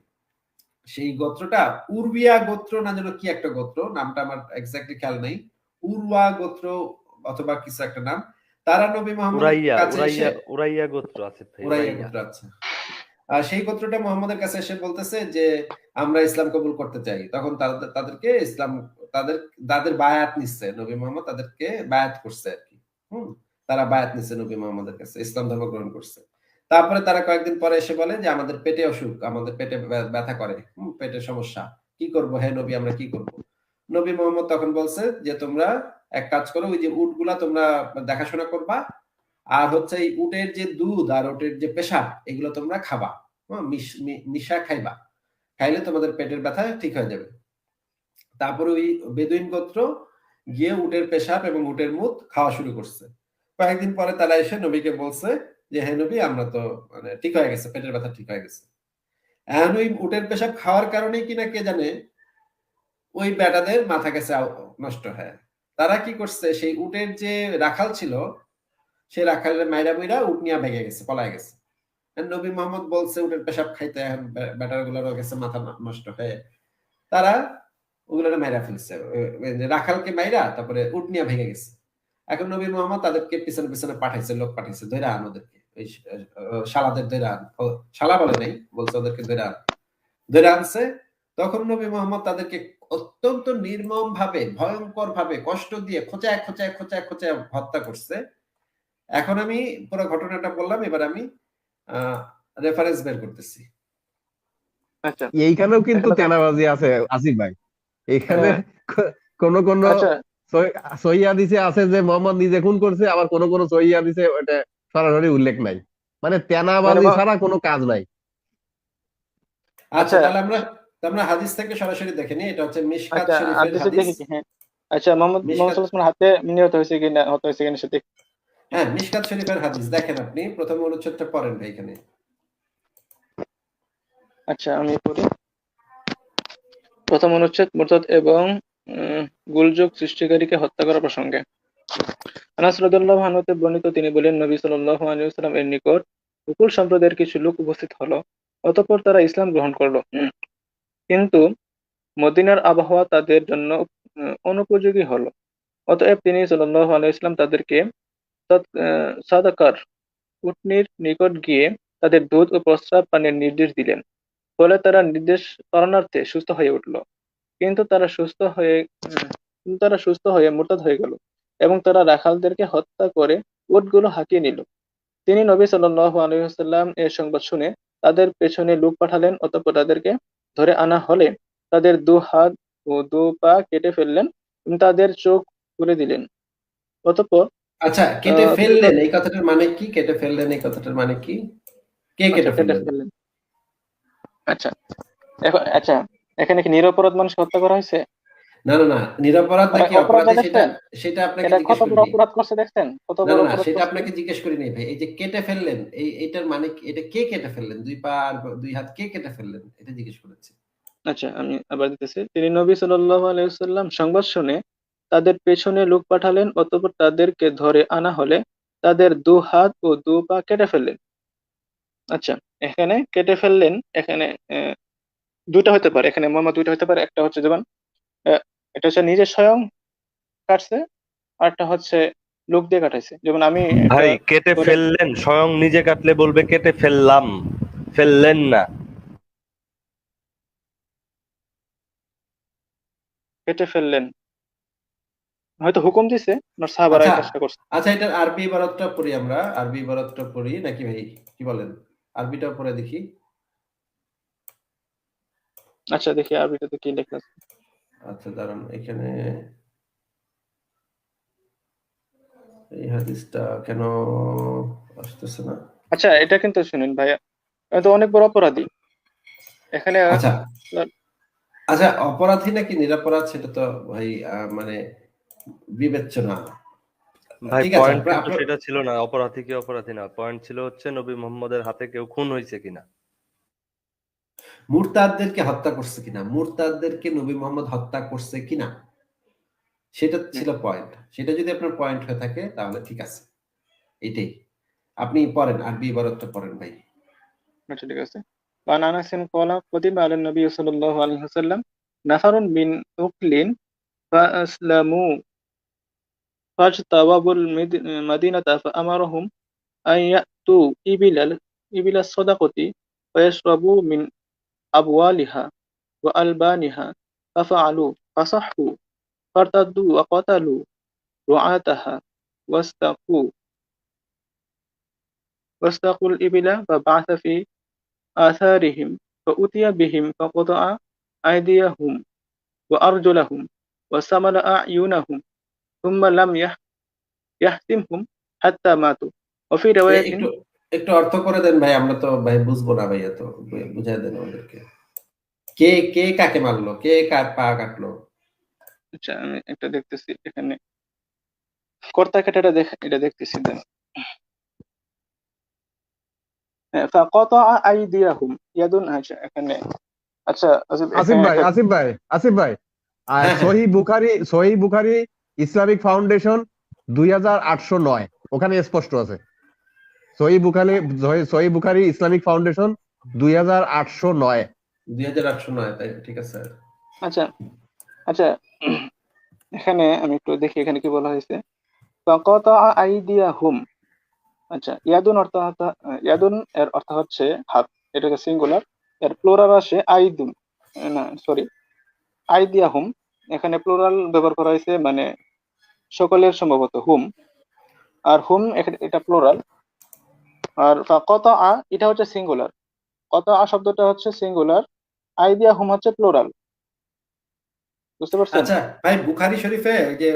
সেই গোত্রটা উরবিয়া গোত্র না যেন কি একটা গোত্র, নামটা আমার এক্স্যাক্টলি খেয়াল নেই। উরওয়া গোত্র অথবা কিছু একটা নাম। তারা নবী মোহাম্মদের কাছে এসে, উরাইয়া গোত্র আসিফ ভাই, উরাইয়া উরাইয়া। গোত্র, আচ্ছা। আর সেই গোত্রটা মুহাম্মদের কাছে এসে বলতেছে যে আমরা ইসলাম কবুল করতে চাই। তখন তাদেরকে ইসলাম, তাদের তাদের বায়াত নিচ্ছে, নবী মুহাম্মদ তাদেরকে বায়াত করছে আর কি। তারা বায়াত নিছে নবী মুহাম্মদের কাছে, ইসলাম ধর্ম গ্রহণ করছে। তারপরে তারা কয়েকদিন পরে এসে বলে যে আমাদের পেটে অসুখ, আমাদের পেটে ব্যথা করে, পেটের সমস্যা, কি করব হে নবী, আমরা কি করব? নবী মুহাম্মদ তখন বলছে যে তোমরা এক কাজ করো, ওই যে উটগুলা তোমরা দেখাশোনা করবা, আর হচ্ছে এই উটের যে দুধ আর উটের যে পেশাব এগুলো তোমরা খাবা, মিশা খাইবা, খাইলে তোমাদের পেটের ব্যথা ঠিক হয়ে যাবে। তারপরে ওই বেদুইন গোত্র গিয়ে উটের পেশাব এবং উটের মুত খাওয়া শুরু করছে। কয়েকদিন পরে তারা এসে নবীকে বলছে যে হে নবী, আমরা তো মানে ঠিক হয়ে গেছে, পেটের ব্যথা ঠিক হয়ে গেছে। এখন ওই উটের পেশাব খাওয়ার কারণেই কিনা কে জানে ওই বেটাদের মাথা গেছে নষ্ট হয়। তারা কি করছে, সেই উটের যে রাখাল ছিল, সেই রাখালের মাইরা বইরা উট নিয়ে ভেঙে গেছে, পলায় গেছে। নবী মোহাম্মদ বলছে উটের পেশাব খাইতে, এখন বেটার গুলোরও গেছে মাথা নষ্ট হয়ে, তারা ওগুলো মাইরা ফেলছে, রাখালকে মাইরা তারপরে উট নিয়ে ভেঙে গেছে। এখন নবী মোহাম্মদ তাদেরকে পিছনে পিছনে পাঠাইছে, লোক পাঠাইছে, ধৈরা আন ওদেরকে, ওই শালাদের ধৈরা আন, শালা বলে নাই, বলছে ওদেরকে ধৈরা আনছে। তখন নবী মোহাম্মদ তাদেরকে অত্যন্ত নির্মম ভাবে, ভয়ঙ্কর ভাবে, কষ্ট দিয়ে খোঁচায় খোঁচায় খোঁচায় খোঁচায় হত্যা করছে। এখন আমি পুরো ঘটনাটা বললাম, এবার আমি রেফারেন্স বের করতেছি। আচ্ছা, এইখানেও কিন্তু তেনাবাজি আছে আসিফ ভাই, এখানে কোন কোন আচ্ছা সহিহ হাদিসে আছে যে মোহাম্মদ নিজে খুন করছে, আবার কোন কোন সহিহ হাদিসে ওটা সরাসরি উল্লেখ নাই, মানে তেনাবাজি ছাড়া কোনো কাজ নাই। আচ্ছা, তাহলে আমরা হাদিস থেকে সরাসরি দেখে নিই। এটা হচ্ছে মিশকাত শরীফের হাদিস। হ্যাঁ, আচ্ছা, মোহাম্মদ সাল্লাল্লাহু হাতে নিহত হয়েছে কিনা সেটা। হ্যাঁ, মিশকাত শরীফের হাদিস দেখেন, আপনি প্রথম অনুচ্ছেদটা পড়েন ভাই এখানে। আচ্ছা, আমি পড়ি। প্রথম অনুচ্ছেদ, মুরতাদ এবং গোলযোগ সৃষ্টিকারীকে হত্যা করা প্রসঙ্গে। আনাস রাদিয়াল্লাহু আনহু হতে বর্ণিত, তিনি বলেন, নবী সাল্লাল্লাহু আলাইহি ওয়াসাল্লাম এর নিকট উকুল সম্প্রদায়ের কিছু লোক উপস্থিত হলো। অতঃপর তারা ইসলাম গ্রহণ করলো, কিন্তু মদিনার আবহাওয়া তাদের জন্য অনুপযোগী হলো। অতএব তিনি সাল্লাল্লাহু আলাইহি ওয়াসাল্লাম তাদেরকে সাদাকার উটনীর নিকট গিয়ে তাদের দুধ ও প্রস্রাব পানের নির্দেশ দিলেন। ফলে তারা নির্দেশ পালনার্থে সুস্থ হয়ে উঠল। কিন্তু তারা সুস্থ হয়ে মুরতাদ হয়ে গেল এবং তারা রাখালদেরকে হত্যা করে উটগুলো হাঁকিয়ে নিল। তিনি নবী সাল্লাল্লাহু আলাইহি ওয়াসাল্লাম এর সংবাদ শুনে তাদের পেছনে লোক পাঠালেন। অতঃপর তাদেরকে ধরে আনা হলে তাদের দু হাত ও দু পা কেটে ফেললেন এবং তাদের চোখ খুলে দিলেন। অতঃপর আচ্ছা, কেটে ফেললেন এই কথাটার মানে কি? কেটে ফেললেন এই কথাটার মানে কি? কে কেটে ফেললেন? আচ্ছা, আচ্ছা, এখানে কি নিরপরাধ মানুষ হত্যা করা হয়েছে? না না না, নিরপরাধ নাকি অপরাধী সেটা আপনাকে জিজ্ঞেস করি। অপরাধ করছে দেখছেন? কত বড় অপরাধ সেটা করছে? আপনাকে জিজ্ঞেস করি নাই ভাই। এই যে কেটে ফেললেন, এটার মানে কি? এটা কে কেটে ফেললেন? দুই পা আর দুই হাত কে কেটে ফেললেন? এটা জিজ্ঞেস করেছি। আচ্ছা, আমি আবার দিতেছি। তিনি নবী সাল্লাল্লাহু আলাইহি ওয়াসাল্লাম সংবাদ শুনে তাদের পেছনে লোক পাঠালেন। অতঃপর তাদেরকে ধরে আনা হলে তাদের দু হাত ও দু পা কেটে ফেললেন। আচ্ছা, এখানে কেটে ফেললেন, এখানে দুইটা হতে পারে, এখানে মোহাম্মদ দুইটা হতে পারে। একটা হচ্ছে যেমন এটা হচ্ছে নিজে স্বয়ং কাটছে, আর একটা হচ্ছে লোক দিয়ে কাটাইছে। যেমন আমি ভাই, কেটে ফেললেন স্বয়ং নিজে কাটলে বলবে কেটে ফেললাম, ফেললেন না। কেটে ফেললেন, হয়তো হুকুম দিছে না, সাহাবারা এই কাজটা করছে। আচ্ছা, এটার আরবি ইবারতটা পড়ি আমরা, আরবি ইবারতটা পড়ি নাকি ভাই, কি বলেন? আরবিটা পড়ে দেখি। আচ্ছা, দেখি আরবিটাতে কি লেখা আছে। আচ্ছা দাঁড়ান, এখানে এই হাদিসটা কেন আসতেছে না? আচ্ছা, এটা কিন্তু শুনেন ভাইয়া, আমি তো অনেক বড় অপরাধী এখানে। আচ্ছা আচ্ছা, অপরাধী নাকি নিরপরাধ সেটা তো ভাই মানে বিবেচ্য না ভাই। ঠিক আছে, পয়েন্ট কিন্তু সেটা ছিল না, অপরাধী কি অপরাধী না। পয়েন্ট ছিল হচ্ছে নবী মুহাম্মদের হাতে কেউ খুন হয়েছে কিনা, মুরতাদদেরকে হত্যা করছে কিনা, মুরতাদদেরকে নবী মুহাম্মদ হত্যা করছে কিনা, সেটা ছিল পয়েন্ট। সেটা যদি আপনার পয়েন্ট হয়ে থাকে তাহলে ঠিক আছে, এটাই। আপনি পড়েন, আরবি ইবারতটা পড়েন ভাই। আচ্ছা, ঠিক আছে। وعن أنس قال كتب على النبي صلى الله عليه وسلم نفر من أكل فأسلموا فاجتووا المدينة فأمرهم أن يأتوا إبل الصدقة ويشربوا من أبوالها وألبانها ففعلوا فصحوا فارتدوا وقتلوا رعاتها واستقوا الإبل فبعث في آثارهم فأتي بهم فقطع أيديهم وأرجلهم وسمل أعينهم ثم لم يحتمهم حتى ماتوا وفي رواية একটু একটু অর্থ করে দেন ভাই, আমরা তো ভাই বুঝবো না ভাই, এত বুঝাই দেন আমাদেরকে। কে কে কাকে মারলো, কে কার পা কাটলো? আচ্ছা আমি একটা দেখতেছি এখানে কর্তা কাটাটা এটা দেখতেছি দেন। فقطع أيديهم يدun আচ্ছা এখানে আচ্ছা আসিফ ভাই হ্যাঁ, হ্যাঁ। সহি বুখারী ইসলামিক ফাউন্ডেশন 2809 ওখানে স্পষ্ট আছে। সহি বুখারী ইসলামিক ফাউন্ডেশন 2809। 2809, তাই ঠিক আছে। আচ্ছা আচ্ছা এখানে আমি একটু দেখি এখানে কি বলা হয়েছে। ফাকাতা আইদিয়াহুম, আচ্ছা ইয়াদুন এর অর্থ হচ্ছে হাত, এটাকে সিঙ্গুলার, এর প্লুরাল আসে আইদুন, না সরি আইদিয়াহুম, এখানে প্লুরাল ব্যবহার করা হয়েছে মানে সকলের সম্ভবত হুম, আর হুম এটা প্লুরাল, আর ফাকাতা এটা হচ্ছে সিঙ্গুলার, কতা শব্দটা হচ্ছে সিঙ্গুলার, আইদিয়াহুম হচ্ছে প্লুরাল, বুঝতে পারছেন? আচ্ছা ভাই, বুখারী শরীফে যে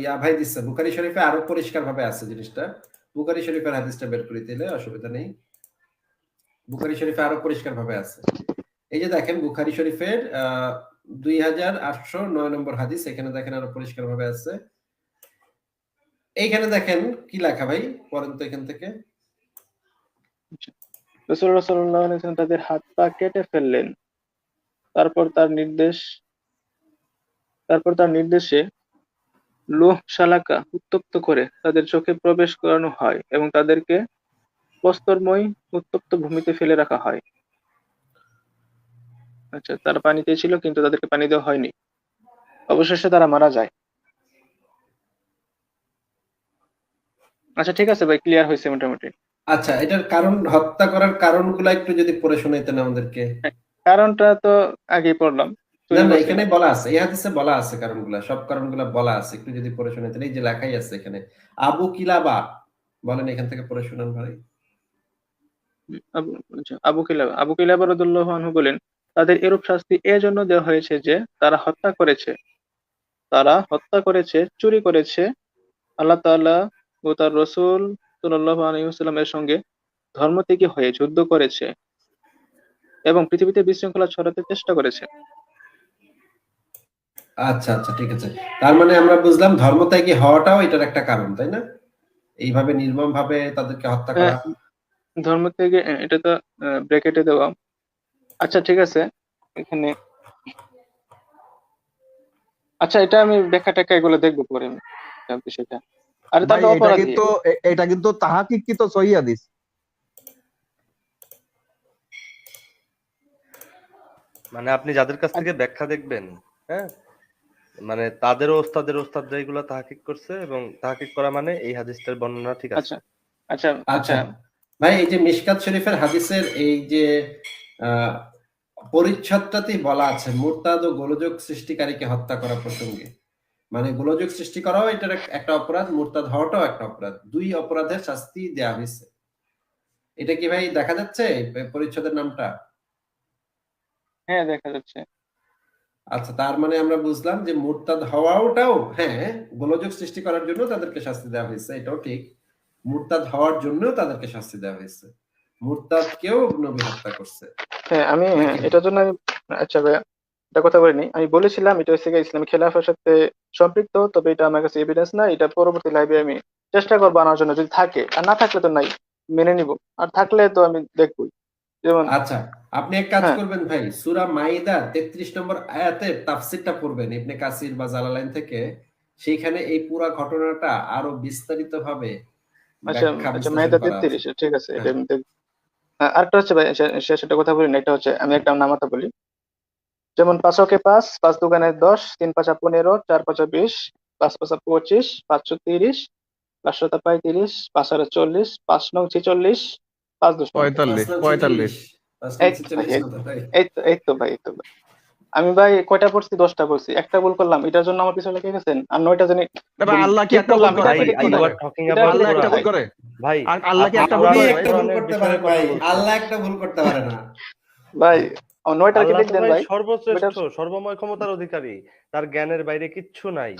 ইয়া ভাই দিচ্ছে, বুখারী শরীফে আরো পরিষ্কার ভাবে আছে জিনিসটা। বুখারী শরীফের হাদিসটা বের করে দিলে অসুবিধা নেই। বুখারী শরীফে আরো পরিষ্কার ভাবে আছে। এই যে দেখেন বুখারী শরীফের 2809 নম্বর হাদিস, এখানে দেখেন আরো পরিষ্কার ভাবে আছে। এইখানে দেখেন কি লেখা ভাই, পড়েন তো এখান থেকে। রাসূলুল্লাহ সাল্লাল্লাহু আলাইহি ওয়াসাল্লাম তাদের হাত পা কেটে ফেললেন, তারপর তার নির্দেশে লোহ শালাকা উত্তপ্ত করে তাদের চোখে প্রবেশ করানো হয় এবং তাদেরকে প্রস্তরময় উত্তপ্ত ভূমিতে ফেলে রাখা হয়। আচ্ছা তারা পানিতে ছিল কিন্তু তাদেরকে পানি দেওয়া হয়নি, অবশেষে তারা মারা যায়। আচ্ছা ঠিক আছে ভাই, ক্লিয়ার হয়েছে মোটামুটি। আচ্ছা, এটার কারণ, হত্যা করার কারণগুলো একটু যদি পড়ে শোনাইতেন আমাদেরকে। হ্যাঁ, কারণটা তো আগেই পড়লাম, না সহিহ না, মুসলিমে। এখানে বলা আছে, এই হাদিসে বলা আছে কারণগুলা, সব কারণগুলা বলা আছে, একটু যদি পড়ে শোনাইতেন। এই যে লেখাই আছে এখানে, আবু কিলাবা, বলেন এখান থেকে পড়ে শোনান ভাই। আচ্ছা, আবু কিলাবা রাদিয়াল্লাহু আনহু বলেন, তাদের এরূপ শাস্তি এজন্য দেওয়া হয়েছে যে তারা হত্যা করেছে, চুরি করেছে, আল্লাহ তাআলা ও তার রাসূল সাল্লাল্লাহু আলাইহি ওয়াসাল্লাম এর সঙ্গে ধর্ম থেকে হয়ে যুদ্ধ করেছে এবং পৃথিবীতে বিশৃঙ্খলা ছড়াতে চেষ্টা করেছে। আচ্ছা আচ্ছা, ঠিক আছে। তার মানে আমরা বুঝলাম ধর্মত্যাগী হওয়াটাও এটার একটা কারণ, তাই না? এইভাবে নির্মম ভাবে তাদেরকে হত্যা করা। ধর্ম থেকে এটা তো ব্র্যাকেটে দেওয়া। আচ্ছা ঠিক আছে, এখানে আচ্ছা এটা আমি ব্যাখ্যা ট্যাখ্যা এগুলো দেখবো পরে আমি বিষয়টা। আরে ভাই তাহলে অপরাধী। এটা কিন্তু তাহাকিকৃত সহিহ হাদিস। মানে আপনি যাদের কাছ থেকে ব্যাখ্যা দেখবেন, হ্যাঁ, মানে তাদেরও ওস্তাদের ওস্তাদরা এগুলো তাহকিক করছে, এবং তাহকিক করা মানে এই হাদিসটার বর্ণনা ঠিক আছে। আচ্ছা আচ্ছা আচ্ছা আচ্ছা ভাই, এই যে মিশকাত শরীফের হাদিসের এই যে আহ পরিচ্ছদটাতেই বলা আছে মুরতাদ ও গোলযোগ সৃষ্টিকারীকে হত্যা করা প্রসঙ্গে, মানে গোলযোগ সৃষ্টি করাও এটার একটা অপরাধ, মুরতাদ হওয়াটাও একটা অপরাধ, দুই অপরাধের শাস্তি দেয়া হয়েছে। এটা কি ভাই দেখা যাচ্ছে পরিচ্ছদের নামটা? হ্যাঁ দেখা যাচ্ছে। আচ্ছা, তার মানে আমরা বুঝলাম যে মুরতাদ হওয়াটাও, হ্যাঁ, গোলযোগ সৃষ্টি করার জন্য তাদেরকে শাস্তি দেওয়া হয়েছে, এটাও ঠিক। মুরতাদ হওয়ার জন্য তাদেরকে শাস্তি দেওয়া হয়েছে, মুরতাদকেও নবী হত্যা করছে। হ্যাঁ আমি নাকি? এটার জন্য আচ্ছা ভাইয়া এটা কথা বলিনি, আমি বলেছিলাম এটা হচ্ছে গিয়ে ইসলামিক খেলাফের সাথে সম্পৃক্ত, তবে এটা আমার কাছে এভিডেন্স না, এটা পরবর্তী লাইভে আমি চেষ্টা করবো আনার জন্য, যদি থাকে, আর না থাকলে তো নাই, মেনে নিব, আর থাকলে তো আমি দেখবই। যেমন আচ্ছা, আপনি এক কাজ হ্যাঁ করবেন ভাই, সূরা মাইদা 33 নম্বর আয়াতের তাফসীরটা পড়বেন ইবনে কাসির বা জালালাইন থেকে। সেইখানে এই পুরা ঘটনাটা আরো বিস্তারিত ভাবে আচ্ছা ব্যাখ্যা আচ্ছা বিশ্লেষণ মেয়েদা করা আছে। 33, ঠিক আছে এটা হ্যাঁ, আমি দেখবো। আরেকটা হচ্ছে ভাই, শেষ একটা কথা বলি না, এটা হচ্ছে আমি একটা নামাতা বলি, যেমন 5 5 দুগুণে 10, 3 5 15, 4 5 20, 5 5 25, 5 30, 5 7 35, 5 8 40, 5 9 46, 5 10 50। 45 5 45 46, 5 এই তো ভাই 46 না তো ভাই। এই তো ভাই। আমি ভাই কয়টা পড়ছি, 10টা পড়ছি, একটা ভুল করলাম, এটার জন্য আমার পিছনে লেগে গেছেন, আর 9টা জানি না ভাই, ভুল আল্লাহ কি ঠিক একটা ভুল করলাম, করে এটা ভাই, ঠিক you কোথায়? are talking এটা about আল্লাহ ঠিক একটা Quran. ভুল করে? ভাই, আর আল্লাহ কি আপনি একটা আপনি ভুল করে ভাই? একটা ভুল কোরআনের করতে বিষয়ে পারেন কথা ভাই, বলছেন। আল্লাহ একটা ভুল করতে পারে না। ভাই 9টার কি আল্লাহ লিখ তো দেন ভাই ভাই, সর্বশ্রেষ্ঠ, ওইটা সর্বময় ক্ষমতার অধিকারী। তার জ্ঞানের বাইরে কিচ্ছু নাই।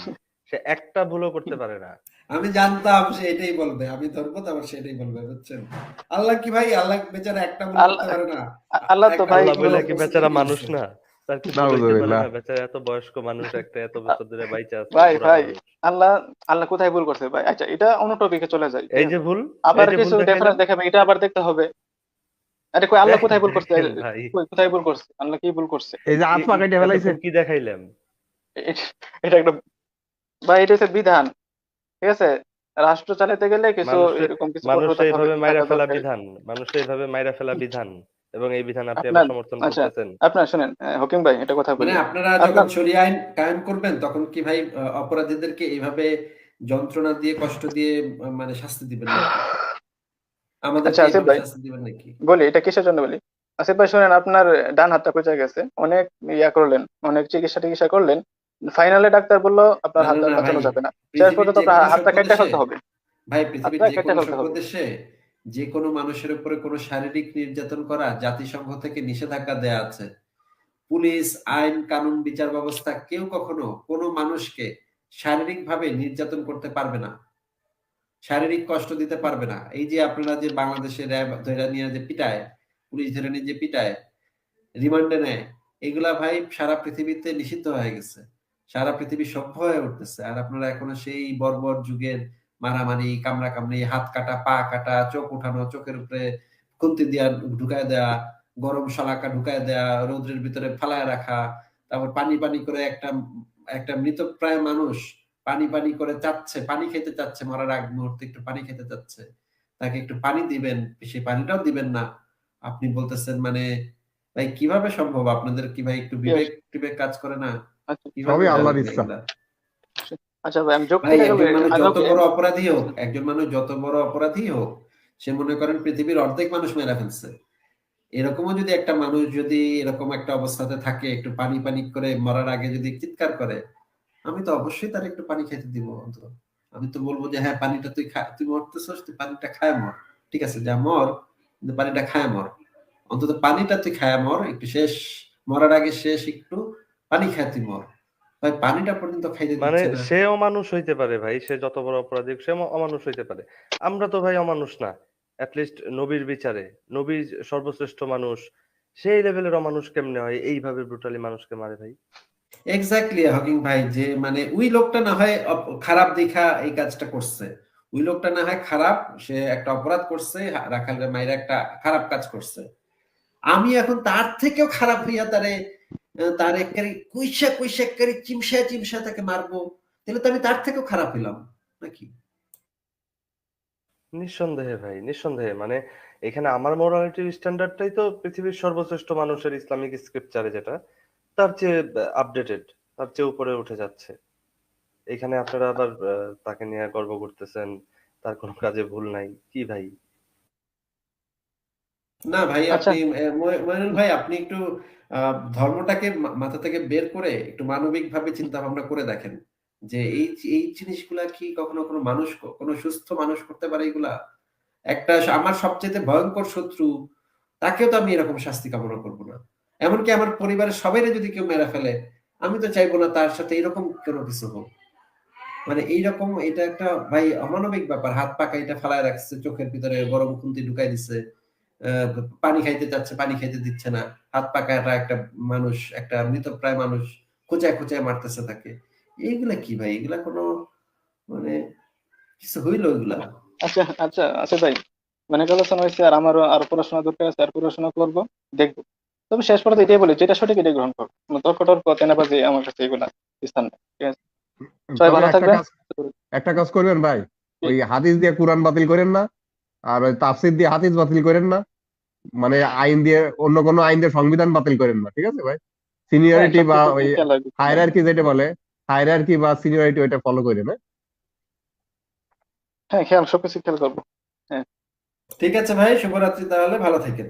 সে একটা ভুলও করতে পারে না। আমি জানতাম সে এটাই বলবে, আমি ধরবো তারপর সেটাই বলবে, বুঝছেন? আল্লাহ কি ভাই, আল্লাহ বেচারা একটা ভুল করতে পারে না? আল্লাহ তো ভাই আল্লাহ বলে একদম কি প্রস্তুতি বেচারা মানুষ নিয়েছে। না? তার কি ভুল হইতে পারে নাউজুবিল্লাহ। না? বেচারা এত বয়স্ক মানুষ, একটা এত বছর ধরে বাইচে আছে, ভাই বুড়া ভাই মানুষ। আল্লাহ আল্লাহ কোথায় ভুল করছে ভাই? আচ্ছা, এটা অন্য টপিকে চলে যায়, ঠিক এই যে আছে? ভুল, আবার এই যে ভুল কিছু দেখাইলাম। রেফারেন্স দেখাবে, এটা আবার দেখতে হবে। আরে কই আল্লাহ দেখেন, কোথায় ভুল করছে? দেখেন ভাই, কই কোথায় ভুল করছে? আল্লাহ কি ভুল করছে? এই যে হাত পা কেটে ফেলাইছে। এতক্ষণ কি দেখাইলাম? এ- এটা একটা, ভাই এটা হচ্ছে বিধান, ঠিক আছে? রাষ্ট্র চালাতে গেলে কিছু মানুষে এরকম কিছু মানুষে কঠোরতা এইভাবে মাইরা থাকা ফেলা দরকার। বিধান, মানুষে এইভাবে মাইরা ফেলা বিধান, এবং এই বিধান আপনি আবার আপনার, সমর্থন আচ্ছা করতেছেন। আপনার শুনেন, হকিম ভাই এটা কথা মানে বলি। আপনারা যখন আপনার, শরিয়া আইন কায়েম করবেন তখন কি ভাই অপরাধীদেরকে এইভাবে যন্ত্রণা দিয়ে, কষ্ট দিয়ে মানে শাস্তি দিবেন নাকি? আচ্ছা আমাদেরকে আসিফ এইভাবে ভাই শাস্তি দিবেন নাকি? বলি, এটা কিসের জন্য বলি। আসিফ ভাই শুনেন, আপনার ডান হাতটা পচে গেছে, অনেক ইয়া করলেন, অনেক চিকিৎসা করলেন, ফাইনালে ডাক্তার বললো আপনার না না হাতটা না ভাই, বাঁচানো যাবে না, শেষ পৃথিবীর পর্যন্ত যে আপনার কোনো হাতটা সভ্য কেটে দেশে, ফেলতে হবে, ভাই পৃথিবীর হাতটা যে কেটে কোনো ফেলতে সভ্য হবে। দেশে যে কোনো মানুষের উপরে কোনো শারীরিক নির্যাতন করা জাতিসংঘ থেকে নিষেধাজ্ঞা দেয়া আছে। পুলিশ, আইন কানুন, বিচার ব্যবস্থা কেউ কখনো কোনো মানুষকে শারীরিকভাবে নির্যাতন করতে পারবে না, শারীরিক কষ্ট দিতে পারবে না। এই যে আপনারা যে বাংলাদেশে র্যাব ধরে নিয়ে যে পিটায়, পুলিশ ধরে নিয়ে যে পিটায়, রিমান্ডে নেয়, এগুলা ভাই সারা পৃথিবীতে নিষিদ্ধ হয়ে গেছে, সারা পৃথিবী সভ্য হয়ে উঠতেছে। আর আপনারা এখনো সেই বর্বর যুগের মারামারি, কামড়াকামড়ি, হাত কাটা, পা কাটা, চোখ উঠানো, চোখের উপরে খুন্তি দিয়া ঢুকায় দেয়া, গরম শলাকা ঢুকায় দেয়া, রৌদ্রের ভিতরে ফালায় রাখা, তারপর পানি পানি করে একটা একটা মৃতপ্রায় মানুষ পানি পানি করে চাচ্ছে, পানি খেতে চাচ্ছে, মরার আগ মুহূর্তে একটু পানি খেতে চাচ্ছে, তাকে একটু পানি দিবেন, সেই পানিটাও দিবেন না। আপনি বলতেছেন মানে ভাই কিভাবে সম্ভব? আপনাদের কি ভাই একটু Yes, বিবেক টিবেক কাজ করে না? আচ্ছা কিভাবে সবই জানেন আল্লাহর ভাই ইচ্ছা। এগুলা? আচ্ছা ভাই, আমি ভাই যৌক্তিকতা একজন মানুষ আদৌ যত বড় অপরাধী হোক, একজন মানুষ যত বড় অপরাধী হোক, সে মনে করেন পৃথিবীর অর্ধেক মানুষ মেরে ফেলছে, এরকমও যদি একটা মানুষ যদি এরকম একটা অবস্থাতে থাকে, একটু পানি পানি করে মরার আগে যদি চিৎকার করে, আমি তো অবশ্যই তার একটু পানি খেতে দিব অন্তত। আমি তো বলবো যে হ্যাঁ পানিটা তুই খা, তুই মরতেছস, তুই পানিটা খায় মর, ঠিক আছে যা মর, কিন্তু পানিটা খায় মর, অন্তত পানিটা তুই খায় মর, একটু শেষ, মরার আগে শেষ একটু পানি খায় তুই মর। ভাই পানিটা পর্যন্ত খাইতে মানে দিচ্ছে না। সে অমানুষ হইতে পারে ভাই, সে যত বড় অপরাধী হোক, সে অমানুষ হইতে পারে। আমরা তো ভাই অমানুষ না, অ্যাটলিস্ট নবীর বিচারে। নবী সর্বশ্রেষ্ঠ মানুষ, সেই লেভেলের অমানুষ কেমনে হয় এইভাবে ব্রুটালি মানুষকে মারে ভাই? এক্স্যাক্টলি হকিং ভাই, যে মানে ওই লোকটা না হয় খারাপ দেখা এই কাজটা করছে, ওই লোকটা না হয় খারাপ, সে একটা অপরাধ করছে, রাখালের মায়ের একটা খারাপ কাজ করছে, আমি এখন তার থেকেও খারাপ হইয়া তারে তার একেবারে কুইসা কুইসা একেবারে চিমসা চিমসা তাকে মারবো, তাহলে তো আমি তার থেকেও খারাপ হইলাম নাকি? নিঃসন্দেহে ভাই, নিঃসন্দেহে। মানে এখানে আমার মোরালিটির স্ট্যান্ডার্ডটাই তো পৃথিবীর সর্বশ্রেষ্ঠ মানুষের ইসলামিক স্ক্রিপচারে যেটা, তার চেয়ে আপডেটেড, তার চেয়ে উপরে উঠে যাচ্ছে। এখানে আপনারা আবার তাকে নিয়ে গর্ব করতেছেন, তার কোনো কাজে ভুল নাই, কি ভাই? না ভাই, আচ্ছা আপনি মইনুল ভাই, আপনি একটু ধর্মটাকে মাথা থেকে বের করে একটু মানবিক ভাবে চিন্তা ভাবনা করে দেখেন যে এই এই জিনিসগুলা কি কখনো কোনো মানুষ, কোনো সুস্থ মানুষ করতে পারে এগুলা? একটা আমার সবচেয়ে ভয়ঙ্কর শত্রু, তাকেও তো আমি এরকম শাস্তি কামনা করব না। এমনকি আমার পরিবারের সবাইরে যদি কেউ মেরে ফেলে, আমি তো চাইবো না তার সাথে এরকম কোনো কিছু হোক। মানে এইরকম, এটা একটা ভাই অমানবিক ব্যাপার। হাত পা কাইটা ফালায় রাখছে, চোখের ভিতরে গরম খুন্তি ঢুকাই দিচ্ছে, পানি খাইতে চাচ্ছে, পানি খাইতে দিচ্ছে না, হাত পা কাটা একটা মানুষ, একটা মৃতপ্রায় মানুষ খোঁচায় খোঁচায় মারতেছে তাকে। এইগুলা কি ভাই? এগুলা কোনো মানে কিছু হইলো এগুলা? আচ্ছা আচ্ছা আচ্ছা ভাই, মানে আলোচনা হয়েছে, আর আমারও আরো পড়াশোনা দরকার আছে, আর পড়াশোনা করবো, দেখবো। তবে শেষ পর্যন্ত এটাই বলি, যেটা সঠিক এটাই গ্রহণ করবো, কোনো তর্ক টর্ক তেনাবাজি আমার কাছে এগুলা স্থান নেই, ঠিক আছে? সবাই তবে ভালো থাকবেন। একটা কাজ করবেন ভাই, ওই হাদিস দিয়ে কোরআন বাতিল করেন না, আর ওই তাফসীর দিয়ে হাদিস বাতিল করেন না, মানে আইন দিয়ে অন্য কোনো আইন দিয়ে সংবিধান বাতিল করেন না, ঠিক আছে ভাই? হ্যাঁ, সিনিয়রিটি বা সবকিছু ওই খেয়াল রাখবো। হায়ারার্কি যেটা বলে, হায়ারার্কি বা সিনিয়রিটি ওইটা ফলো করেন, হ্যাঁ? হ্যাঁ, খেয়াল, সবকিছু খেয়াল করবো। হ্যাঁ। ঠিক আছে ভাই, শুভরাত্রি, তাহলে ভালো থাকেন।